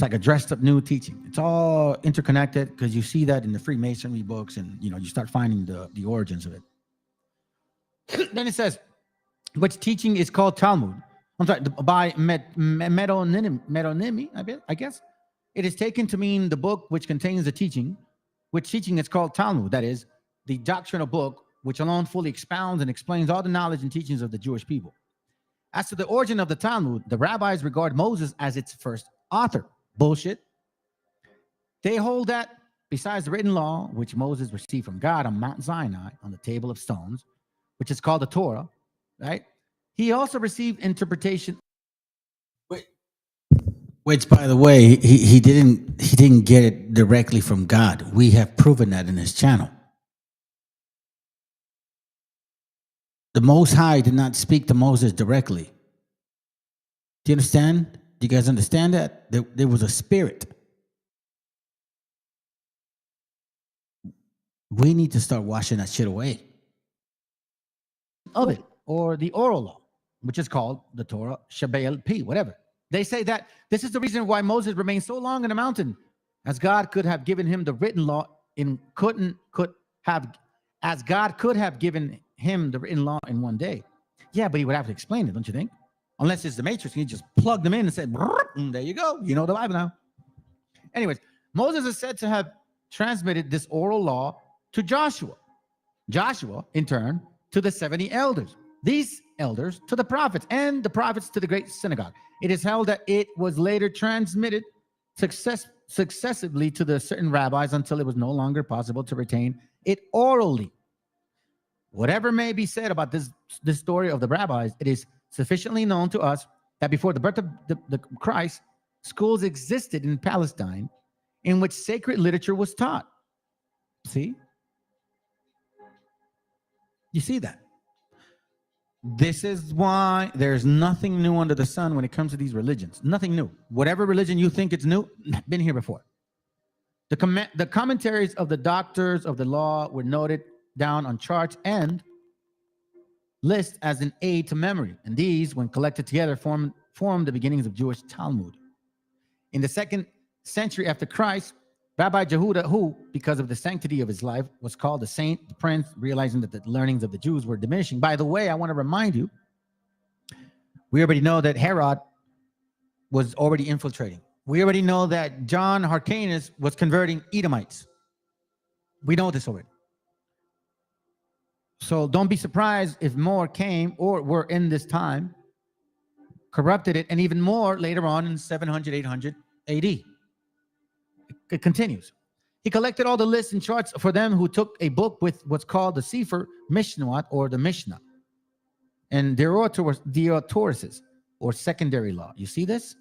like a dressed up new teaching. It's all interconnected because you see that in the Freemasonry books, and you start finding the origins of it. Then it says, which teaching is called Talmud? I'm sorry, by metonymy, I guess. It is taken to mean the book which contains the teaching, which teaching is called Talmud. That is, the doctrinal book which alone fully expounds and explains all the knowledge and teachings of the Jewish people. As to the origin of the Talmud, the rabbis regard Moses as its first author. Bullshit. They hold that besides the written law, which Moses received from God on Mount Sinai on the table of stones, which is called the Torah, right? He also received interpretation. Which, by the way, he didn't get it directly from God. We have proven that in this channel. The Most High did not speak to Moses directly. Do you understand? Do you guys understand that? There was a spirit. We need to start washing that shit away. Of it, or the oral law, which is called the Torah, Shabbat P, whatever. They say that this is the reason why Moses remained so long in the mountain, as God could have given him the written law as God could have given him the written law in one day. Yeah, but he would have to explain it, don't you think? Unless it's the Matrix, he just plugged them in and said, and there you go. You know the Bible now. Anyways, Moses is said to have transmitted this oral law to Joshua. Joshua, in turn, to the 70 elders. These elders to the prophets, and the prophets to the great synagogue. It is held that it was later transmitted successively to the certain rabbis until it was no longer possible to retain it orally. Whatever may be said about this story of the rabbis, it is sufficiently known to us that before the birth of the Christ, schools existed in Palestine in which sacred literature was taught. See? You see that? This is why there's nothing new under the sun when it comes to these religions. Nothing new. Whatever religion you think it's new, been here before. The commentaries of the doctors of the law were noted down on charts and lists as an aid to memory. And these, when collected together, form the beginnings of Jewish Talmud. In the 2nd century after Christ, Rabbi Jehuda, who, because of the sanctity of his life, was called the saint, the prince, realizing that the learnings of the Jews were diminishing. By the way, I want to remind you, we already know that Herod was already infiltrating. We already know that John Hyrcanus was converting Edomites. We know this already. So don't be surprised if more came or were in this time, corrupted it, and even more later on in 700, 800 AD. It continues. He collected all the lists and charts for them who took a book with what's called the Sefer Mishnah or the Mishnah, and Deotorises or secondary law. You see this?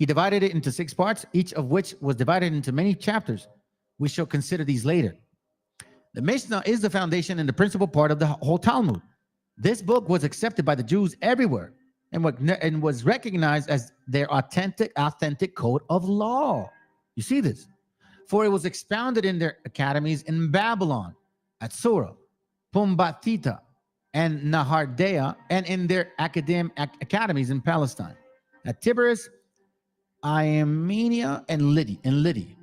He divided it into 6 parts, each of which was divided into many chapters. We shall consider these later. The Mishnah is the foundation and the principal part of the whole Talmud. This book was accepted by the Jews everywhere and was recognized as their authentic code of law. You see this? For it was expounded in their academies in Babylon, at Sura, Pumbedita, and Nahardea, and in their academies in Palestine, at Tiberias, Iamenia, and Lydia.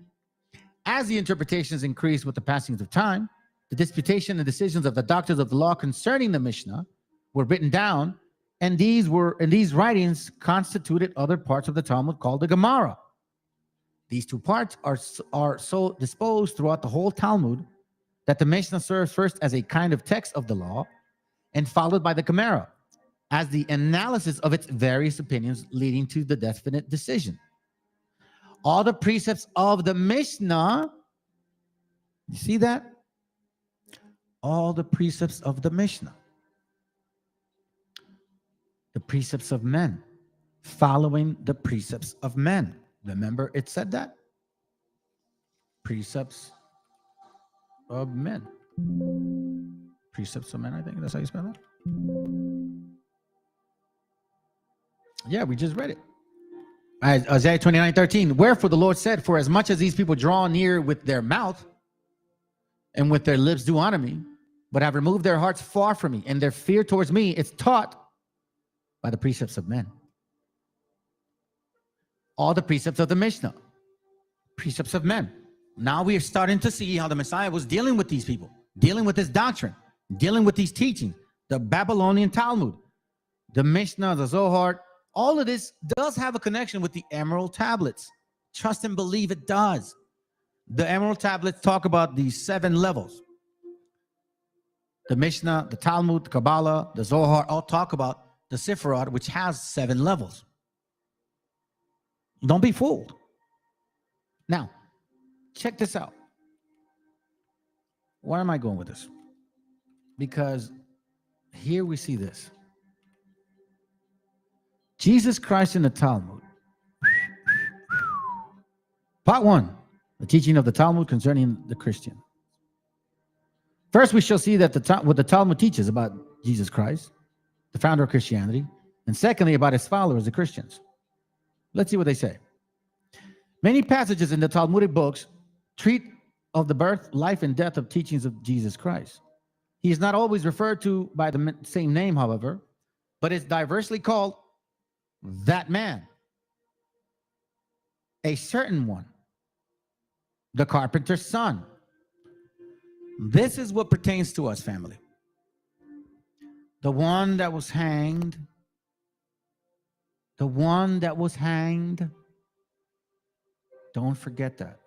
As the interpretations increased with the passing of time, the disputation and decisions of the doctors of the law concerning the Mishnah were written down, and these writings constituted other parts of the Talmud called the Gemara. These 2 parts are so disposed throughout the whole Talmud that the Mishnah serves first as a kind of text of the law and followed by the Gemara as the analysis of its various opinions leading to the definite decision. All the precepts of the Mishnah, you see that? All the precepts of the Mishnah, the precepts of men, following the precepts of men. Remember, it said that? Precepts of men. Precepts of men, I think that's how you spell it. Yeah, we just read it. Isaiah 29:13. Wherefore the Lord said, for as much as these people draw near with their mouth and with their lips do honor me, but have removed their hearts far from me, and their fear towards me is taught by the precepts of men. All the precepts of the Mishnah, precepts of men. Now we are starting to see how the Messiah was dealing with these people, dealing with this doctrine, dealing with these teachings, the Babylonian Talmud, the Mishnah, the Zohar. All of this does have a connection with the Emerald Tablets. Trust and believe it does. The Emerald Tablets talk about these 7 levels. The Mishnah, the Talmud, the Kabbalah, the Zohar all talk about the Sifrot, which has 7 levels. Don't be fooled. Now, check this out. Where am I going with this? Because here we see this. Jesus Christ in the Talmud. Part 1, the teaching of the Talmud concerning the Christian. First, we shall see that what the Talmud teaches about Jesus Christ, the founder of Christianity, and secondly, about his followers, the Christians. Let's see what they say. Many passages in the Talmudic books treat of the birth, life, and death of teachings of Jesus Christ. He is not always referred to by the same name, however, but is diversely called that man, a certain one, the carpenter's son. This is what pertains to us, family. The one that was hanged, the one that was hanged. Don't forget that.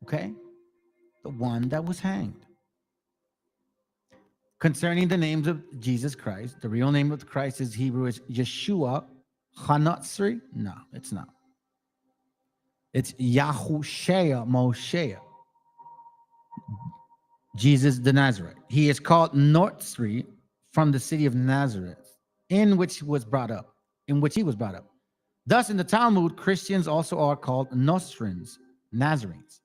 Okay? The one that was hanged. Concerning the names of Jesus Christ, the real name of Christ is Hebrew is Yeshua Hanatsri. No, it's not. It's Yahushua Moshe, Jesus the Nazareth. He is called Notsri from the city of Nazareth, in which he was brought up. Thus, in the Talmud, Christians also are called Nostrins, Nazarenes.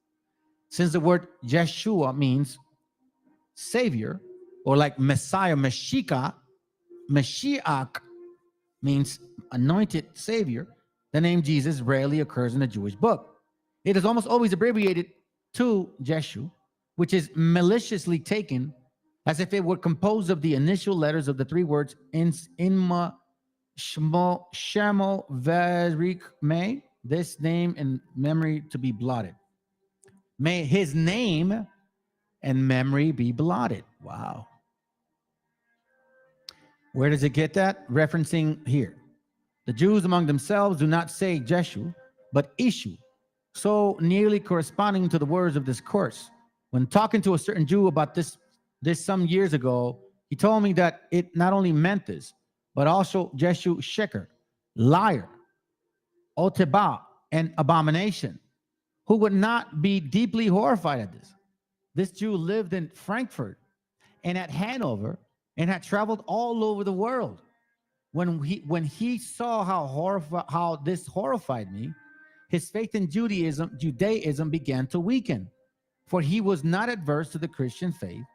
Since the word Yeshua means Savior, or like Messiah, Meshiach means anointed Savior, the name Jesus rarely occurs in the Jewish book. It is almost always abbreviated to Jeshu, which is maliciously taken as if it were composed of the initial letters of the 3 words Inma Shemo Verik May, this name and memory to be blotted. May his name and memory be blotted. Wow. Where does it get that? Referencing here. The Jews among themselves do not say Jeshu, but Ishu, so nearly corresponding to the words of this course. When talking to a certain Jew about this some years ago, he told me that it not only meant this, but also Jeshu Sheker, liar, Oteba, and abomination, who would not be deeply horrified at this. This Jew lived in Frankfurt and at Hanover and had traveled all over the world. When he saw how this horrified me, his faith in Judaism began to weaken, for he was not adverse to the Christian faith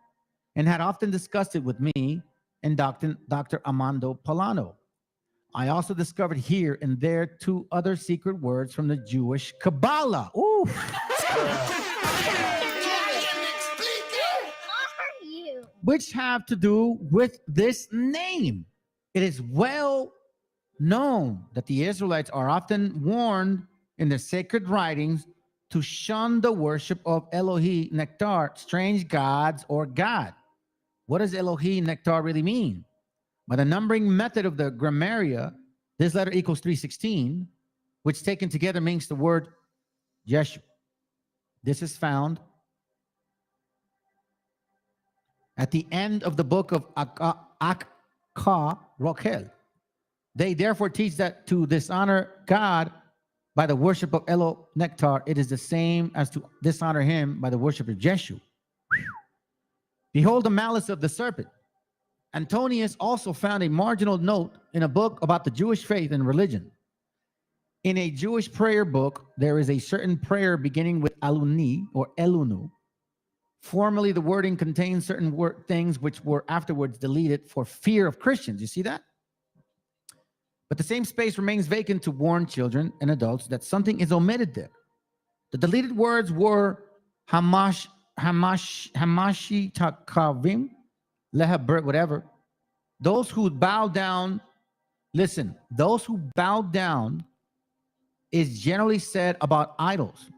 and had often discussed it with me and Dr. Armando Polano. I also discovered here and there 2 other secret words from the Jewish Kabbalah. Ooh. Which have to do with this name. It is well known that the Israelites are often warned in their sacred writings to shun the worship of Elohi Nektar, strange gods or God. What does Elohi Nektar really mean? By the numbering method of the Grammaria, this letter equals 316, which taken together means the word Yeshu. This is found at the end of the book of Akka Rochel. They therefore teach that to dishonor God by the worship of Elo Nektar, it is the same as to dishonor him by the worship of Jeshu. Behold the malice of the serpent. Antonius also found a marginal note in a book about the Jewish faith and religion. In a Jewish prayer book, there is a certain prayer beginning with Aluni or Elunu. Formerly, the wording contains certain things which were afterwards deleted for fear of Christians. You see that? But the same space remains vacant to warn children and adults that something is omitted there. The deleted words were Hamashi Takavim, Lehabert, whatever. Those who bow down, listen, those who bow down is generally said about idols,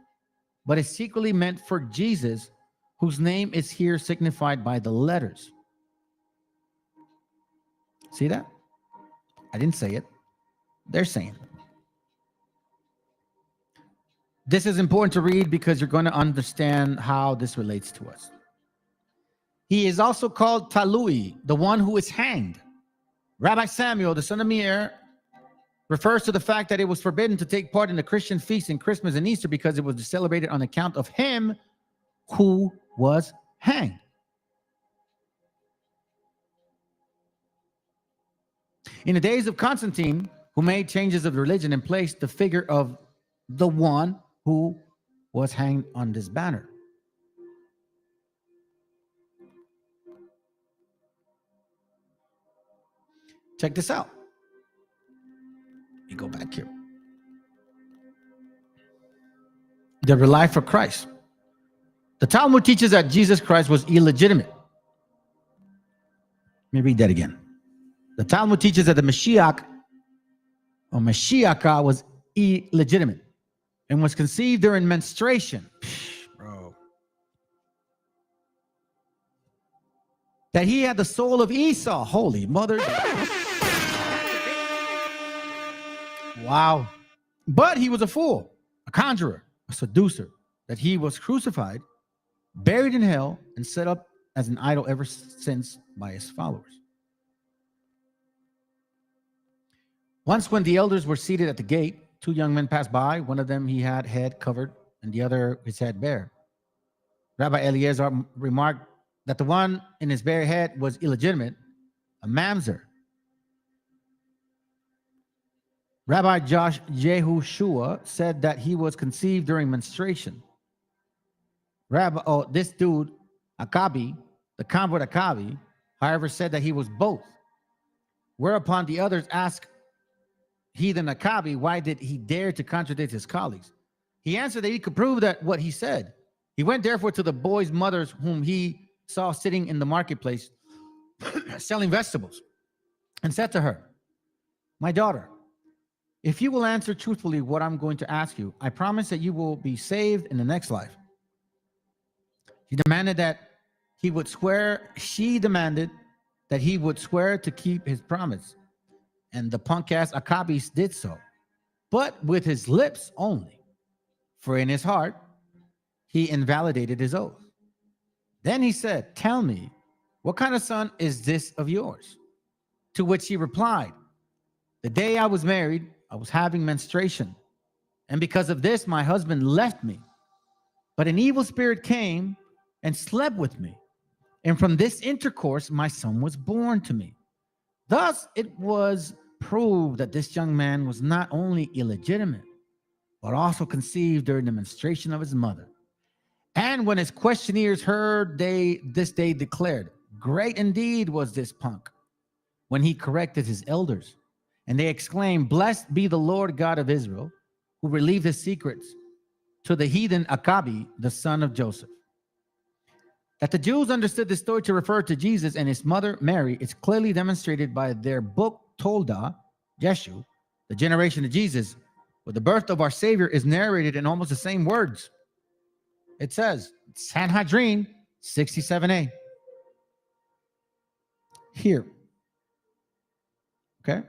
but is secretly meant for Jesus, whose name is here signified by the letters. See that? I didn't say it. They're saying it. This is important to read because you're going to understand how this relates to us. He is also called Talui, the one who is hanged. Rabbi Samuel, the son of Meir, refers to the fact that it was forbidden to take part in the Christian feasts in Christmas and Easter because it was celebrated on account of him who was hanged. In the days of Constantine, who made changes of religion and placed the figure of the one who was hanged on this banner. Check this out. You go back here. The life for Christ. The Talmud teaches that Jesus Christ was illegitimate. Let me read that again. The Talmud teaches that the MESHIACHA or MESHIACHA was illegitimate and was conceived during menstruation. Bro. That he had the soul of Esau. Holy mother. Wow. But he was a fool, a conjurer, a seducer, that he was crucified, buried in hell, and set up as an idol ever since by his followers. Once when the elders were seated at the gate, 2 young men passed by. One of them he had head covered, and the other his head bare. Rabbi Eliezer remarked that the one in his bare head was illegitimate, a mamzer. Rabbi Josh Yehoshua said that he was conceived during menstruation. This dude, Akabi, the convert Akabi, however, said that he was both. Whereupon the others asked heathen Akabi, why did he dare to contradict his colleagues? He answered that he could prove that what he said. He went therefore to the boys' mothers whom he saw sitting in the marketplace selling vegetables and said to her, my daughter, if you will answer truthfully what I'm going to ask you, I promise that you will be saved in the next life. She demanded that he would swear to keep his promise. And the punk-ass Akabi did so, but with his lips only. For in his heart, he invalidated his oath. Then he said, tell me, what kind of son is this of yours? To which he replied, the day I was married, I was having menstruation. And because of this, my husband left me. But an evil spirit came and slept with me. And from this intercourse, my son was born to me. Thus, it was prove that this young man was not only illegitimate, but also conceived during the menstruation of his mother. And when his questioners heard this, they declared, great indeed was this punk when he corrected his elders. And they exclaimed, blessed be the Lord God of Israel, who relieved his secrets to the heathen Akabi, the son of Joseph. That the Jews understood this story to refer to Jesus and his mother Mary is clearly demonstrated by their book Tolda, Yeshu, the generation of Jesus, where the birth of our Savior is narrated in almost the same words. It says, Sanhedrin 67a. Here. Okay.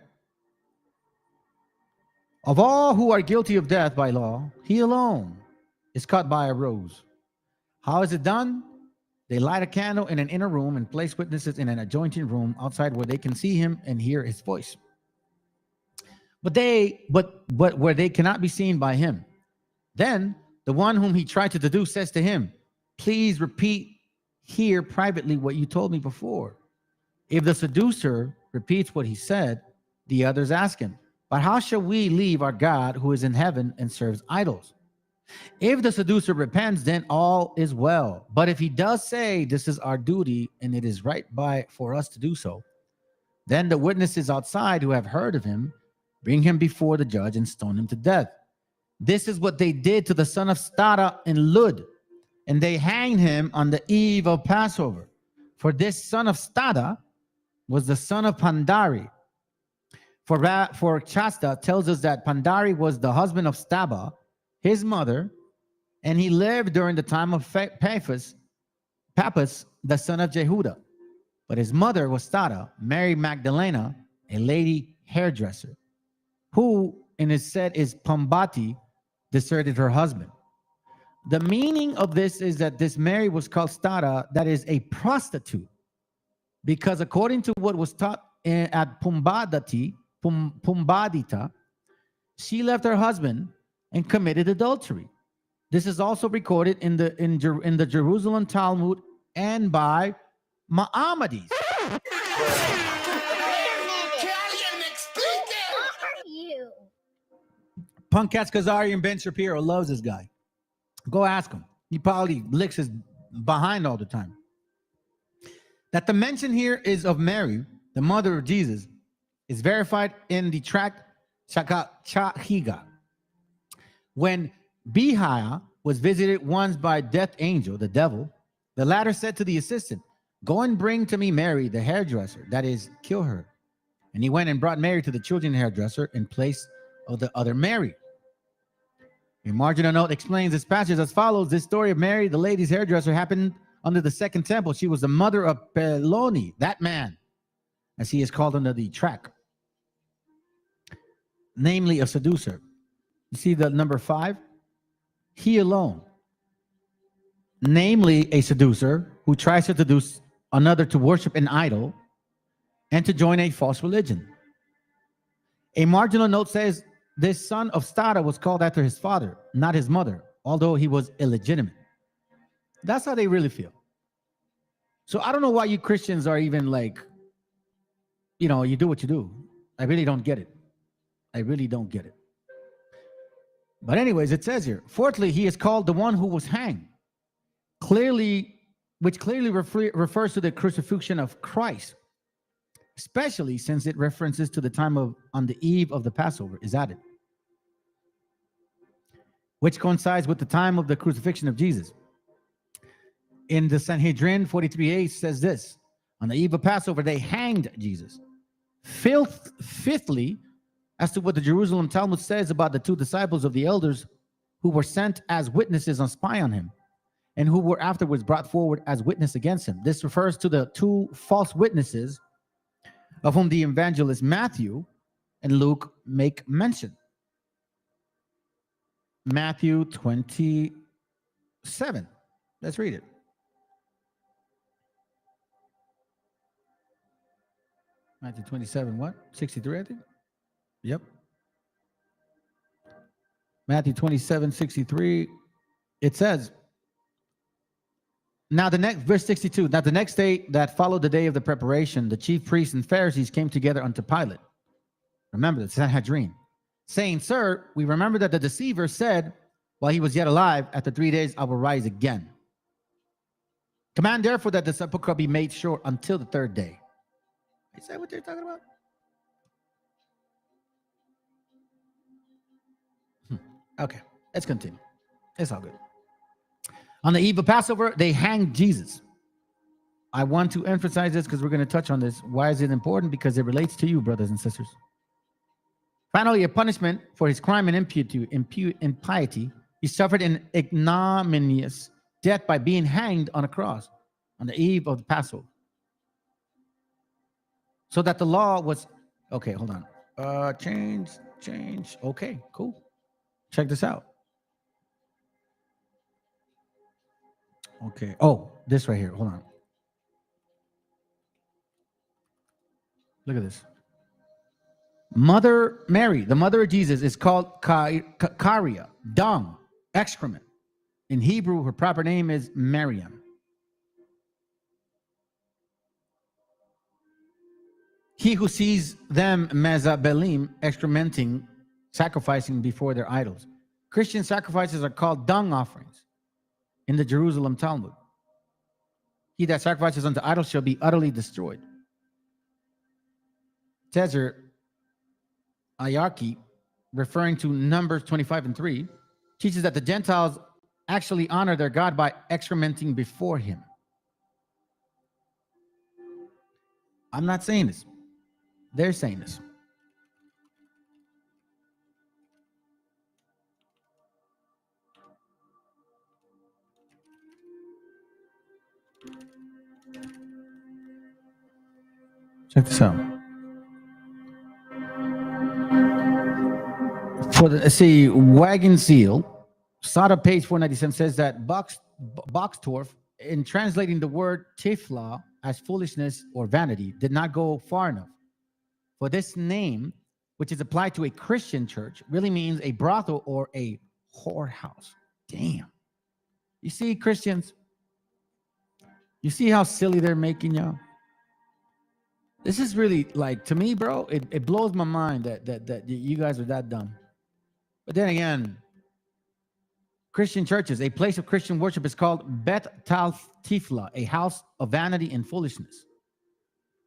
Of all who are guilty of death by law, he alone is cut by a rose. How is it done? They light a candle in an inner room and place witnesses in an adjoining room outside where they can see him and hear his voice. But where they cannot be seen by him. Then the one whom he tried to seduce says to him, please repeat here privately what you told me before. If the seducer repeats what he said, the others ask him, but how shall we leave our God who is in heaven and serves idols? If the seducer repents, then all is well. But if he does say, this is our duty and it is right for us to do so, then the witnesses outside who have heard of him bring him before the judge and stone him to death. This is what they did to the son of Stada in Lud, and they hanged him on the eve of Passover. For this son of Stada was the son of Pandari. For Chasta tells us that Pandari was the husband of Staba, his mother, and he lived during the time of Paphos, the son of Jehuda. But his mother was Stada, Mary Magdalena, a lady hairdresser, who, in his said, is Pambati, deserted her husband. The meaning of this is that this Mary was called Stada, that is a prostitute, because according to what was taught at Pumbadita, she left her husband and committed adultery. This is also recorded in the Jerusalem Talmud and by Maimonides. Punkats Kazari and Ben Shapiro loves this guy. Go ask him. He probably licks his behind all the time. That the mention here is of Mary, the mother of Jesus, is verified in the tract Chahiga. When Behiah was visited once by death angel, the devil, the latter said to the assistant, go and bring to me Mary, the hairdresser, that is, kill her. And he went and brought Mary to the children's hairdresser in place of the other Mary. A marginal note explains this passage as follows. This story of Mary, the lady's hairdresser, happened under the second temple. She was the mother of Peloni, that man, as he is called under the tract, namely a seducer. You see the number 5? He alone, namely a seducer who tries to seduce another to worship an idol and to join a false religion. A marginal note says this son of Stada was called after his father, not his mother, although he was illegitimate. That's how they really feel. So I don't know why you Christians are even like, you know, you do what you do. I really don't get it. I really don't get it. But anyways, it says here, fourthly, he is called the one who was hanged, which clearly refers to the crucifixion of Christ, especially since it references to the time of on the eve of the Passover is added, which coincides with the time of the crucifixion of Jesus. In the Sanhedrin 43a says this, on the eve of Passover, they hanged Jesus. Fifthly, as to what the Jerusalem Talmud says about the 2 disciples of the elders who were sent as witnesses on spy on him and who were afterwards brought forward as witness against him. This refers to the 2 false witnesses of whom the evangelists Matthew and Luke make mention. Matthew 27. Let's read it. Matthew 27, what? 63, I think? Yep. Matthew 27, 63. It says, now the next, verse 62, now the next day that followed the day of the preparation, the chief priests and Pharisees came together unto Pilate. Remember the Sanhedrin, saying, Sir, we remember that the deceiver said, while he was yet alive, after 3 days I will rise again. Command therefore that the sepulchre be made sure until the third day. Is that what they're talking about? Okay, let's continue. It's all good. On the eve of Passover, they hanged Jesus. I want to emphasize this because we're going to touch on this. Why is it important? Because it relates to you, brothers and sisters. Finally, a punishment for his crime and impiety, he suffered an ignominious death by being hanged on a cross on the eve of the Passover. So that the law was, okay, hold on. Change. Okay, cool. Check this out. Okay. Oh, this right here. Hold on. Look at this. Mother Mary, the mother of Jesus, is called Karia, dung, excrement. In Hebrew, her proper name is Miriam. He who sees them, mezabelim, excrementing, sacrificing before their idols. Christian sacrifices are called dung offerings in the Jerusalem Talmud. He that sacrifices unto idols shall be utterly destroyed. Tezer Ayarki, referring to Numbers 25:3, teaches that the Gentiles actually honor their God by excrementing before him. I'm not saying this. They're saying this. Check this out. For the Wagon Seal, Sada page 497 says that Boxtorf, in translating the word tifla as foolishness or vanity, did not go far enough. For this name, which is applied to a Christian church, really means a brothel or a whorehouse. Damn. You see, Christians, you see how silly they're making y'all? This is really, like, to me, bro, it blows my mind that you guys are that dumb. But then again, Christian churches, a place of Christian worship is called Bet Tal Tifla, a house of vanity and foolishness.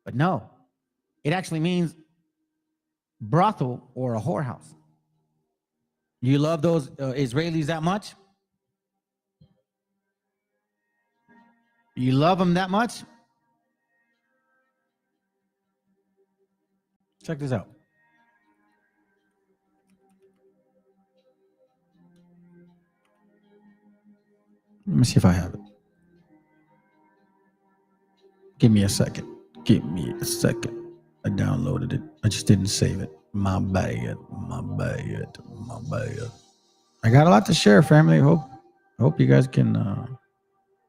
But no, it actually means brothel or a whorehouse. You love those Israelis that much? You love them that much? Check this out. Let me see if I have it. Give me a second. Give me a second. I downloaded it. I just didn't save it. My bad. I got a lot to share, family. I hope you guys can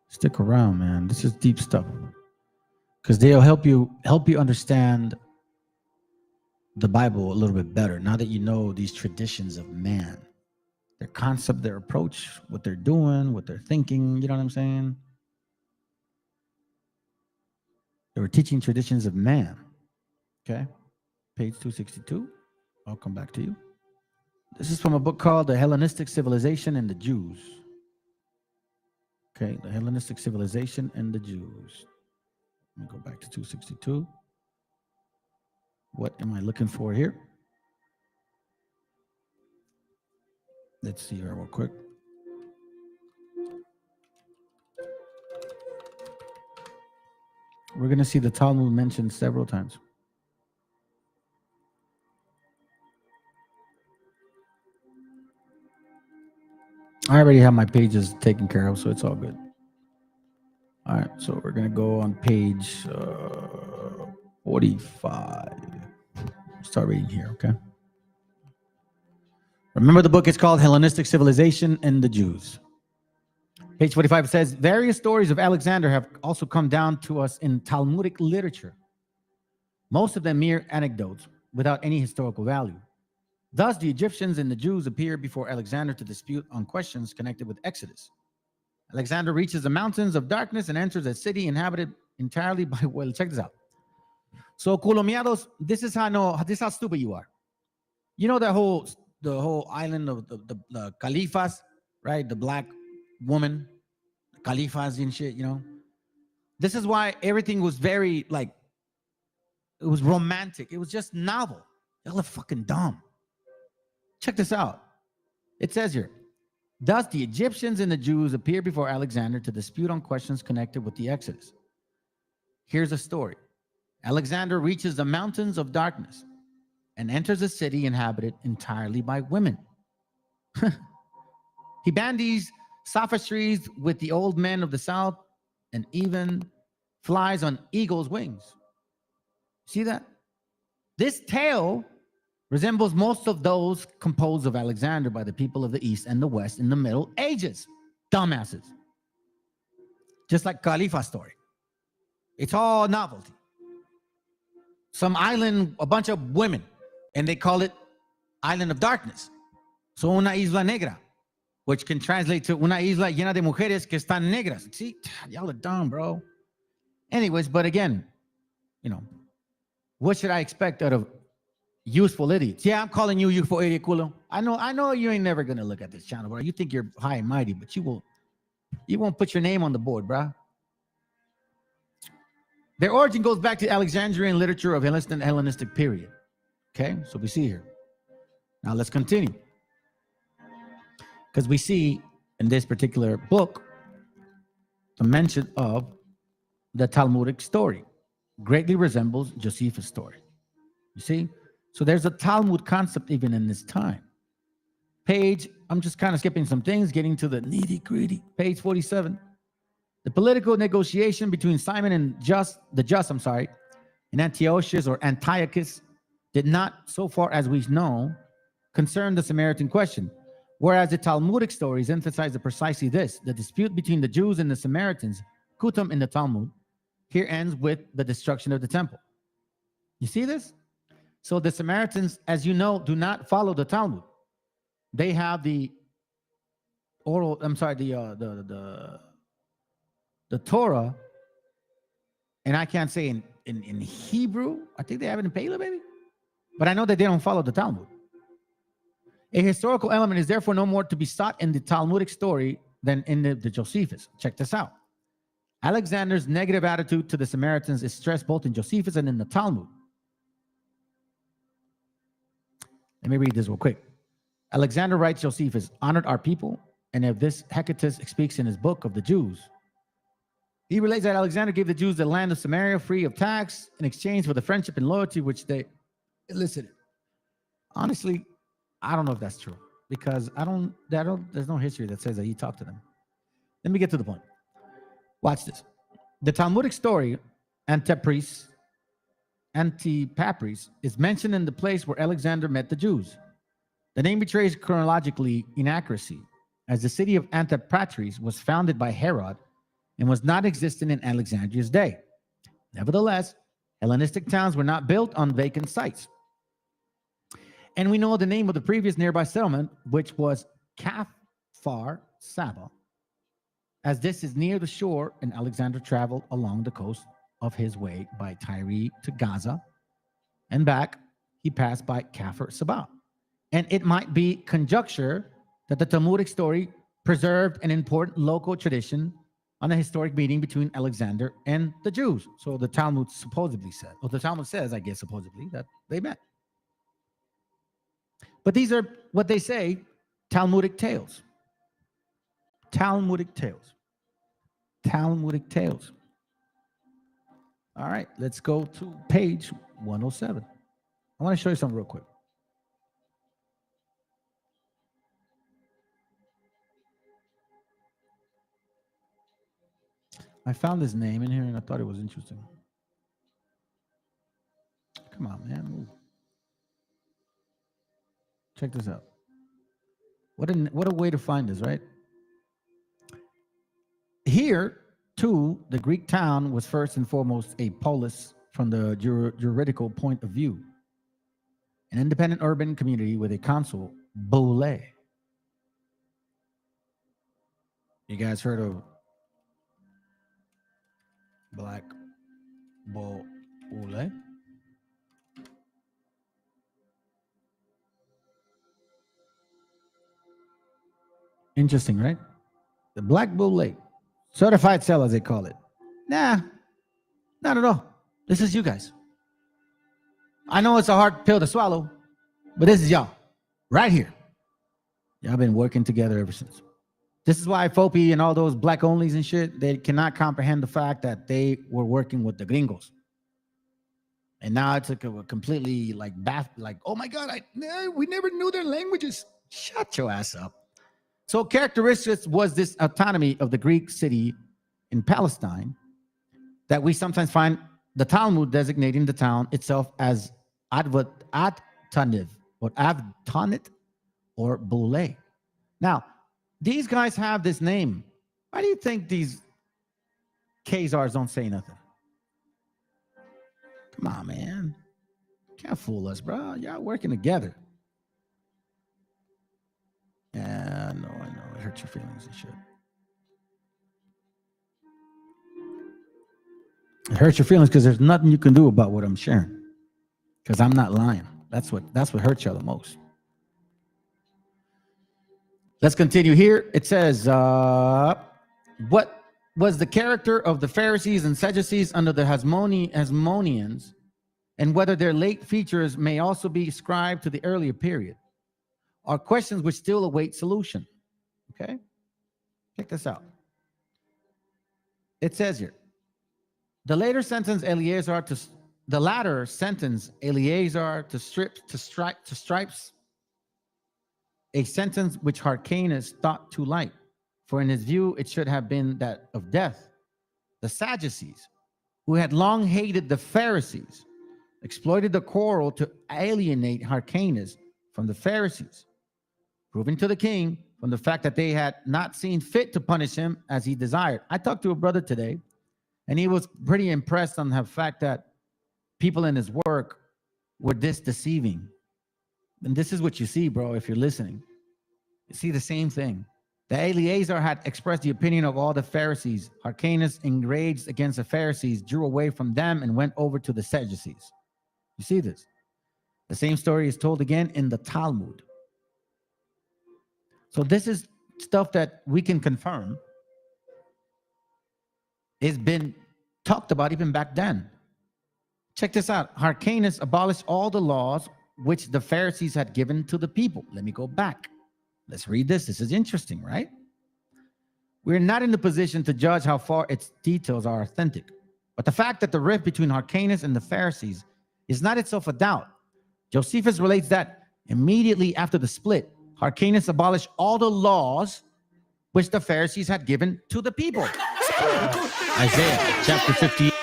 stick around, man. This is deep stuff. Because they'll help you understand the Bible a little bit better now that you know these traditions of man. Their concept, their approach, what they're doing, what they're thinking, you know what I'm saying? They were teaching traditions of man. Okay, page 262. I'll come back to you. This is from a book called The Hellenistic Civilization and the Jews. Okay, The Hellenistic Civilization and the Jews. Let me go back to 262. What am I looking for here? Let's see here real quick. We're going to see the Talmud mentioned several times. I already have my pages taken care of, so it's all good. All right, so we're going to go on page 45. Start reading here, okay? Remember, the book is called Hellenistic Civilization and the Jews. Page 45 says, various stories of Alexander have also come down to us in Talmudic literature, most of them mere anecdotes without any historical value. Thus, the Egyptians and the Jews appear before Alexander to dispute on questions connected with Exodus. Alexander reaches the mountains of darkness and enters a city inhabited entirely by, well, check this out. So, Colomiados, this is how stupid you are. You know the whole island of the Califas, right? The black woman, Califas and shit, you know. This is why everything was very like, it was romantic. It was just novel. Y'all are fucking dumb. Check this out. It says here, thus the Egyptians and the Jews appeared before Alexander to dispute on questions connected with the Exodus. Here's a story. Alexander reaches the mountains of darkness and enters a city inhabited entirely by women. He bandies sophistries with the old men of the south and even flies on eagle's wings. See that? This tale resembles most of those composed of Alexander by the people of the East and the West in the Middle Ages. Dumbasses. Just like Khalifa's story. It's all novelty. Some island, a bunch of women, and they call it Island of Darkness. So una isla negra, which can translate to una isla llena de mujeres que están negras. See, y'all are dumb, bro. Anyways, but again, you know, what should I expect out of useful idiots? Yeah, I'm calling you useful idiot, culo. I know you ain't never gonna look at this channel, bro. You think you're high and mighty, but you won't put your name on the board, bro. Their origin goes back to Alexandrian literature of Hellenistic period. Okay, so we see here. Now let's continue. Because we see in this particular book the mention of the Talmudic story. Greatly resembles Josephus' story. You see? So there's a Talmud concept even in this time. Page, I'm just kind of skipping some things, getting to the nitty-gritty. Page 47. The political negotiation between Simon and the Just, and Antiochus or Antiochus did not, so far as we know, concern the Samaritan question. Whereas the Talmudic stories emphasize precisely this, the dispute between the Jews and the Samaritans, kutum in the Talmud, here ends with the destruction of the temple. You see this? So the Samaritans, as you know, do not follow the Talmud. They have the Torah, and I can't say in Hebrew. I think they have it in Pale, maybe. But I know that they don't follow the Talmud. A historical element is therefore no more to be sought in the Talmudic story than in the Josephus. Check this out. Alexander's negative attitude to the Samaritans is stressed both in Josephus and in the Talmud. Let me read this real quick. Alexander writes, Josephus honored our people, and of this Hecatus speaks in his book of the Jews. He relates that Alexander gave the Jews the land of Samaria free of tax in exchange for the friendship and loyalty which they elicited. Honestly, I don't know if that's true because there's no history that says that he talked to them. Let me get to the point. Watch this. The Talmudic story, Antipatris, is mentioned in the place where Alexander met the Jews. The name betrays chronologically inaccuracy, as the city of Antipatris was founded by Herod and was not existent in Alexandria's day. Nevertheless, Hellenistic towns were not built on vacant sites. And we know the name of the previous nearby settlement, which was Kfar Saba, as this is near the shore, and Alexander traveled along the coast of his way by Tyre to Gaza, and back he passed by Kfar Saba. And it might be conjecture that the Talmudic story preserved an important local tradition on a historic meeting between Alexander and the Jews. So the Talmud supposedly said, or the Talmud says, I guess supposedly, that they met. But these are what they say, Talmudic tales. Talmudic tales. Talmudic tales. All right, let's go to page 107. I want to show you something real quick. I found his name in here and I thought it was interesting. Come on, man, move. Check this out. What a way to find this, right? Here, too, the Greek town was first and foremost a polis from the juridical point of view. An independent urban community with a consul, Boule. You guys heard of Black Boule? Interesting, right? The Black Bull Lake. Certified sell, as they call it. Nah, not at all. This is you guys. I know it's a hard pill to swallow, but this is y'all. Right here. Y'all been working together ever since. This is why FOPI and all those black onlys and shit, they cannot comprehend the fact that they were working with the gringos. And now it's like a completely like oh my God, we never knew their languages. Shut your ass up. So characteristics was this autonomy of the Greek city in Palestine that we sometimes find the Talmud designating the town itself as Adtaniv or Avtanit or Boulay. Now, these guys have this name. Why do you think these Khazars don't say nothing? Come on, man. Can't fool us, bro. Y'all working together. Yeah, I know. It hurts your feelings and shit. It hurts your feelings because there's nothing you can do about what I'm sharing. Because I'm not lying. That's what hurts you the most. Let's continue here. It says, what was the character of the Pharisees and Sadducees under the Hasmoneans, and whether their late features may also be ascribed to the earlier period, are questions which still await solution. Okay? Check this out. It says here, the latter sentence Eleazar to stripes, a sentence which Hyrcanus thought too light, for in his view it should have been that of death. The Sadducees, who had long hated the Pharisees, exploited the quarrel to alienate Hyrcanus from the Pharisees, proving to the king from the fact that they had not seen fit to punish him as he desired. I talked to a brother today, and he was pretty impressed on the fact that people in his work were this deceiving. And this is what you see, bro, if you're listening. You see the same thing. The Eleazar had expressed the opinion of all the Pharisees. Hyrcanus, enraged against the Pharisees, drew away from them and went over to the Sadducees. You see this? The same story is told again in the Talmud. So this is stuff that we can confirm. It's been talked about even back then. Check this out. Hyrcanus abolished all the laws which the Pharisees had given to the people. Let me go back. Let's read this. This is interesting, right? We're not in the position to judge how far its details are authentic, but the fact that the rift between Hyrcanus and the Pharisees is not itself a doubt. Josephus relates that immediately after the split, Hyrcanus abolished all the laws which the Pharisees had given to the people. Isaiah chapter 58.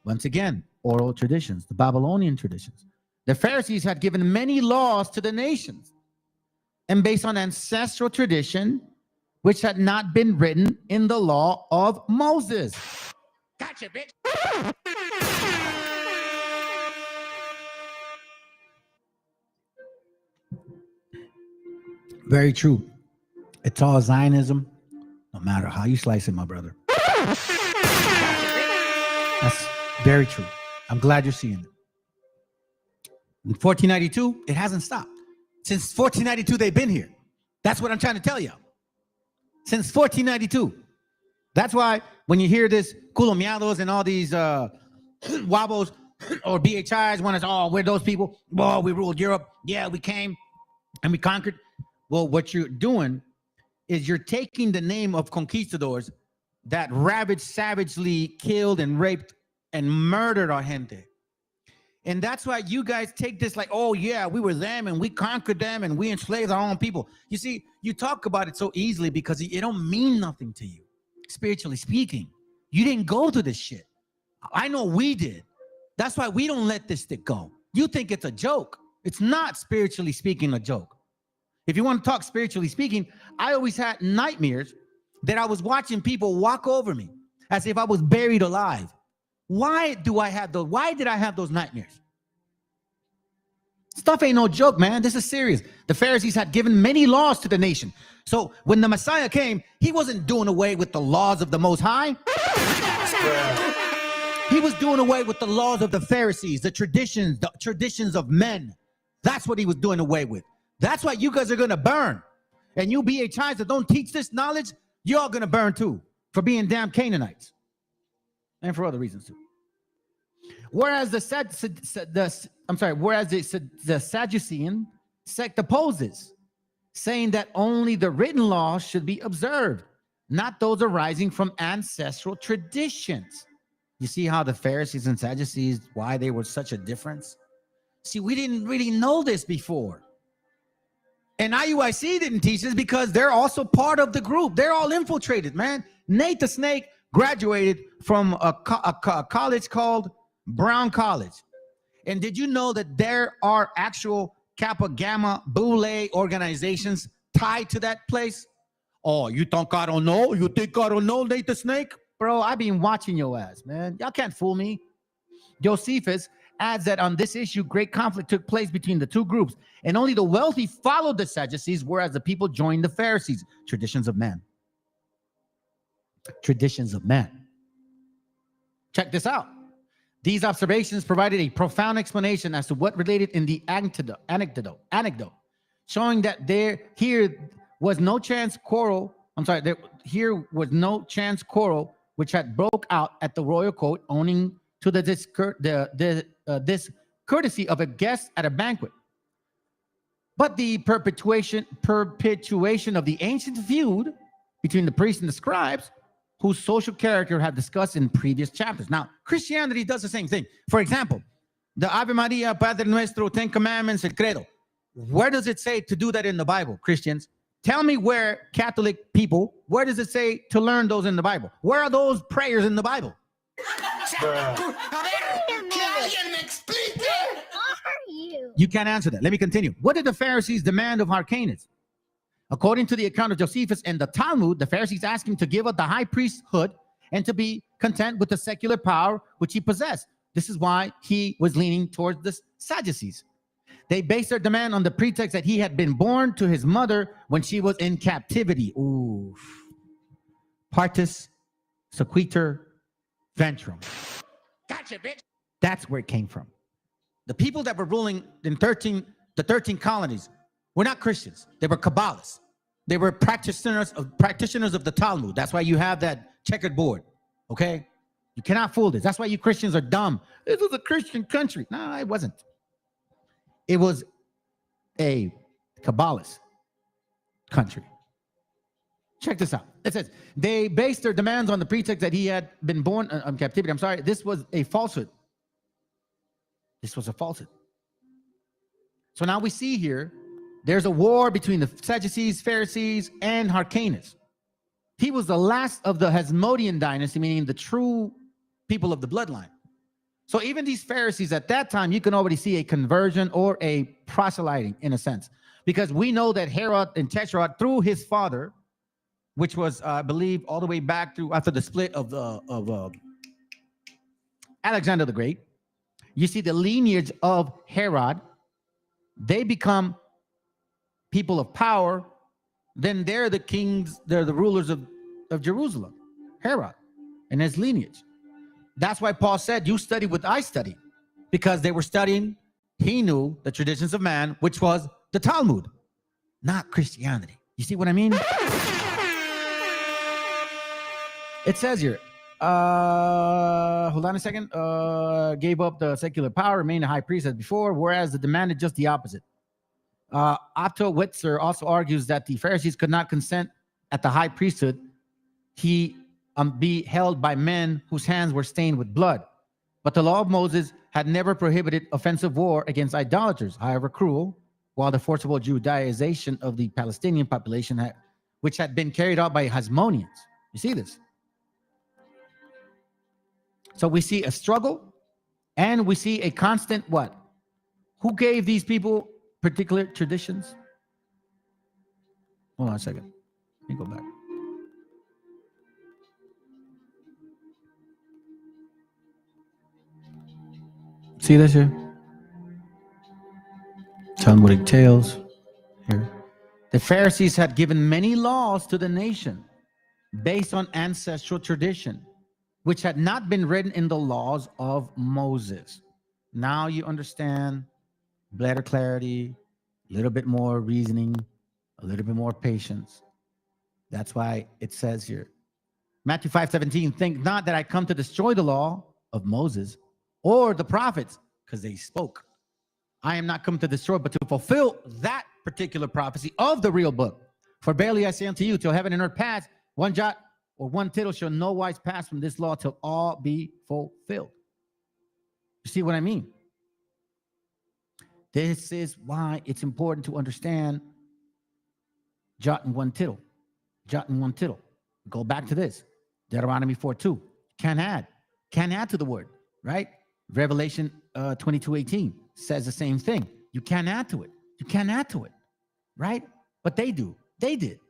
Once again, oral traditions, the Babylonian traditions. The Pharisees had given many laws to the nations, and based on ancestral tradition, which had not been written in the law of Moses. Gotcha, bitch. Very true. It's all Zionism, no matter how you slice it, my brother. That's very true. I'm glad you're seeing it. In 1492, it hasn't stopped. Since 1492, they've been here. That's what I'm trying to tell you. Since 1492. That's why when you hear this culomiados and all these wobbles or BHIs, when it's, oh, we're those people. Oh, we ruled Europe. Yeah, we came and we conquered. Well, what you're doing is you're taking the name of conquistadors that ravaged, savagely killed and raped and murdered our gente. And that's why you guys take this like, oh, yeah, we were them and we conquered them and we enslaved our own people. You see, you talk about it so easily because it don't mean nothing to you, spiritually speaking. You didn't go through this shit. I know we did. That's why we don't let this stick go. You think it's a joke. It's not, spiritually speaking, a joke. If you want to talk spiritually speaking, I always had nightmares that I was watching people walk over me as if I was buried alive. Why did I have those nightmares? Stuff ain't no joke, man. This is serious. The Pharisees had given many laws to the nation. So when the Messiah came, he wasn't doing away with the laws of the Most High. He was doing away with the laws of the Pharisees, the traditions of men. That's what he was doing away with. That's why you guys are going to burn. and you BHIs that don't teach this knowledge, you're all going to burn too for being damn Canaanites. And for other reasons too. Whereas the Sadducean sect opposes, saying that only the written law should be observed, not those arising from ancestral traditions. You see how the Pharisees and Sadducees, why they were such a difference? See, we didn't really know this before. And IUIC didn't teach this because they're also part of the group. They're all infiltrated, man. Nate the Snake graduated from a college called Brown College. And did you know that there are actual Kappa Gamma Boule organizations tied to that place? Oh, you think I don't know? You think I don't know, Nate the Snake? Bro, I've been watching your ass, man. Y'all can't fool me. Josephus adds that on this issue, great conflict took place between the two groups, and only the wealthy followed the Sadducees, whereas the people joined the Pharisees. Traditions of men. Traditions of men. Check this out. These observations provided a profound explanation as to what related in the anecdote, showing that here was no chance quarrel which had broke out at the royal court owing to the discourtesy of a guest at a banquet, but the perpetuation of the ancient feud between the priests and the scribes, whose social character had discussed in previous chapters. Now, Christianity does the same thing. For example, the Ave Maria, Padre Nuestro, Ten Commandments, El Credo. Where does it say to do that in the Bible, Christians? Tell me where, Catholic people, where does it say to learn those in the Bible? Where are those prayers in the Bible? You can't answer that. Let me continue. What did the Pharisees demand of Hyrcanus? According to the account of Josephus and the Talmud, the Pharisees asked him to give up the high priesthood and to be content with the secular power which he possessed. This is why he was leaning towards the Sadducees. They based their demand on the pretext that he had been born to his mother when she was in captivity. Ooh. Partus sequitur ventrum. Gotcha, bitch. That's where it came from. The people that were ruling in the 13 colonies were not Christians. They were Kabbalists. They were practitioners of the Talmud. That's why you have that checkered board, okay? You cannot fool this. That's why you Christians are dumb. This was a Christian country. No, it wasn't. It was a Kabbalist country. Check this out. It says, they based their demands on the pretext that he had been born in captivity. I'm sorry, this was a falsehood. This was a falsehood. So now we see here, there's a war between the Sadducees, Pharisees, and Hyrcanus. He was the last of the Hasmonean dynasty, meaning the true people of the bloodline. So even these Pharisees at that time, you can already see a conversion or a proselyting in a sense, because we know that Herod and Tetrarch, through his father, which was, I believe, all the way back through after the split of Alexander the Great, you see the lineage of Herod. They become people of power. Then they're the kings, they're the rulers of Jerusalem, Herod and his lineage. That's why Paul said, you study what I study, because they were studying, he knew the traditions of man, which was the Talmud, not Christianity. You see what I mean? It says here, hold on a second, gave up the secular power, remained a high priest as before, whereas the demanded just the opposite. Otto Witzer also argues that the Pharisees could not consent at the high priesthood he be held by men whose hands were stained with blood. But the law of Moses had never prohibited offensive war against idolaters, however cruel, while the forcible Judaization of the Palestinian population, which had been carried out by Hasmoneans. You see this? So we see a struggle, and we see a constant what? Who gave these people particular traditions? Hold on a second. Let me go back. See this here? Talmudic tales here. The Pharisees had given many laws to the nation based on ancestral tradition, which had not been written in the laws of Moses. Now you understand, better clarity, a little bit more reasoning. A little bit more patience. That's why it says here, Matthew 5:17, think not that I come to destroy the law of Moses or the prophets, because they spoke. I am not come to destroy, but to fulfill that particular prophecy of the real book. For verily I say unto you, till heaven and earth pass, one jot or one tittle shall no wise pass from this law till all be fulfilled. You see what I mean? This is why it's important to understand jot and one tittle. Jot and one tittle. Go back to this. Deuteronomy 4:2. Can't add to the word, right? Revelation 22:18 says the same thing. You can't add to it. You can't add to it, right? But they do. They did.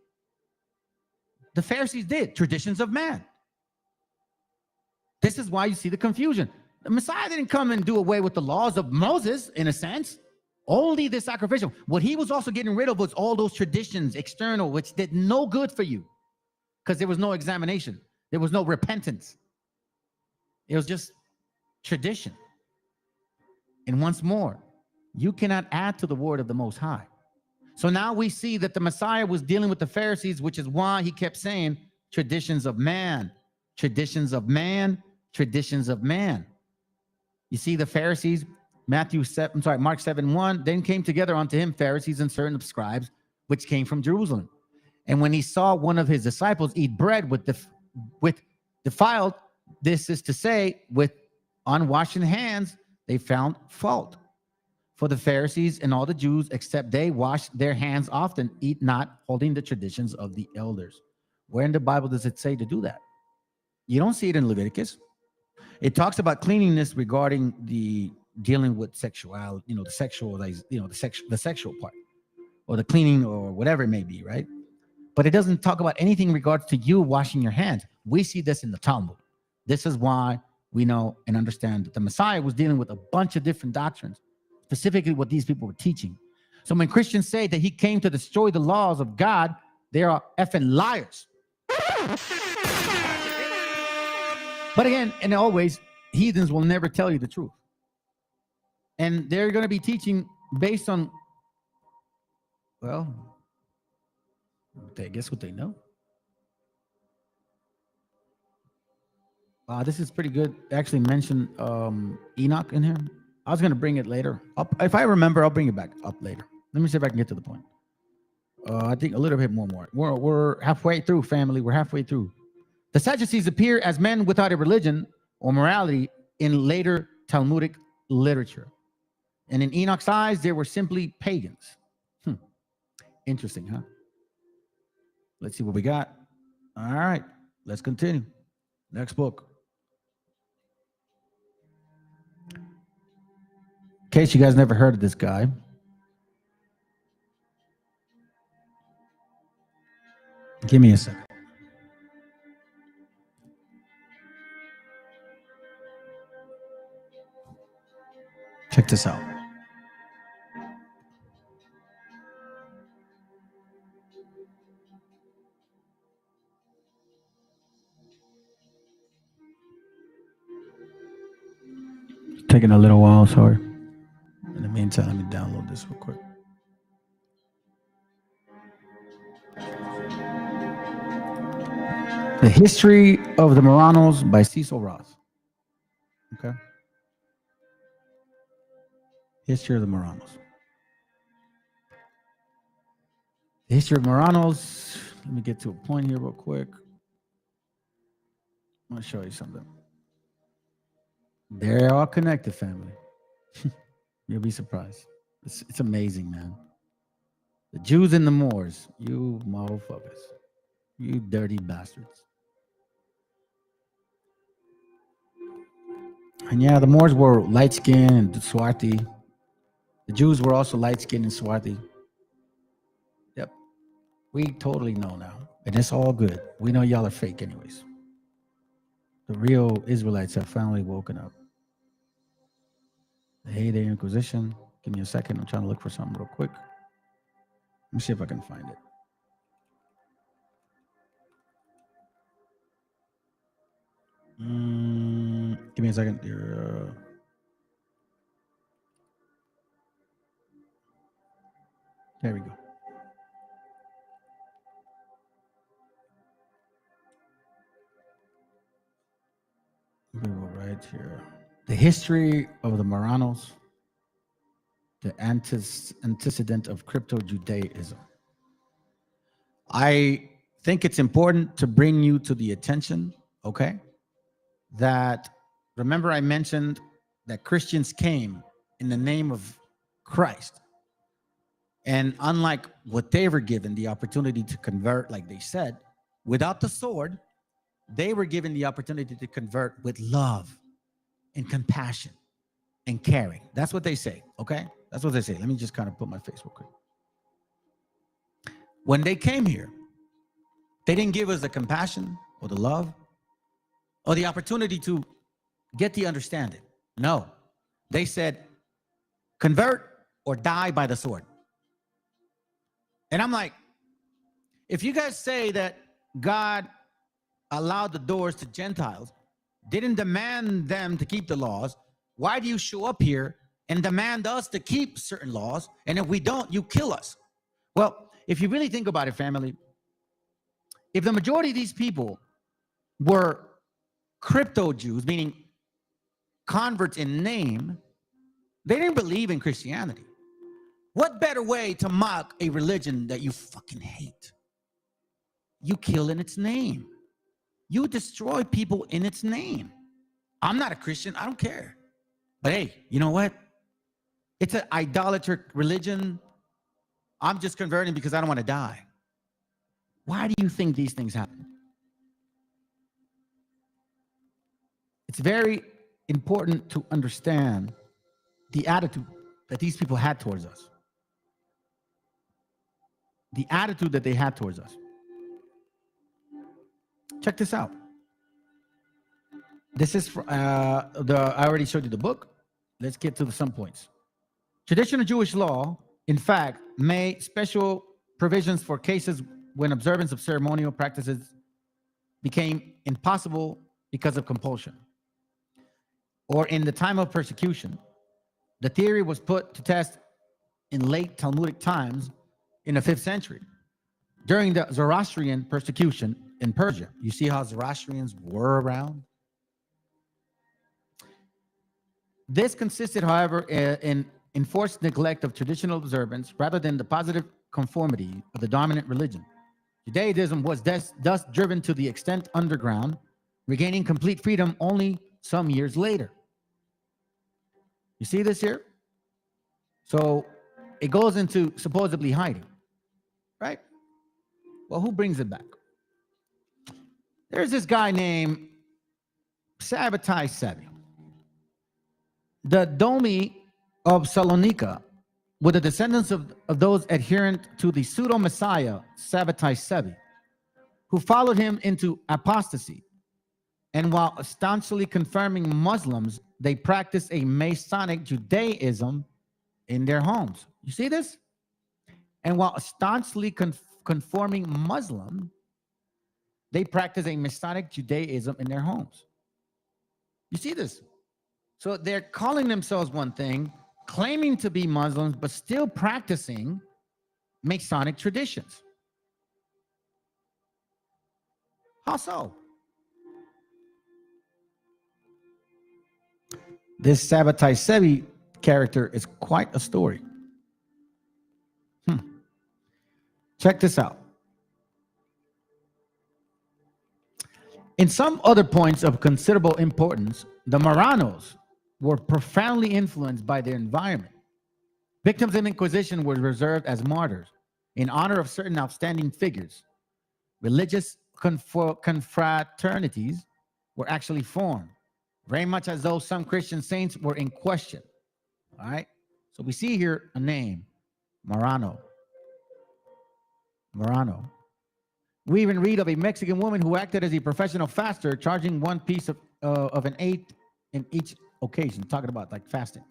The Pharisees did. Traditions of man. This is why you see the confusion. The Messiah didn't come and do away with the laws of Moses, in a sense. Only the sacrificial. What he was also getting rid of was all those traditions, external, which did no good for you, because there was no examination. There was no repentance. It was just tradition. And once more, you cannot add to the word of the Most High. So now we see that the Messiah was dealing with the Pharisees, which is why he kept saying traditions of man, traditions of man, traditions of man. You see the Pharisees, Mark 7:1, then came together unto him Pharisees and certain scribes, which came from Jerusalem. And when he saw one of his disciples eat bread with defiled, this is to say, with unwashed hands, they found fault. For the Pharisees and all the Jews, except they wash their hands often, eat not, holding the traditions of the elders. Where in the Bible does it say to do that? You don't see it in Leviticus. It talks about cleanliness regarding the dealing with sexuality, the sexual part, or the cleaning, or whatever it may be, right? But it doesn't talk about anything in regards to you washing your hands. We see this in the Talmud. This is why we know and understand that the Messiah was dealing with a bunch of different doctrines, specifically what these people were teaching. So when Christians say that he came to destroy the laws of God, they are effing liars. But again, and always, heathens will never tell you the truth. And they're going to be teaching based on, well, I guess what they know. This is pretty good. Actually mentioned Enoch in here. I was going to bring it later. If I remember, I'll bring it back up later. Let me see if I can get to the point. I think a little bit more. We're halfway through, family. We're halfway through. The Sadducees appear as men without a religion or morality in later Talmudic literature. And in Enoch's eyes, they were simply pagans. Interesting, huh? Let's see what we got. All right, let's continue. Next book. In case you guys never heard of this guy. Give me a second. Check this out. Taking a little while, sorry. In the meantime, let me download this real quick. The History of the Marranos by Cecil Ross. Okay. History of the Marranos. The History of Marranos. Let me get to a point here real quick. I'm going to show you something. They're all connected, family. You'll be surprised. It's amazing, man. The Jews and the Moors. You motherfuckers. You dirty bastards. And yeah, the Moors were light-skinned and swarthy. The Jews were also light-skinned and swarthy. Yep. We totally know now. And it's all good. We know y'all are fake anyways. The real Israelites have finally woken up. The heyday Inquisition. Give me a second. I'm trying to look for something real quick. Let me see if I can find it. Give me a second. There we go. we will write here. The history of the Marranos, the antecedent of crypto-Judaism. I think it's important to bring you to the attention, okay, that, remember I mentioned that Christians came in the name of Christ. And unlike what they were given the opportunity to convert, like they said, without the sword, they were given the opportunity to convert with love and compassion and caring. That's what they say, okay? That's what they say. Let me just kind of put my face real quick. When they came here, they didn't give us the compassion or the love or the opportunity to get the understanding. No, they said, convert or die by the sword. And I'm like, if you guys say that God allowed the doors to Gentiles, didn't demand them to keep the laws, why do you show up here and demand us to keep certain laws? And if we don't, you kill us. Well, if you really think about it, family, if the majority of these people were crypto Jews, meaning converts in name, they didn't believe in Christianity. What better way to mock a religion that you fucking hate? You kill in its name. You destroy people in its name. I'm not a Christian. I don't care. But hey, you know what? It's an idolatrous religion. I'm just converting because I don't want to die. Why do you think these things happen? It's very important to understand the attitude that these people had towards us. The attitude that they had towards us. Check this out. This is I already showed you the book. Let's get to some points. Traditional Jewish law, in fact, made special provisions for cases when observance of ceremonial practices became impossible because of compulsion. Or in the time of persecution, the theory was put to test in late Talmudic times in the 5th century. During the Zoroastrian persecution in Persia, you see how Zoroastrians were around? This consisted, however, in enforced neglect of traditional observance rather than the positive conformity of the dominant religion. Judaism was thus driven to the extent underground, regaining complete freedom only some years later. You see this here? So it goes into supposedly hiding, right? Well, who brings it back? There's this guy named Sabbatai Sevi. The Domi of Salonika were the descendants of those adherent to the pseudo-messiah Sabbatai Sevi, who followed him into apostasy. And while staunchly confirming Muslims, they practiced a Masonic Judaism in their homes. You see this? And while staunchly conforming Muslim, they practice a Masonic Judaism in their homes. You see this? So they're calling themselves one thing, claiming to be Muslims, but still practicing Masonic traditions. How so? This Sabbatai Sevi character is quite a story. Check this out. In some other points of considerable importance, the Marranos were profoundly influenced by their environment. Victims of Inquisition were reserved as martyrs in honor of certain outstanding figures. Religious confraternities were actually formed, very much as though some Christian saints were in question. All right? So we see here a name, Marrano. Marrano. We even read of a Mexican woman who acted as a professional faster, charging one piece of an eighth in each occasion, talking about like fasting.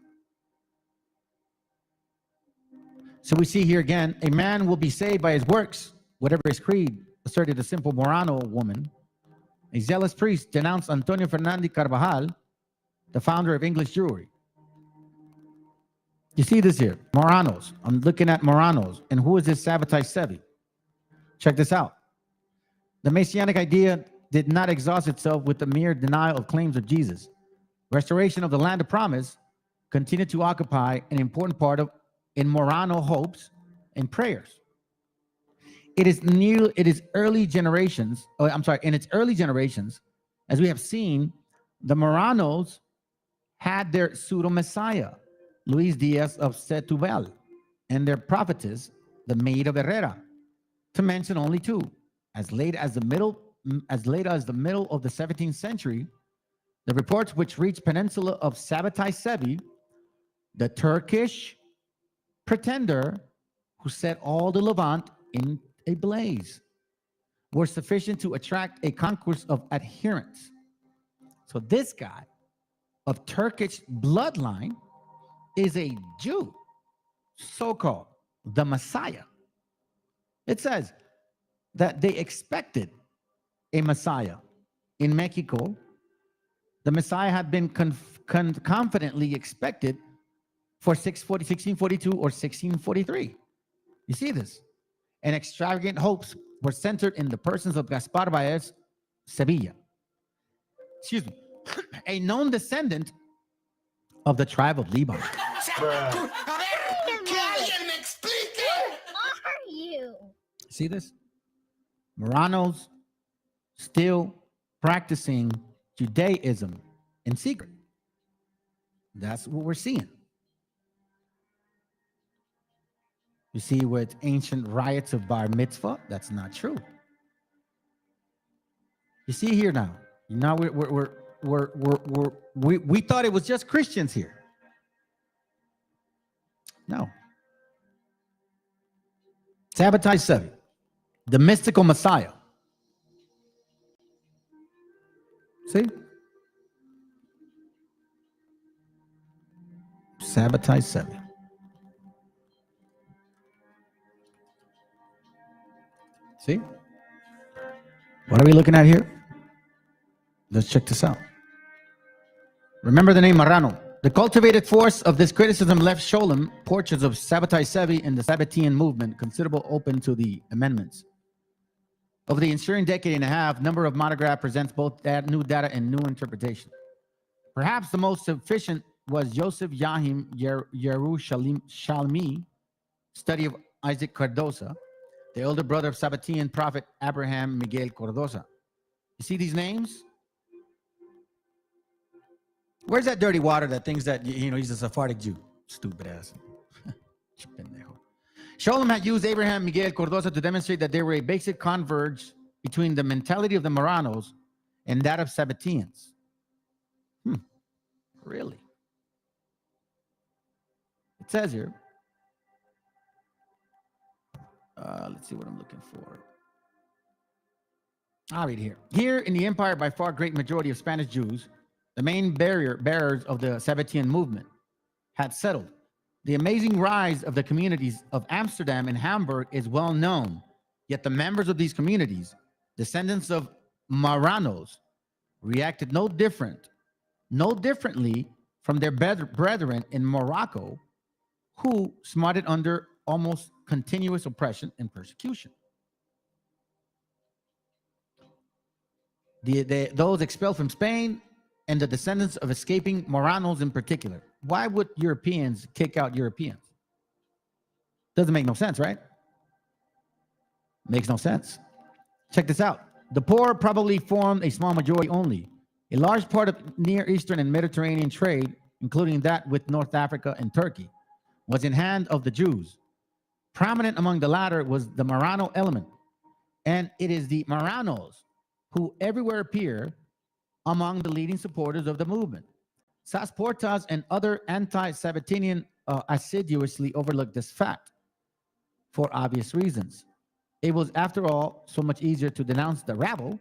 So we see here again, a man will be saved by his works, whatever his creed, asserted a simple Marrano woman. A zealous priest denounced Antonio Fernandez Carvajal, the founder of English Jewry. You see this here, Marranos. I'm looking at Marranos. And who is this Sabbatai Sevi? Check this out. The Messianic idea did not exhaust itself with the mere denial of claims of Jesus. Restoration of the land of promise continued to occupy an important part of in Morano hopes and prayers. In its early generations, as we have seen, the Moranos had their pseudo-messiah, Luis Diaz of Setúbal, and their prophetess, the Maid of Herrera, to mention only two. As late as the middle of the 17th century, the reports which reached peninsula of Sabbatai Sebi, the Turkish pretender who set all the Levant in a blaze, were sufficient to attract a concourse of adherents. So this guy of Turkish bloodline is a Jew, so-called the Messiah. It says that they expected a Messiah. In Mexico, the Messiah had been confidently expected for 1642 or 1643. You see this? And extravagant hopes were centered in the persons of Gaspar Baez Sevilla. Excuse me. A known descendant of the tribe of Levi. See this? Moranos still practicing Judaism in secret. That's what we're seeing. You see, with ancient rites of bar mitzvah, that's not true. You see here now. Now we thought it was just Christians here. No. Sabbatai Sevi, the mystical Messiah. See? Sabbatai Sevi. See? What are we looking at here? Let's check this out. Remember the name Marrano. The cultivated force of this criticism left Sholem portraits of Sabbatai Sevi and the Sabbatean movement considerable open to the amendments. Over the ensuing decade and a half, number of monograph presents both new data and new interpretation. Perhaps the most sufficient was Joseph Yahim Yerushalmi, study of Isaac Cardosa, the elder brother of Sabbatean prophet Abraham Miguel Cardosa. You see these names? Where's that dirty water that thinks that, he's a Sephardic Jew? Stupid ass. Sholem had used Abraham Miguel Cardosa to demonstrate that there were a basic converge between the mentality of the Moranos and that of Sabbateans. Really? It says here, let's see what I'm looking for. I'll read here. Here in the empire, by far great majority of Spanish Jews, the main bearers of the Sabbatean movement, had settled. The amazing rise of the communities of Amsterdam and Hamburg is well known, yet the members of these communities, descendants of Marranos, reacted no differently from their brethren in Morocco, who smarted under almost continuous oppression and persecution. Those expelled from Spain and the descendants of escaping Moranos in particular. Why would Europeans kick out Europeans? Doesn't make no sense, right? Makes no sense. Check this out. The poor probably formed a small majority only. A large part of Near Eastern and Mediterranean trade, including that with North Africa and Turkey, was in hand of the Jews. Prominent among the latter was the Marrano element. And it is the Marranos who everywhere appear among the leading supporters of the movement. Sas Portas and other anti-Sabbatinian assiduously overlooked this fact for obvious reasons. It was, after all, so much easier to denounce the rabble,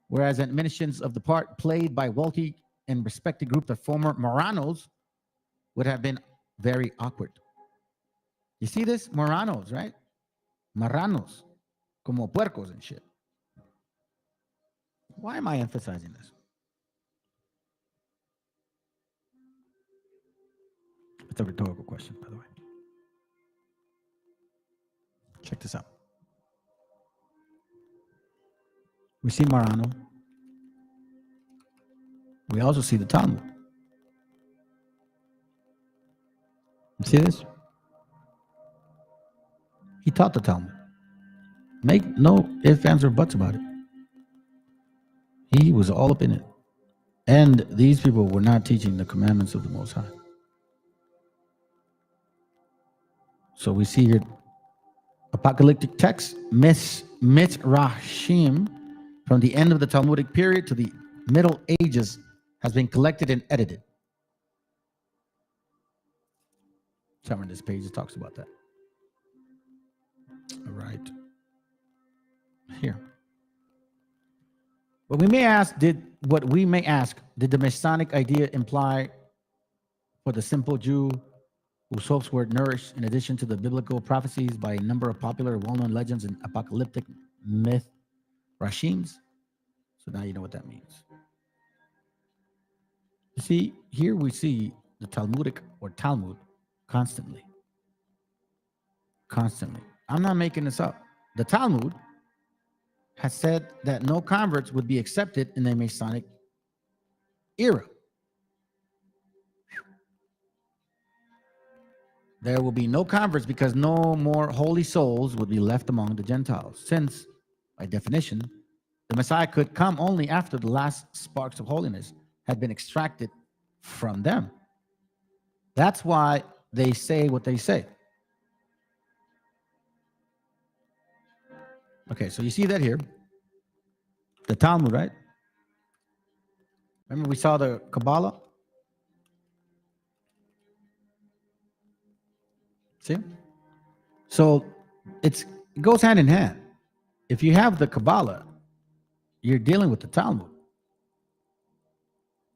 whereas admonitions of the part played by wealthy and respected group of former Marranos would have been very awkward. You see this? Marranos, right? Marranos, como puercos and shit. Why am I emphasizing this? It's a rhetorical question, by the way. Check this out. We see Marrano. We also see the Talmud. You see this? He taught the Talmud. Make no ifs, ands, or buts about it. He was all up in it. And these people were not teaching the commandments of the Most High. So we see here apocalyptic text, Midrashim, from the end of the Talmudic period to the Middle Ages, has been collected and edited. Somewhere in this page it talks about that. All right. Here. What we may ask, did the Messianic idea imply for the simple Jew whose hopes were nourished in addition to the biblical prophecies by a number of popular well-known legends and apocalyptic myth rashims? So now you know what that means. You see, here we see the Talmudic or Talmud constantly. Constantly. I'm not making this up. The Talmud has said that no converts would be accepted in the Masonic era. There will be no converts because no more holy souls would be left among the Gentiles, since, by definition, the Messiah could come only after the last sparks of holiness had been extracted from them. That's why they say what they say. Okay, so you see that here. The Talmud, right? Remember we saw the Kabbalah? See? So it goes hand in hand. If you have the Kabbalah, you're dealing with the Talmud.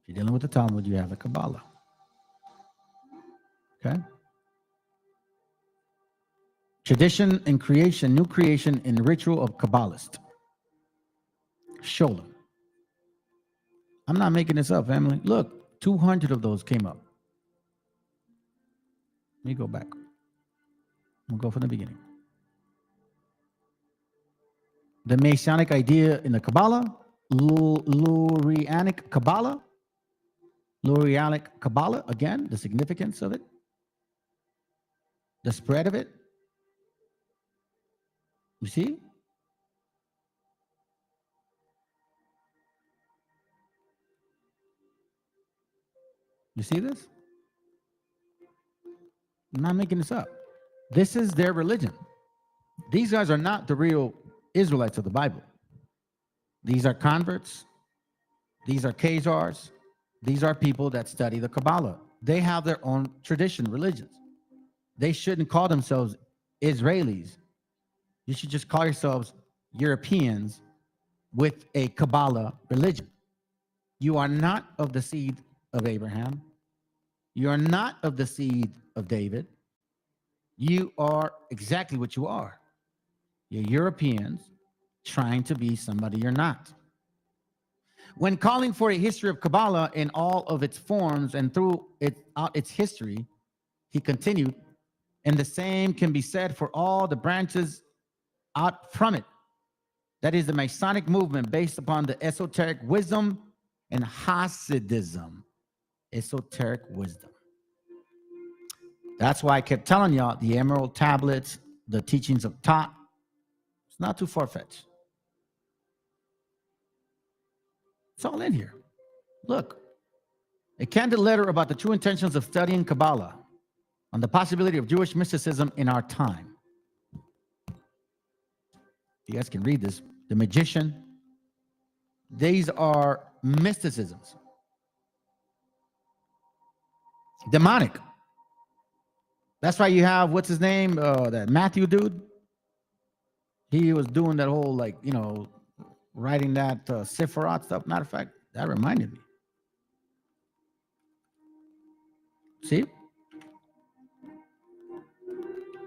If you're dealing with the Talmud, you have the Kabbalah. Okay? Tradition and creation, new creation in ritual of Kabbalist. Sholem. I'm not making this up, family. Look, 200 of those came up. Let me go back. We'll go from the beginning. The Messianic idea in the Kabbalah, Lurianic Kabbalah, again, the significance of it, the spread of it. You see? You see this? I'm not making this up. This is their religion. These guys are not the real Israelites of the Bible. These are converts. These are Khazars. These are people that study the Kabbalah. They have their own tradition, religions. They shouldn't call themselves Israelis. You should just call yourselves Europeans with a Kabbalah religion. You are not of the seed of Abraham. You are not of the seed of David. You are exactly what you are. You're Europeans trying to be somebody you're not. When calling for a history of Kabbalah in all of its forms and throughout its history, he continued, and the same can be said for all the branches out from it. That is the Masonic movement based upon the esoteric wisdom and Hasidism. Esoteric wisdom. That's why I kept telling y'all the Emerald Tablets, the teachings of Tot. It's not too far-fetched. It's all in here. Look, a candid letter about the true intentions of studying Kabbalah on the possibility of Jewish mysticism in our time. You guys can read this. The Magician. These are mysticisms. Demonic. That's why you have, what's his name? That Matthew dude. He was doing that whole, like, you know, writing that Sephiroth stuff. Matter of fact, that reminded me. See?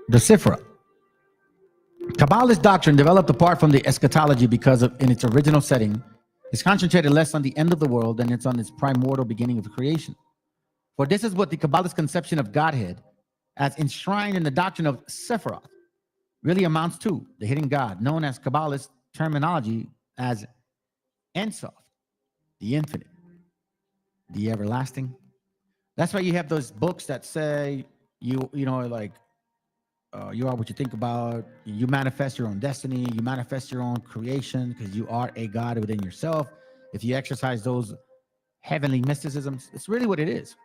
The Sephiroth. Kabbalist doctrine developed apart from the eschatology because of, in its original setting, is concentrated less on the end of the world than it's on its primordial beginning of creation. For this is what the Kabbalist conception of Godhead, as enshrined in the doctrine of Sephiroth, really amounts to: the hidden God, known as Kabbalist terminology as Ensof, the infinite. the everlasting. That's why you have those books that say you are what you think about. You manifest your own destiny. You manifest your own creation because you are a God within yourself. If you exercise those heavenly mysticisms, it's really what it is.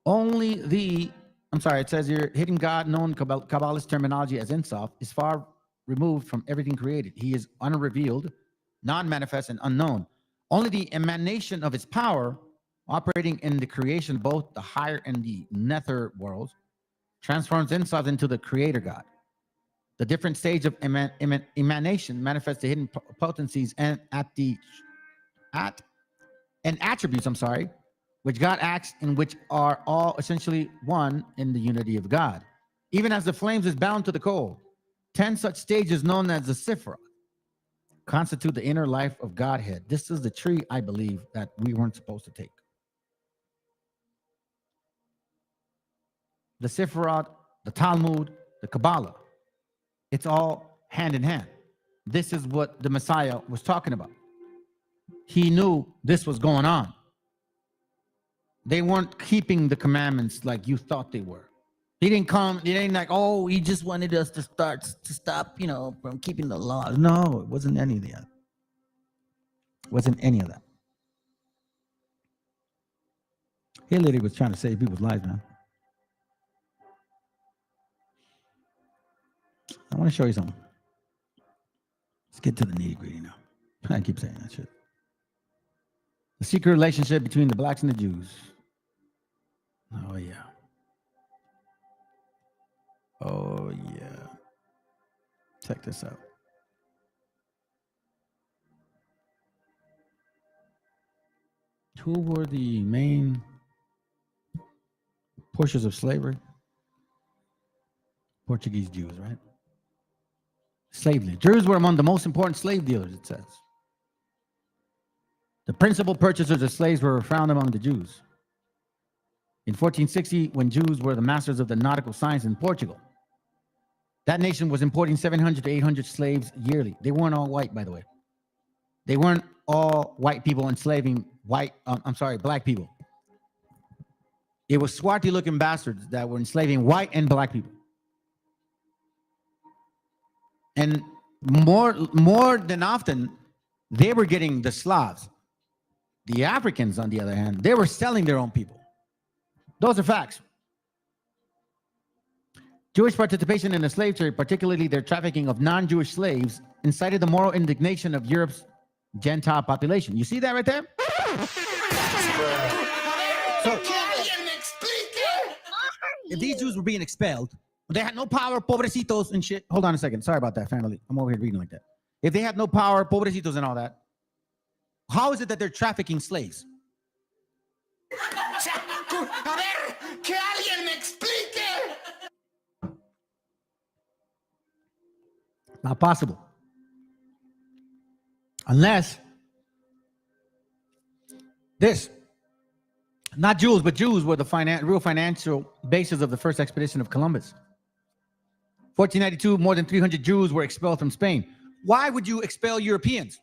It says here, hidden God, known Kabbalist terminology as Insof, is far removed from everything created. He is unrevealed, non-manifest, and unknown. Only the emanation of his power, operating in the creation, both the higher and the nether worlds, transforms Insof into the creator God. The different stage of emanation manifests the hidden potencies and attributes, which God acts in, which are all essentially one in the unity of God. Even as the flames is bound to the coal, 10 such stages known as the Sifra constitute the inner life of Godhead. This is the tree, I believe, that we weren't supposed to take. The Sifra, the Talmud, the Kabbalah, it's all hand in hand. This is what the Messiah was talking about. He knew this was going on. They weren't keeping the commandments like you thought they were. He ain't like, oh, he just wanted us to stop, from keeping the laws. No, it wasn't any of that. He literally was trying to save people's lives, man. I want to show you something. Let's get to the nitty-gritty now. I keep saying that shit. The secret relationship between the blacks and the Jews. Oh, yeah. Oh, yeah. Check this out. Who were the main pushers of slavery? Portuguese Jews, right? Slave dealers. Jews were among the most important slave dealers, it says. The principal purchasers of slaves were found among the Jews. In 1460, when Jews were the masters of the nautical science in Portugal, that nation was importing 700 to 800 slaves yearly. They weren't all white, by the way. They weren't all white people enslaving black people. It was swarthy-looking bastards that were enslaving white and black people. And more than often, they were getting the Slavs. The Africans, on the other hand, they were selling their own people. Those are facts. Jewish participation in the slave trade, particularly their trafficking of non-Jewish slaves, incited the moral indignation of Europe's Gentile population. You see that right there? So, if these Jews were being expelled, they had no power, pobrecitos and shit. Hold on a second. Sorry about that, family. I'm over here reading like that. If they had no power, pobrecitos and all that, how is it that they're trafficking slaves? Not possible. Unless not Jews, but Jews were the real financial basis of the first expedition of Columbus. 1492, more than 300 Jews were expelled from Spain. Why would you expel Europeans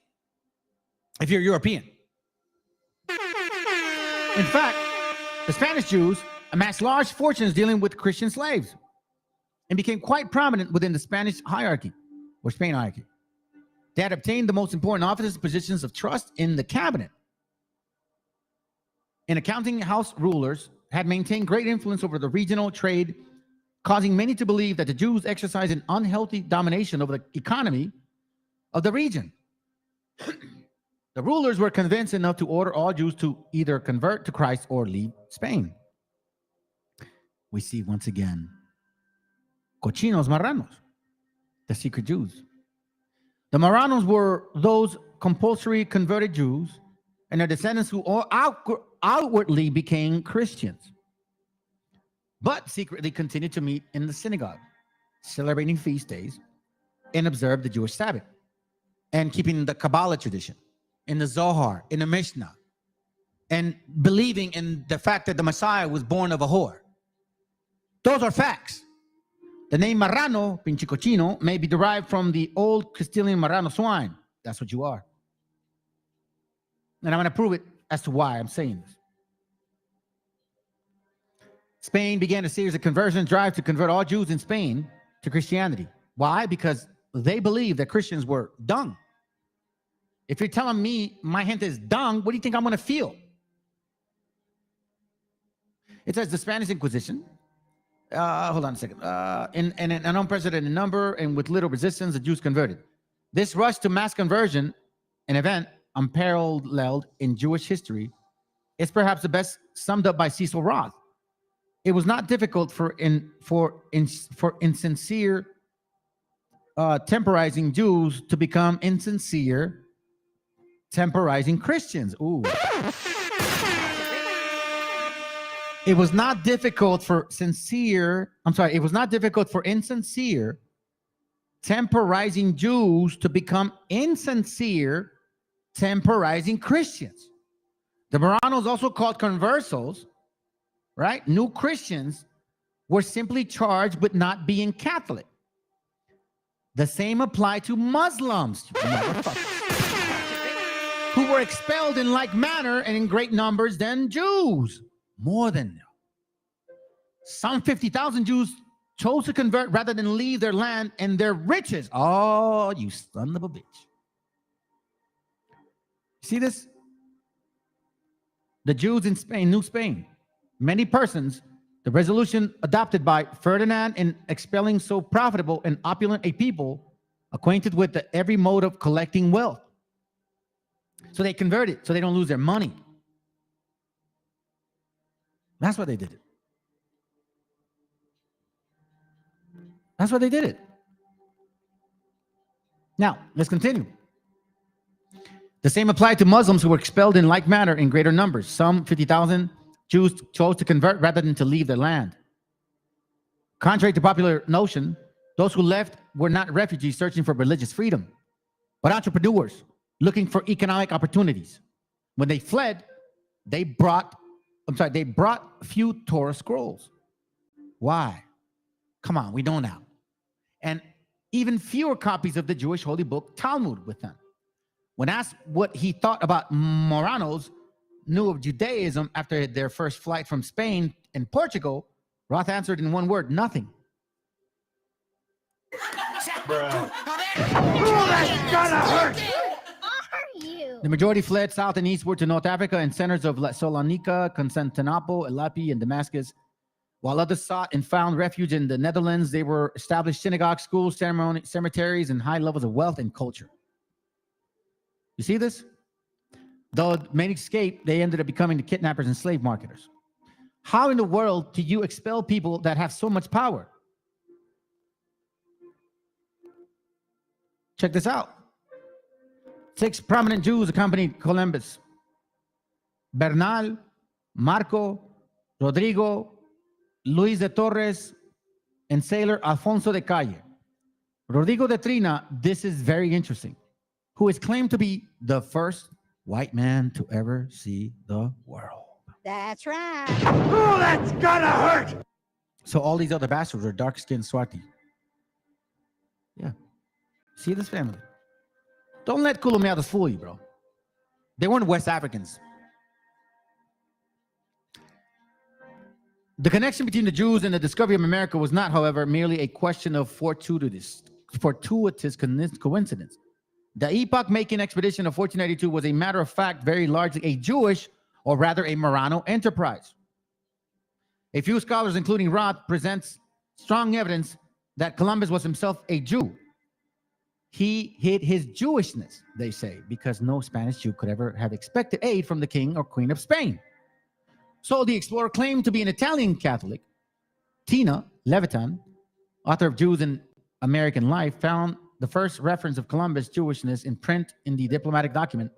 if you're European? In fact, the Spanish Jews amassed large fortunes dealing with Christian slaves and became quite prominent within the Spanish hierarchy, or Spain hierarchy. They had obtained the most important offices and positions of trust in the cabinet. And accounting house rulers had maintained great influence over the regional trade, causing many to believe that the Jews exercised an unhealthy domination over the economy of the region. The rulers were convinced enough to order all Jews to either convert to Christ or leave Spain. We see once again, cochinos marranos, the secret Jews. The marranos were those compulsory converted Jews and their descendants who all outwardly became Christians, but secretly continued to meet in the synagogue, celebrating feast days, and observe the Jewish Sabbath, and keeping the Kabbalah tradition, in the Zohar, in the Mishnah, and believing in the fact that the Messiah was born of a whore. Those are facts. The name marrano, pinche cochino, may be derived from the old Castilian marrano swine. That's what you are. And I'm going to prove it as to why I'm saying this. Spain began a series of conversion drives to convert all Jews in Spain to Christianity. Why? Because they believed that Christians were dung. If you're telling me my gente is dung, what do you think I'm going to feel? It says the Spanish Inquisition. Hold on a second. In an unprecedented number and with little resistance, the Jews converted. This rush to mass conversion, an event unparalleled in Jewish history, is perhaps the best summed up by Cecil Roth. It was not difficult for insincere temporizing Jews to become insincere temporizing Christians. Ooh. It was not difficult for insincere temporizing Jews to become insincere temporizing Christians. The Marranos, also called conversos, right? New Christians, were simply charged with not being Catholic. The same applied to Muslims, who were expelled in like manner and in great numbers than Jews. More than some 50,000 Jews chose to convert rather than leave their land and their riches. Oh, you son of a bitch. See this? The Jews in Spain, New Spain. Many persons, the resolution adopted by Ferdinand in expelling so profitable and opulent a people acquainted with every mode of collecting wealth. So they converted so they don't lose their money. That's why they did it. That's why they did it. Now, let's continue. The same applied to Muslims who were expelled in like manner in greater numbers. Some 50,000 Jews chose to convert rather than to leave their land. Contrary to popular notion, those who left were not refugees searching for religious freedom, but entrepreneurs looking for economic opportunities. When they fled, they brought a few Torah scrolls. Why? Come on, we know now. And even fewer copies of the Jewish holy book Talmud with them. When asked what he thought about Marranos knew of Judaism after their first flight from Spain and Portugal, Roth answered in one word: nothing. Bruh. Oh, that's gonna hurt! The majority fled south and eastward to North Africa and centers of Salonika, Constantinople, Elapi, and Damascus. While others sought and found refuge in the Netherlands, they were established synagogues, schools, cemeteries, and high levels of wealth and culture. You see this? Though many escaped, they ended up becoming the kidnappers and slave marketers. How in the world do you expel people that have so much power? Check this out. 6 prominent Jews accompanied Columbus: Bernal, Marco, Rodrigo, Luis de Torres, and sailor Alfonso de Calle. Rodrigo de Trina, this is very interesting, who is claimed to be the first white man to ever see the world. That's right. Oh, that's gonna hurt! So all these other bastards are dark-skinned Swati. Yeah. See this family? Don't let Colomiados fool you, bro. They weren't West Africans. The connection between the Jews and the discovery of America was not, however, merely a question of fortuitous coincidence. The epoch-making expedition of 1492 was a matter of fact very largely a Jewish, or rather a Marrano enterprise. A few scholars, including Roth, presents strong evidence that Columbus was himself a Jew. He hid his Jewishness, they say, because no Spanish Jew could ever have expected aid from the king or queen of Spain. So the explorer claimed to be an Italian Catholic. Tina Levitan, author of Jews in American Life, found the first reference of Columbus' Jewishness in print in the diplomatic document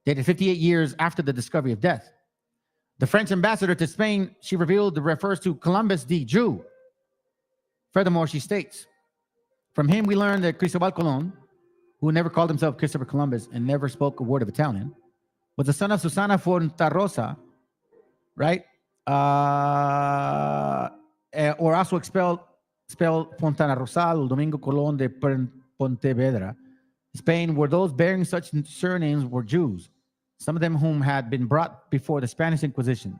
dated 58 years after the discovery of death. The French ambassador to Spain, she revealed, refers to Columbus the Jew. Furthermore, she states, from him we learned that Cristobal Colon, who never called himself Christopher Columbus and never spoke a word of Italian, was the son of Susana Fontarosa, right? Or also spelled Fontana Rosal, Domingo Colón de Pontevedra, Spain, where those bearing such surnames were Jews. some of them whom had been brought before the Spanish Inquisition.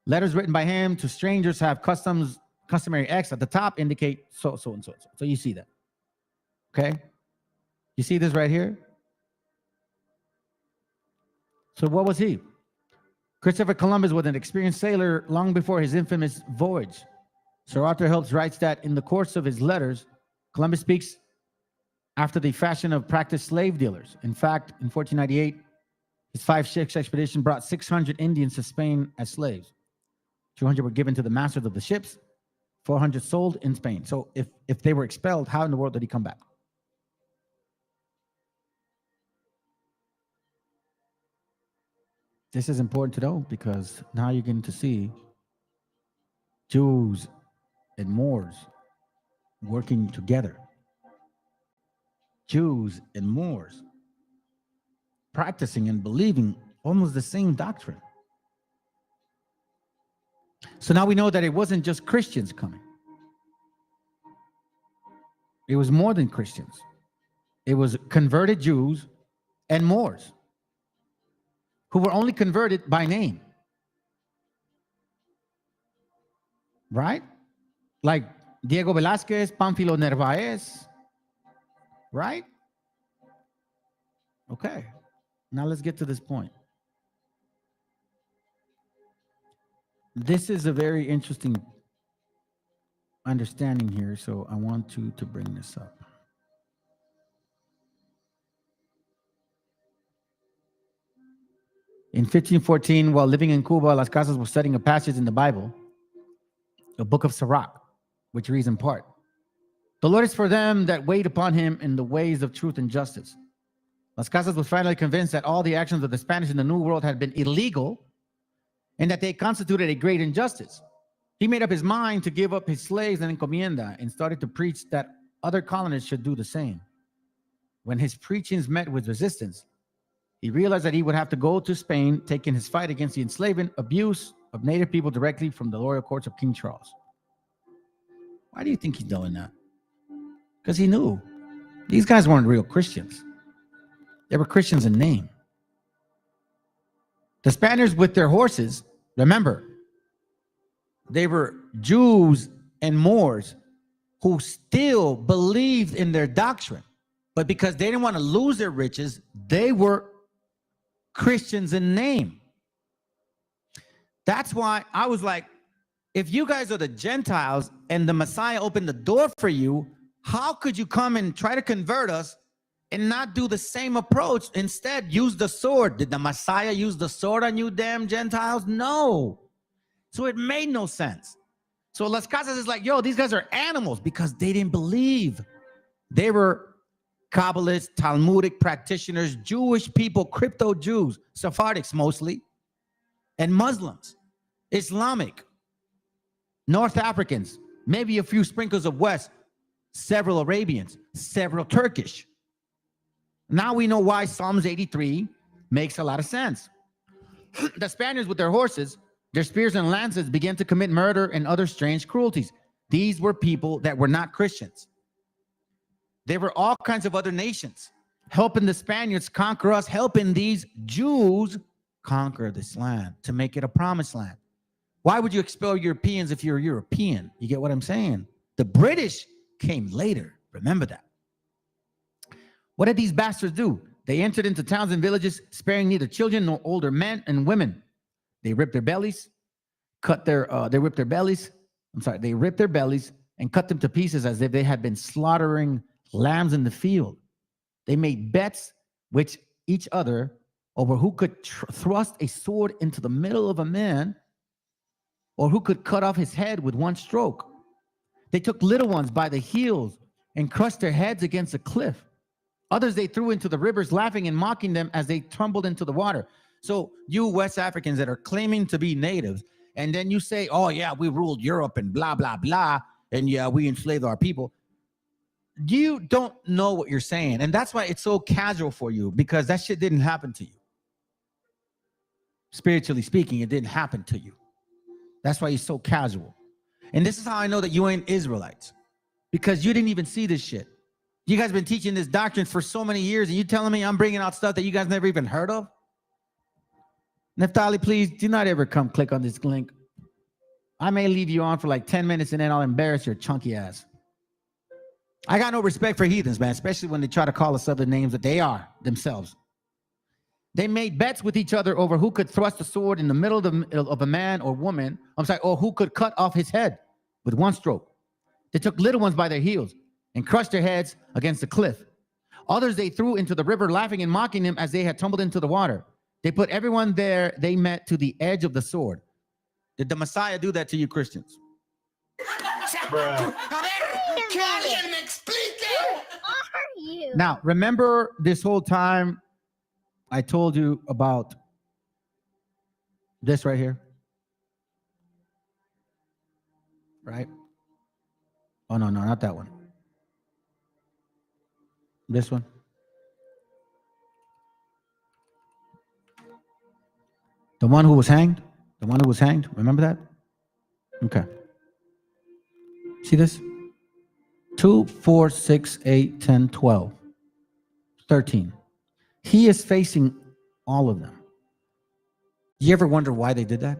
Letters written by him to strangers have customary X at the top indicate so and so. So you see that. Okay? You see this right here? So what was he? Christopher Columbus was an experienced sailor long before his infamous voyage. Sir Arthur Helps writes that in the course of his letters, Columbus speaks after the fashion of practiced slave dealers. In fact, in 1498, his 5-ship expedition brought 600 Indians to Spain as slaves. 200 were given to the masters of the ships, 400 sold in Spain. So if they were expelled, how in the world did he come back? This is important to know because now you're getting to see Jews and Moors working together. Jews and Moors practicing and believing almost the same doctrine. So now we know that it wasn't just Christians coming. It was more than Christians. It was converted Jews and Moors who were only converted by name. Right? Like Diego Velázquez, Pánfilo Narváez. Right? Okay. Now let's get to this point. This is a very interesting understanding here, so I want to bring this up. In 1514, while living in Cuba, Las Casas was studying a passage in the Bible, the book of Sirach, which reads in part, "The Lord is for them that wait upon him in the ways of truth and justice." Las Casas was finally convinced that all the actions of the Spanish in the New World had been illegal and that they constituted a great injustice. He made up his mind to give up his slaves and encomienda and started to preach that other colonists should do the same. When his preachings met with resistance, he realized that he would have to go to Spain, taking his fight against the enslavement, abuse of native people directly from the royal courts of King Charles. Why do you think he's doing that? Because he knew these guys weren't real Christians. They were Christians in name. The Spaniards with their horses, remember, they were Jews and Moors who still believed in their doctrine. But because they didn't want to lose their riches, they were Christians in name. That's why I was like, if you guys are the Gentiles and the Messiah opened the door for you, how could you come and try to convert us and not do the same approach? Instead, use the sword. Did the Messiah use the sword on you damn Gentiles? No. So it made no sense. So Las Casas is like, yo, these guys are animals because they didn't believe. They were Kabbalists, Talmudic practitioners, Jewish people, crypto Jews, Sephardics mostly, and Muslims, Islamic, North Africans, maybe a few sprinkles of West, several Arabians, several Turkish. Now we know why Psalms 83 makes a lot of sense. The Spaniards with their horses, their spears and lances began to commit murder and other strange cruelties. These were people that were not Christians. There were all kinds of other nations helping the Spaniards conquer us, helping these Jews conquer this land to make it a promised land. Why would you expel Europeans if you're European? You get what I'm saying? The British came later. Remember that. What did these bastards do? They entered into towns and villages, sparing neither children nor older men and women. They ripped their bellies, they ripped their bellies and cut them to pieces as if they had been slaughtering lambs in the field. They made bets with each other over who could thrust a sword into the middle of a man or who could cut off his head with one stroke. They took little ones by the heels and crushed their heads against a cliff. Others they threw into the rivers, laughing and mocking them as they tumbled into the water. So you West Africans that are claiming to be natives, and then you say, oh yeah, we ruled Europe and blah, blah, blah, and yeah, we enslaved our people. You don't know what you're saying. And that's why it's so casual for you, because that shit didn't happen to you. Spiritually speaking, it didn't happen to you. That's why you're so casual. And this is how I know that you ain't Israelites, because you didn't even see this shit. You guys been teaching this doctrine for so many years, and you telling me I'm bringing out stuff that you guys never even heard of? Neftali, please do not ever come click on this link. I may leave you on for like 10 minutes and then I'll embarrass your chunky ass. I got no respect for heathens, man, especially when they try to call us other names that they are themselves. They made bets with each other over who could thrust a sword in the middle of a man or woman, or who could cut off his head with one stroke. They took little ones by their heels and crushed their heads against the cliff. Others they threw into the river, laughing and mocking them as they had tumbled into the water. They put everyone there they met to the edge of the sword. Did the Messiah do that to you Christians? Now, remember this whole time I told you about this right here? Right? Oh, no, not that one. This one. The one who was hanged? The one who was hanged? Remember that? Okay. See this? 2, 4, 6, 8, 10, 12, 13. He is facing all of them. You ever wonder why they did that?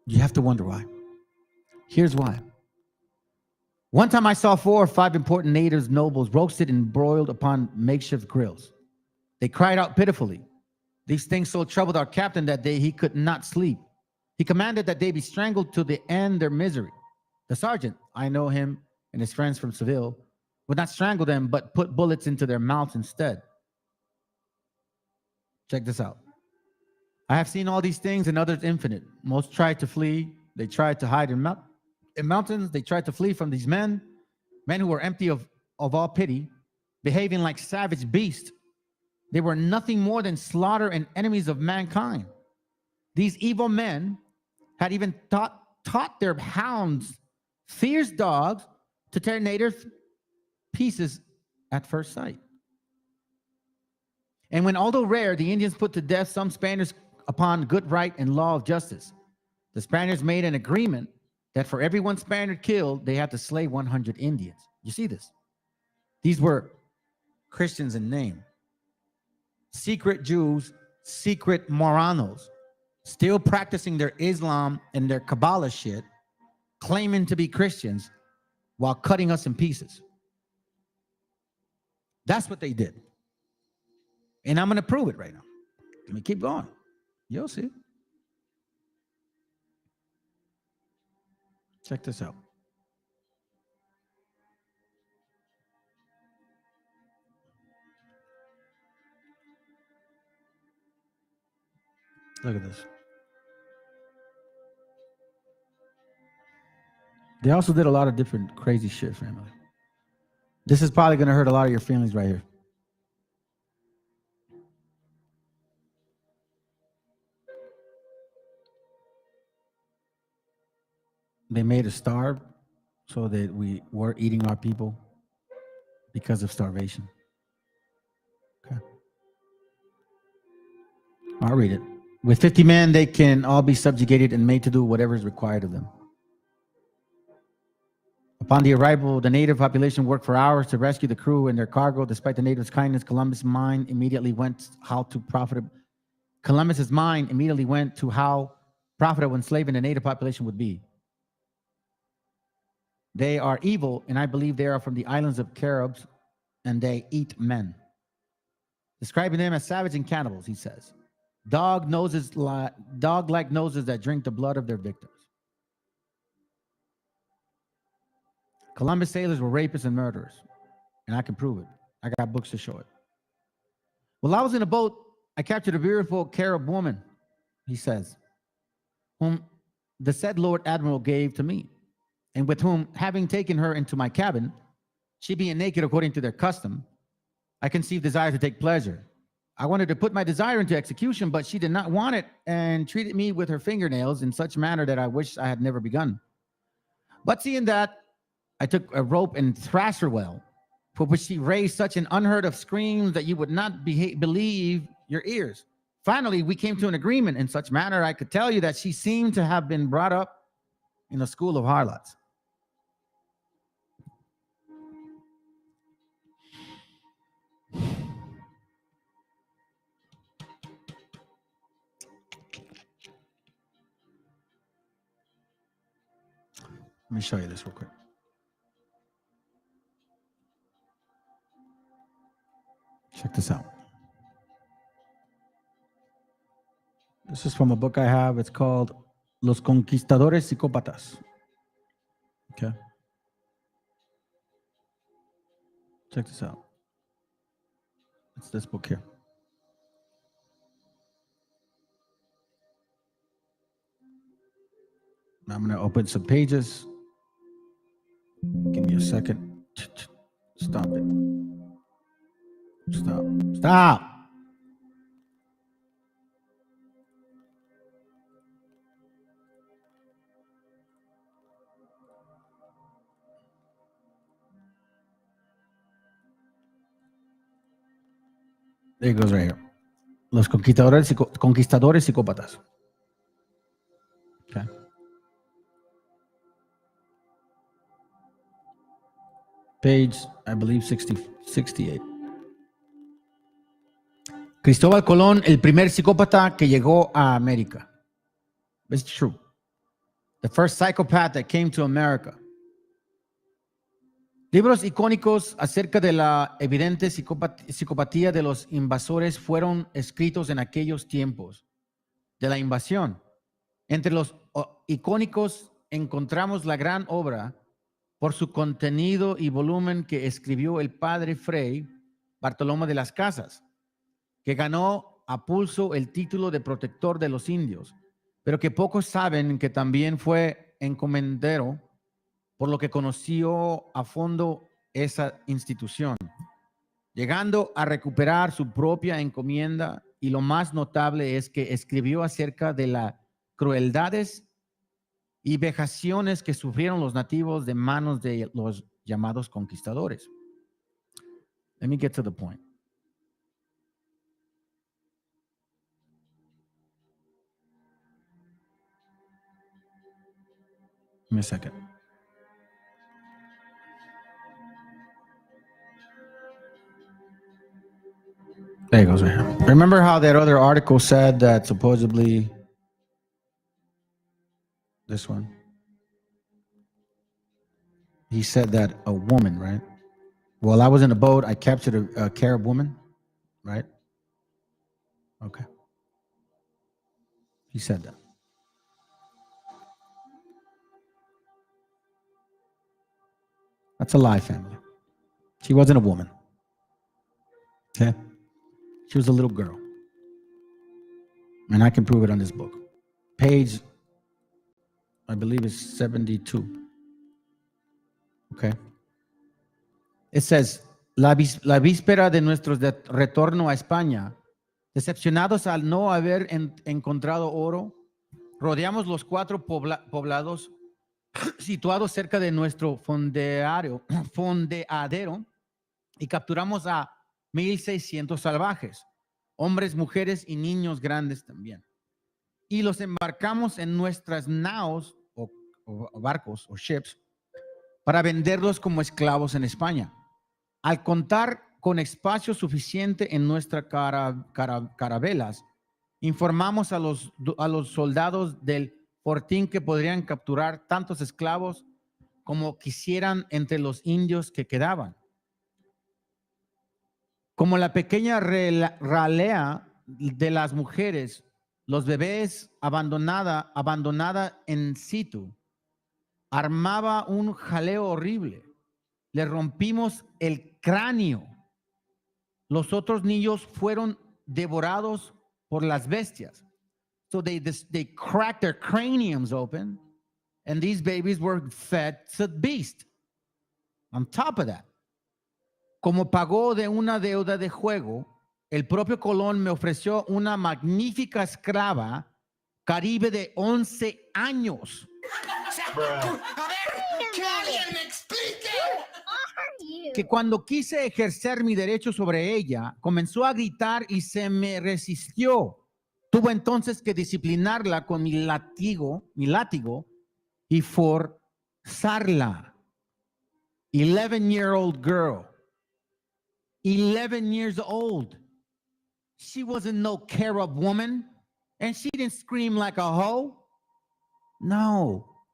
You have to wonder why. Here's why. One time I saw 4 or 5 important natives, nobles, roasted and broiled upon makeshift grills. They cried out pitifully. These things so troubled our captain that day he could not sleep. He commanded that they be strangled to the end their misery. The sergeant, I know him and his friends from Seville, would not strangle them, but put bullets into their mouths instead. Check this out. I have seen all these things and others infinite. Most tried to flee. They tried to hide in mountains. They tried to flee from these men who were empty of all pity, behaving like savage beasts. They were nothing more than slaughter and enemies of mankind. These evil men had even taught their hounds, fierce dogs, to tear natives pieces at first sight. And when, although rare, the Indians put to death some Spaniards upon good right and law of justice, the Spaniards made an agreement that for every one Spaniard killed, they had to slay 100 Indians. You see this? These were Christians in name. Secret Jews, secret Moranos, still practicing their Islam and their Kabbalah shit, claiming to be Christians while cutting us in pieces. That's what they did. And I'm going to prove it right now. Let me keep going. You'll see. Check this out. Look at this. They also did a lot of different crazy shit, family. This is probably going to hurt a lot of your feelings right here. They made us starve so that we were eating our people because of starvation. Okay. I'll read it. With 50 men, they can all be subjugated and made to do whatever is required of them. Upon the arrival, the native population worked for hours to rescue the crew and their cargo. Despite the natives' kindness, Columbus's mind immediately went to how profitable enslaving the native population would be. They are evil, and I believe they are from the islands of Caribs, and they eat men. Describing them as savage and cannibals, he says. Dog-like noses that drink the blood of their victims. Columbus sailors were rapists and murderers, and I can prove it. I got books to show it. While I was in a boat, I captured a beautiful Carib woman, he says, whom the said Lord Admiral gave to me, and with whom, having taken her into my cabin, she being naked according to their custom, I conceived desire to take pleasure. I wanted to put my desire into execution, but she did not want it and treated me with her fingernails in such manner that I wished I had never begun. But seeing that, I took a rope and thrashed her well, for which she raised such an unheard of scream that you would not believe your ears. Finally, we came to an agreement in such manner I could tell you that she seemed to have been brought up in a school of harlots. Let me show you this real quick. Check this out. This is from a book I have. It's called Los Conquistadores Psicópatas. Okay. Check this out. It's this book here. Now I'm going to open some pages. Give me a second. Stop it. Stop. Stop. There it goes right here. Los conquistadores psicópatas. Okay. Page, I believe, 68. Cristóbal Colón, el primer psicópata que llegó a América. It's true. The first psychopath that came to America. Libros icónicos acerca de la evidente psicopatía de los invasores fueron escritos en aquellos tiempos de la invasión. Entre los icónicos encontramos la gran obra por su contenido y volumen que escribió el padre Fray Bartolomé de las Casas, que ganó a pulso el título de protector de los indios, pero que pocos saben que también fue encomendero, por lo que conoció a fondo esa institución, llegando a recuperar su propia encomienda, y lo más notable es que escribió acerca de las crueldades y vejaciones que sufrieron los nativos de manos de los llamados conquistadores. Let me get to the point. Give me a second. There it goes right here. Remember how that other article said that supposedly this one? He said that a woman, right? While I was in a boat, I captured a Carib woman, right? Okay. He said that. That's a lie, family. She wasn't a woman. Okay? She was a little girl. And I can prove it on this book. Page, I believe, is 72. Okay? It says, la víspera de nuestro retorno a España, decepcionados al no haber encontrado oro, rodeamos los 4 poblados situados cerca de nuestro fondeadero y capturamos a 1,600 salvajes, hombres, mujeres y niños grandes también. Y los embarcamos en nuestras naos o barcos o ships para venderlos como esclavos en España. Al contar con espacio suficiente en nuestras carabelas, informamos a los soldados del fortín que podrían capturar tantos esclavos como quisieran entre los indios que quedaban. Como la pequeña ralea de las mujeres, los bebés abandonada en situ, armaba un jaleo horrible. Le rompimos el cráneo. Los otros niños fueron devorados por las bestias. So they cracked their craniums open, and these babies were fed to the beast. On top of that, como pagó de una deuda de juego, el propio Colón me ofreció una magnífica esclava caribe de 11 años. Que cuando quise ejercer mi derecho sobre ella, comenzó a gritar y se me resistió. Tuve entonces que disciplinarla con mi látigo y forzarla. 11-year-old girl. 11 years old. She wasn't no Carib woman, and she didn't scream like a hoe. No.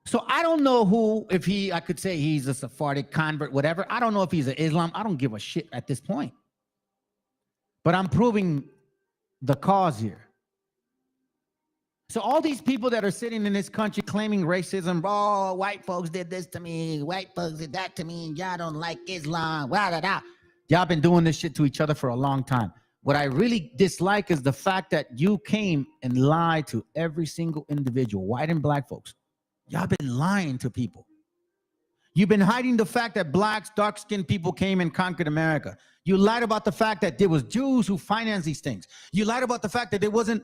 So I don't know I could say he's a Sephardic convert, whatever. I don't know if he's an Islam. I don't give a shit at this point. But I'm proving the cause here. So all these people that are sitting in this country claiming racism, oh, white folks did this to me, white folks did that to me, and y'all don't like Islam, blah, blah, blah. Y'all been doing this shit to each other for a long time. What I really dislike is the fact that you came and lied to every single individual, white and black folks. Y'all been lying to people. You've been hiding the fact that blacks, dark-skinned people came and conquered America. You lied about the fact that there was Jews who financed these things. You lied about the fact that it wasn't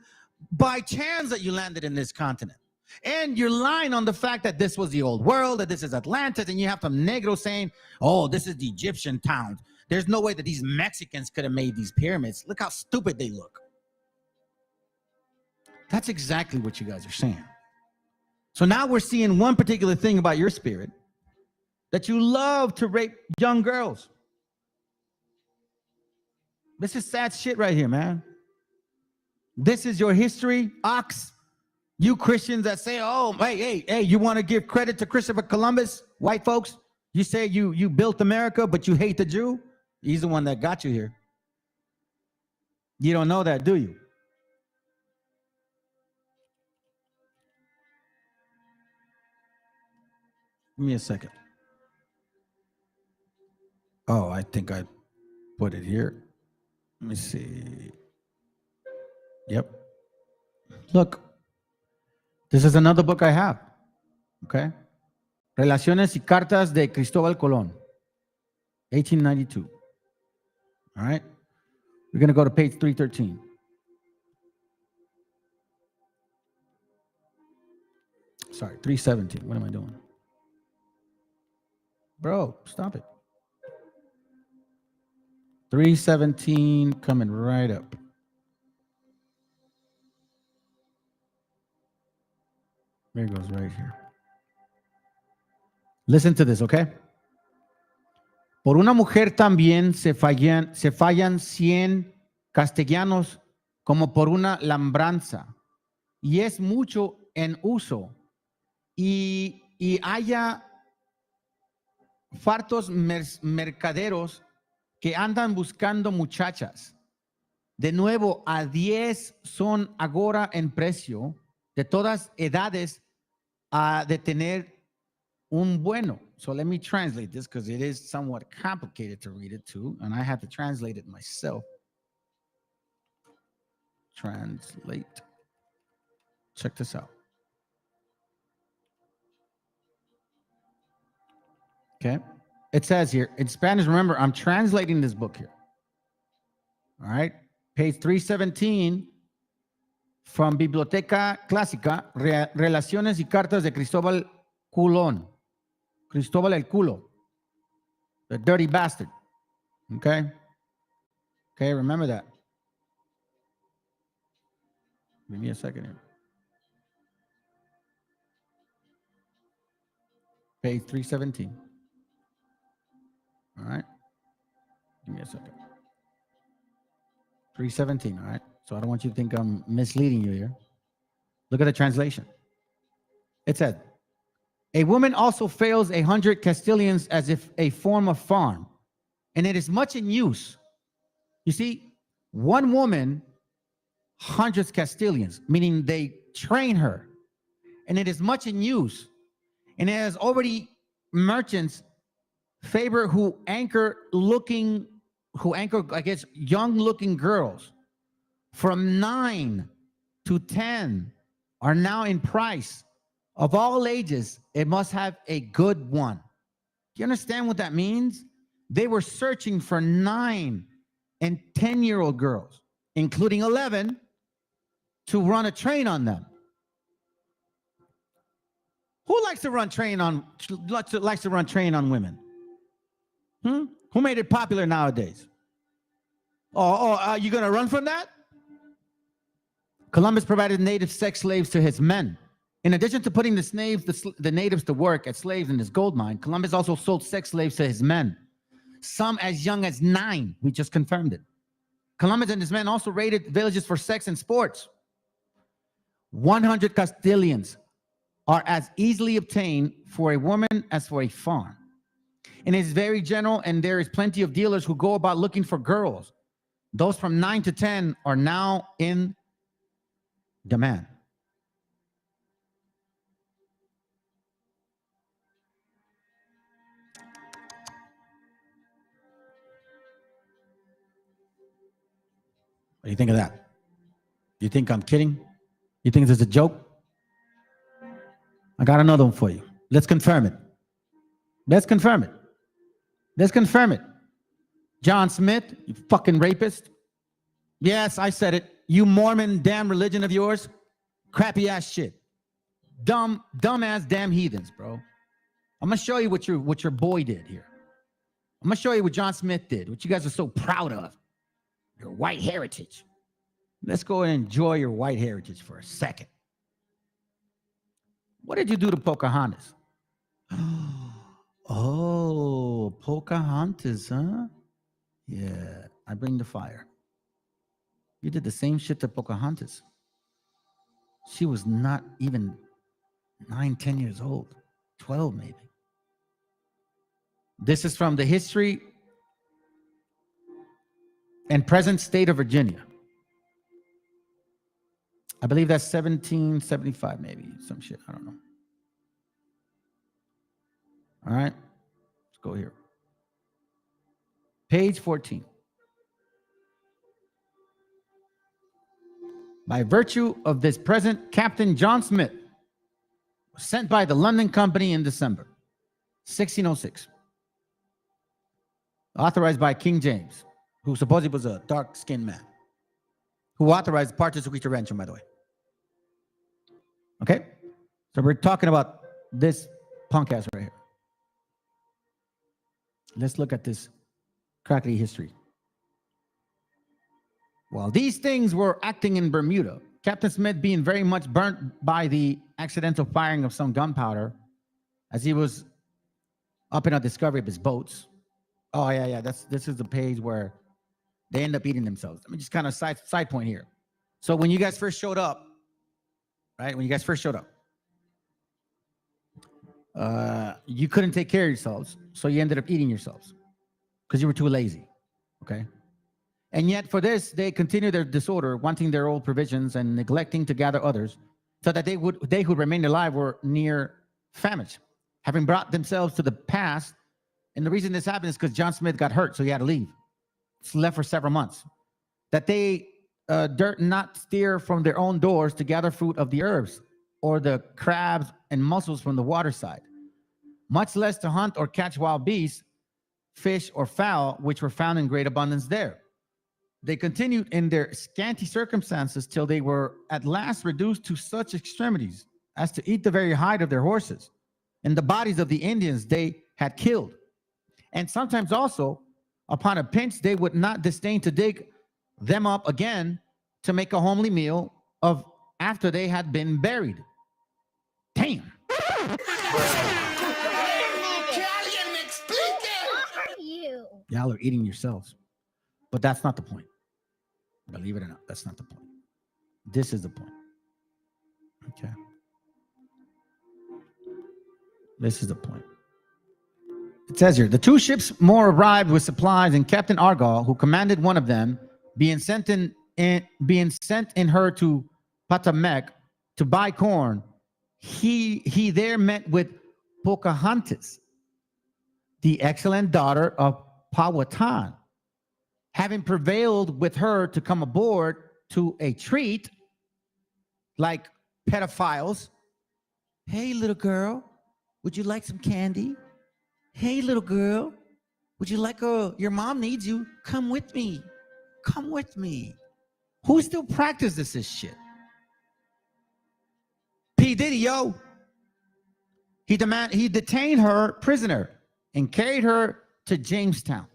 by chance that you landed in this continent. And you're lying on the fact that this was the old world, that this is Atlantis, and you have some Negro saying, oh, this is the Egyptian towns. There's no way that these Mexicans could have made these pyramids. Look how stupid they look. That's exactly what you guys are saying. So now we're seeing one particular thing about your spirit, that you love to rape young girls. This is sad shit right here, man. This is your history, Ox. You Christians that say, oh, hey, you want to give credit to Christopher Columbus, white folks? You say you built America, but you hate the Jew? He's the one that got you here. You don't know that, do you? Give me a second. Oh, I think I put it here. Let me see. Yep. Look, this is another book I have. Okay. Relaciones y Cartas de Cristóbal Colón, 1892. All right. We're going to go to page 313. Sorry, 317. What am I doing? Bro, stop it. 317 coming right up. There it goes right here. Listen to this, okay? Por una mujer también se fallan 100 castellanos como por una labranza. Y es mucho en uso. Y haya fartos mercaderos que andan buscando muchachas. De nuevo, a 10 son ahora en precio, de todas edades, de tener un bueno. So let me translate this because it is somewhat complicated to read it too, and I have to translate it myself. Translate. Check this out. Okay. It says here, in Spanish, remember, I'm translating this book here. All right. Page 317 from Biblioteca Clásica, Relaciones y Cartas de Cristóbal Colón. Cristóbal el Culo. The dirty bastard. Okay. Okay, remember that. Give me a second here. Page 317. All right. Give me a second. 317, all right? So I don't want you to think I'm misleading you here. Look at the translation. It said, a woman also fails 100 Castilians as if a form of farm, and it is much in use. You see, one woman, hundreds Castilians, meaning they train her, and it is much in use. And it has already merchants favor who anchor, I guess, young-looking girls from 9 to 10 are now in price. Of all ages, it must have a good one. Do you understand what that means? They were searching for 9 and 10-year-old girls, including 11, to run a train on them. Who likes to run train on women? Who made it popular nowadays? Are you going to run from that? Columbus provided native sex slaves to his men. In addition to putting the natives to work as slaves in his gold mine, Columbus also sold sex slaves to his men, some as young as 9. We just confirmed it. Columbus and his men also raided villages for sex and sports. 100 Castilians are as easily obtained for a woman as for a farm. And it's very general, and there is plenty of dealers who go about looking for girls. Those from 9 to 10 are now in demand. What do you think of that? You think I'm kidding? You think this is a joke? I got another one for you. Let's confirm it. Let's confirm it. Let's confirm it. John Smith, you fucking rapist. Yes, I said it. You Mormon damn religion of yours. Crappy ass shit. Dumb ass damn heathens, bro. I'm gonna show you what your boy did here. I'm gonna show you what John Smith did, what you guys are so proud of. Your white heritage. Let's go and enjoy your white heritage for a second. What did you do to Pocahontas? Oh, Pocahontas, huh? Yeah, I bring the fire. You did the same shit to Pocahontas. She was not even 9, 10 years old, 12 maybe. This is from the history and present state of Virginia. I believe that's 1775, maybe, some shit. I don't know. All right, let's go here. Page 14. By virtue of this present, Captain John Smith was sent by the London Company in December 1606, authorized by King James, who supposedly was a dark-skinned man, who authorized parties of intervention, by the way. Okay? So we're talking about this punk ass right here. Let's look at this crackly history. While these things were acting in Bermuda, Captain Smith being very much burnt by the accidental firing of some gunpowder as he was up in a discovery of his boats. Oh, yeah. This is the page where they end up eating themselves. Let me just kind of side point here. So when you guys first showed up, right? When you guys first showed up, you couldn't take care of yourselves, so you ended up eating yourselves because you were too lazy, okay? And yet for this, they continued their disorder, wanting their old provisions and neglecting to gather others, so that they who remained alive were near famish, having brought themselves to the pass. And the reason this happened is because John Smith got hurt, so he had to leave. He left for several months. That they durst not steer from their own doors to gather fruit of the herbs, or the crabs and mussels from the waterside, much less to hunt or catch wild beasts, fish, or fowl, which were found in great abundance there. They continued in their scanty circumstances till they were at last reduced to such extremities as to eat the very hide of their horses and the bodies of the Indians they had killed. And sometimes also, upon a pinch, they would not disdain to dig them up again to make a homely meal of after they had been buried. Damn. Y'all are eating yourselves. But that's not the point. Believe it or not, that's not the point. This is the point. Okay. This is the point. It says here, the two ships more arrived with supplies, and Captain Argall, who commanded one of them, being sent in her to Patamek to buy corn, he there met with Pocahontas, the excellent daughter of Powhatan, having prevailed with her to come aboard to a treat like pedophiles. Hey, little girl, would you like some candy? Hey, little girl, would you like your mom needs you. Come with me. Come with me. Who still practices this shit? P. Diddy, yo. He detained her prisoner and carried her to Jamestown.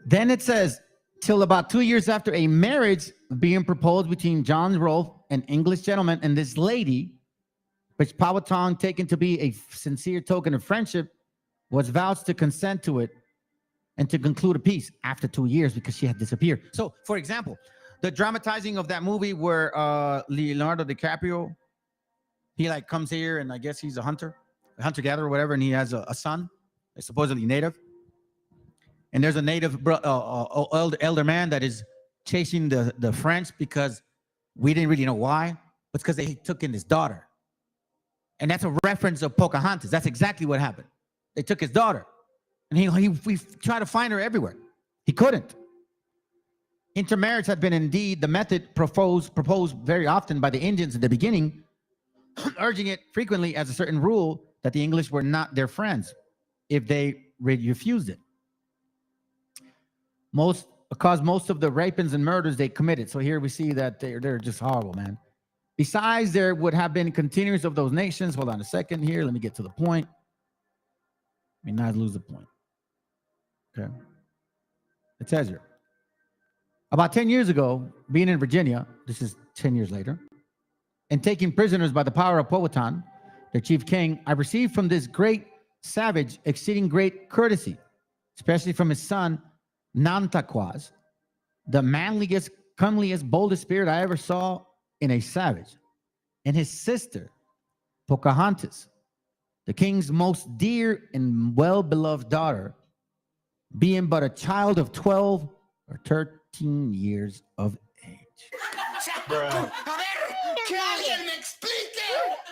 Then it says, till about 2 years after a marriage being proposed between John Rolfe, an English gentleman, and this lady, which Powhatan, taken to be a sincere token of friendship, was vouched to consent to it and to conclude a peace after 2 years because she had disappeared. So, for example, the dramatizing of that movie where Leonardo DiCaprio He like comes here, and I guess he's a hunter-gatherer or whatever, and he has a son, supposedly native. And there's a native elder man that is chasing the French because we didn't really know why, but it's because they took in his daughter. And that's a reference of Pocahontas. That's exactly what happened. They took his daughter, and we tried to find her everywhere. He couldn't. Intermarriage had been indeed the method proposed very often by the Indians in the beginning, urging it frequently as a certain rule that the English were not their friends if they refused it. Caused most of the rapings and murders they committed. So here we see that they're just horrible, man. Besides, there would have been continuance of those nations. Hold on a second here. Let me get to the point. Let me not lose the point. Okay. It says here. About 10 years ago, being in Virginia, this is 10 years later, and taking prisoners by the power of Powhatan, their chief king, I received from this great savage exceeding great courtesy, especially from his son, Nantaquas, the manliest, comeliest, boldest spirit I ever saw in a savage, and his sister, Pocahontas, the king's most dear and well-beloved daughter, being but a child of 12 or 13 years of age. Bruh.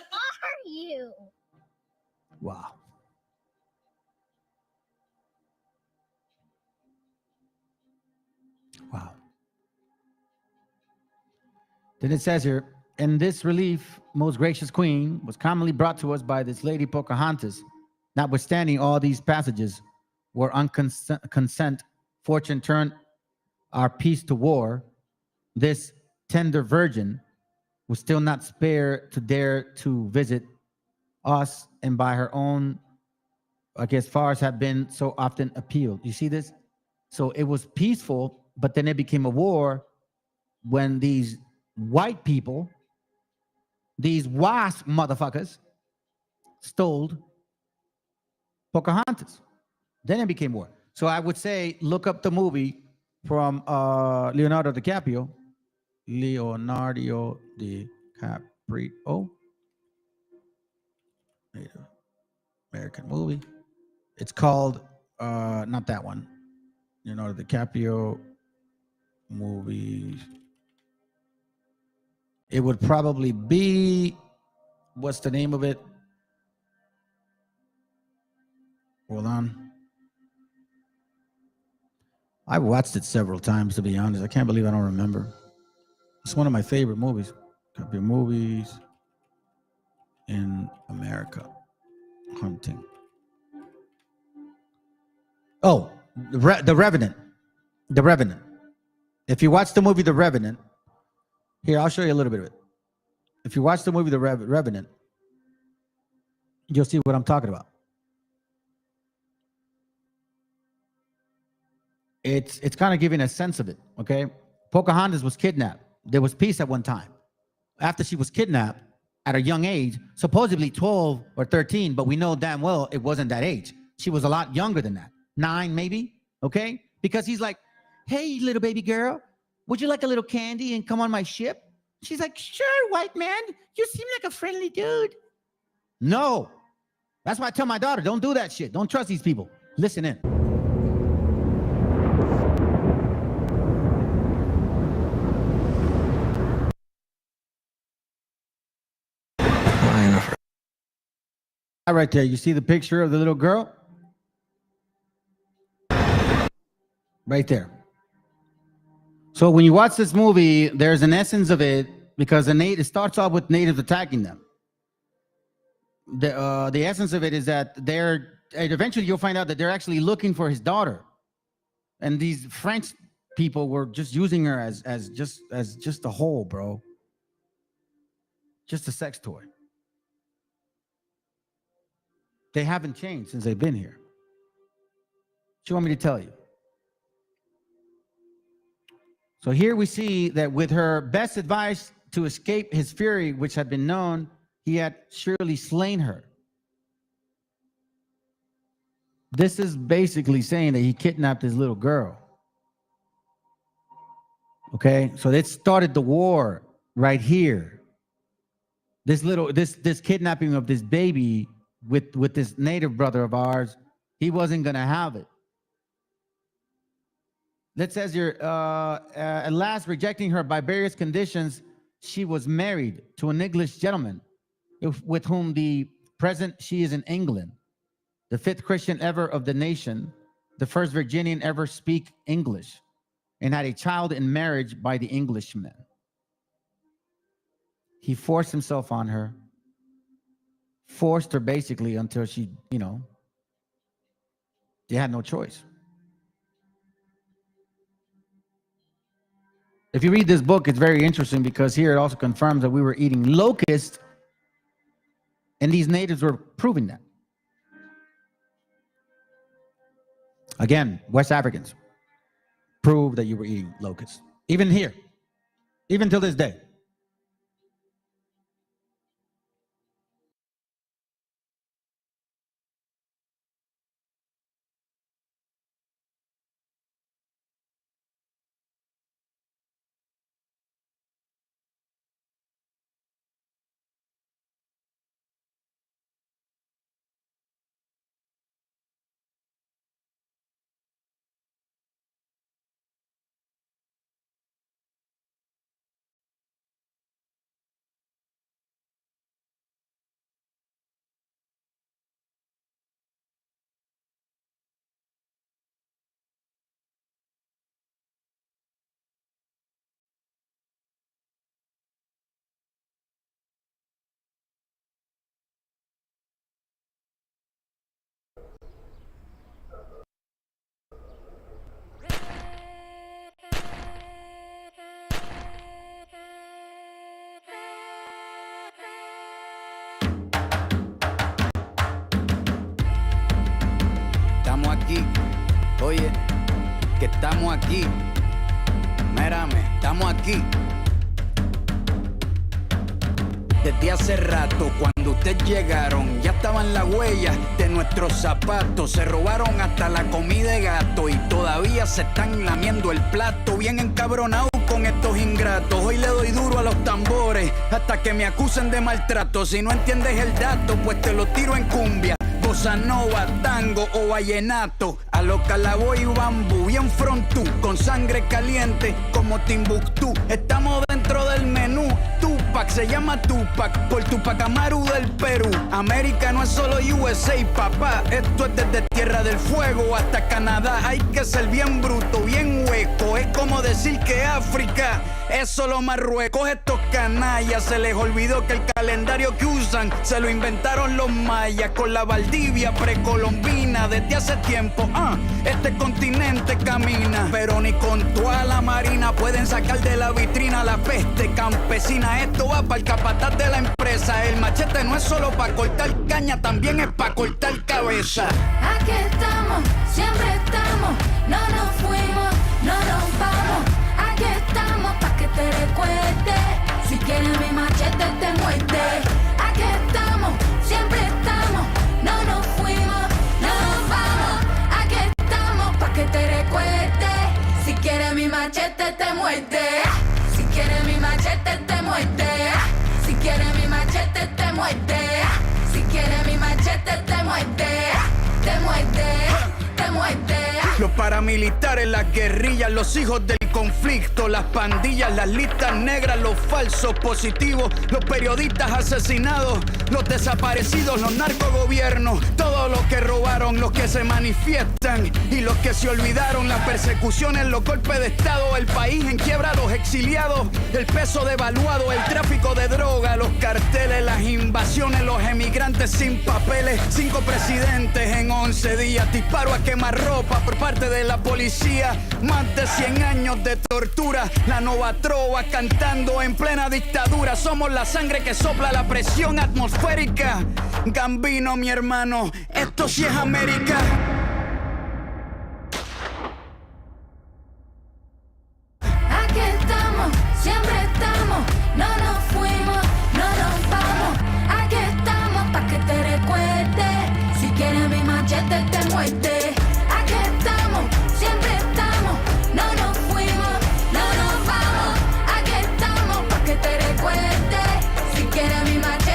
Are you? Wow. Wow. Then it says here, and this relief, most gracious queen, was commonly brought to us by this lady Pocahontas. Notwithstanding all these passages were unconsent, fortune turned our peace to war. This tender virgin was still not spared to dare to visit us, and by her own, I guess, fars have been so often appealed. You see this? So it was peaceful, but then it became a war when these white people, these wasp motherfuckers, stole Pocahontas. Then it became war. So I would say, look up the movie from Leonardo DiCaprio. Leonardo DiCaprio. Native American movie. It's called, not that one. Leonardo DiCaprio movie. It would probably be, what's the name of it? Hold on. I watched it several times, to be honest. I can't believe I don't remember. It's one of my favorite movies. Copy movies in America. Hunting. Oh, The Revenant. The Revenant. If you watch the movie The Revenant, here, I'll show you a little bit of it. If you watch the movie The Revenant, you'll see what I'm talking about. It's kind of giving a sense of it, okay? Pocahontas was kidnapped. There was peace at one time. After she was kidnapped at a young age, supposedly 12 or 13, but we know damn well it wasn't that age. She was a lot younger than that. 9 maybe, okay? Because he's like, hey, little baby girl, would you like a little candy and come on my ship? She's like, sure, white man. You seem like a friendly dude. No. That's why I tell my daughter, don't do that shit. Don't trust these people. Listen in. Right there, you see the picture of the little girl? Right there. So when you watch this movie, there's an essence of it because it starts off with natives attacking them. The essence of it is that eventually you'll find out that they're actually looking for his daughter, and these French people were just using her as just a hole, bro. Just a sex toy. They haven't changed since they've been here. What do you want me to tell you? So here we see that with her best advice to escape his fury, which had been known, he had surely slain her. This is basically saying that he kidnapped his little girl. Okay, so it started the war right here. this kidnapping of this baby with this native brother of ours, he wasn't gonna have it. It says here, at last rejecting her by various conditions, she was married to an English gentleman with whom the present she is in England, the 5th Christian ever of the nation, the first Virginian ever speak English, and had a child in marriage by the Englishman. He forced himself on her, forced her basically until she, they had no choice. If you read this book, it's very interesting because here it also confirms that we were eating locusts, and these natives were proving that. Again, West Africans prove that you were eating locusts. Even here, even till this day. Aquí, oye, que estamos aquí, mírame, estamos aquí. Desde hace rato, cuando ustedes llegaron, ya estaban las huellas de nuestros zapatos. Se robaron hasta la comida de gato y todavía se están lamiendo el plato. Bien encabronados con estos ingratos. Hoy le doy duro a los tambores hasta que me acusen de maltrato. Si no entiendes el dato, pues te lo tiro en cumbia, bossa nova, tango o vallenato. A lo calaboy y bambú, bien frontú, con sangre caliente como Timbuktu. Estamos dentro del menú. Tupac se llama Tupac por Tupac Amaru del Perú. América no es solo USA, papá. Esto es desde Tierra del Fuego hasta Canadá. Hay que ser bien bruto, bien hueco. Es como decir que África es solo Marruecos. Estos canallas se les olvidó que el calendario que usan se lo inventaron los mayas con la Valdivia precolombina. Desde hace tiempo, este continente camina, pero ni con toda la marina pueden sacar de la vitrina la peste campesina. Esto va para el capataz de la empresa. El machete no es solo para cortar caña, también es para cortar cabeza. Aquí estamos, siempre estamos, no nos fuimos, no nos vamos. Aquí estamos pa' que te recuerdes, si quieres mi machete te muerde. Aquí estamos, siempre estamos, no nos fuimos, no nos vamos. Aquí estamos pa' que te recuerdes, si quieres mi machete te muerde. Si quieres mi machete te muerde. Si quieres mi machete te muerde. Si quieres mi machete te muerde. Te muerde, te muerde. Los paramilitares, las guerrillas, los hijos del conflicto, las pandillas, las listas negras, los falsos positivos, los periodistas asesinados, los desaparecidos, los narcogobiernos, todos los que robaron, los que se manifiestan y los que se olvidaron, las persecuciones, los golpes de estado, el país en quiebra, los exiliados, el peso devaluado, el tráfico de droga, los carteles, las invasiones, los emigrantes sin papeles, 5 presidentes en 11 días, disparo a quemarropa por parte de la policía, más de 100 años de tortura, la nova trova cantando en plena dictadura. Somos la sangre que sopla la presión atmosférica. Gambino, mi hermano, esto sí es América. Aquí estamos, siempre estamos, no nos fuimos, no nos vamos. Aquí estamos pa' que te recuerdes, si quieres mi machete te muerde. Aquí estamos, siempre estamos, no nos fuimos, no nos vamos. Aquí estamos pa' que te recuerdes, si quieres mi machete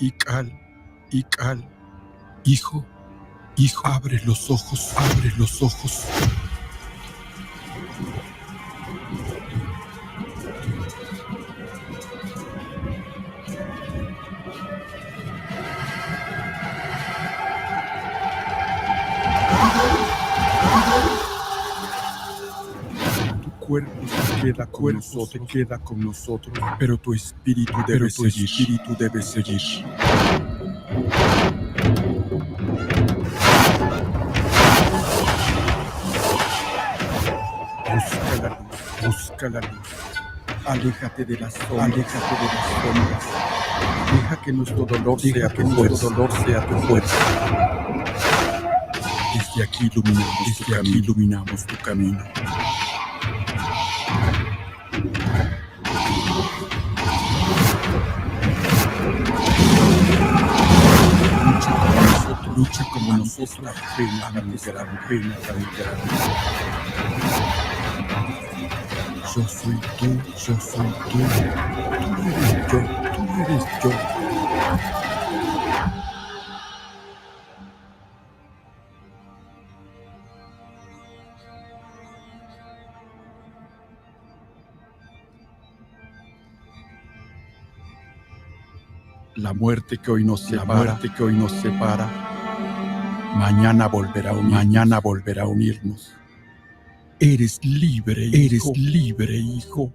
Ical, hijo, abre los ojos, abre los ojos. Tu cuerpo se queda con nosotros, pero tu espíritu debe seguir. Busca la luz. Aléjate de las sombras. Deja que nuestro dolor sea tu fuerza. Desde aquí iluminamos tu camino. Lucha como nosotros, la pena tan grande. Yo soy tú, tú eres yo. La muerte que hoy nos separa, mañana volverá a unirnos. Eres libre, hijo.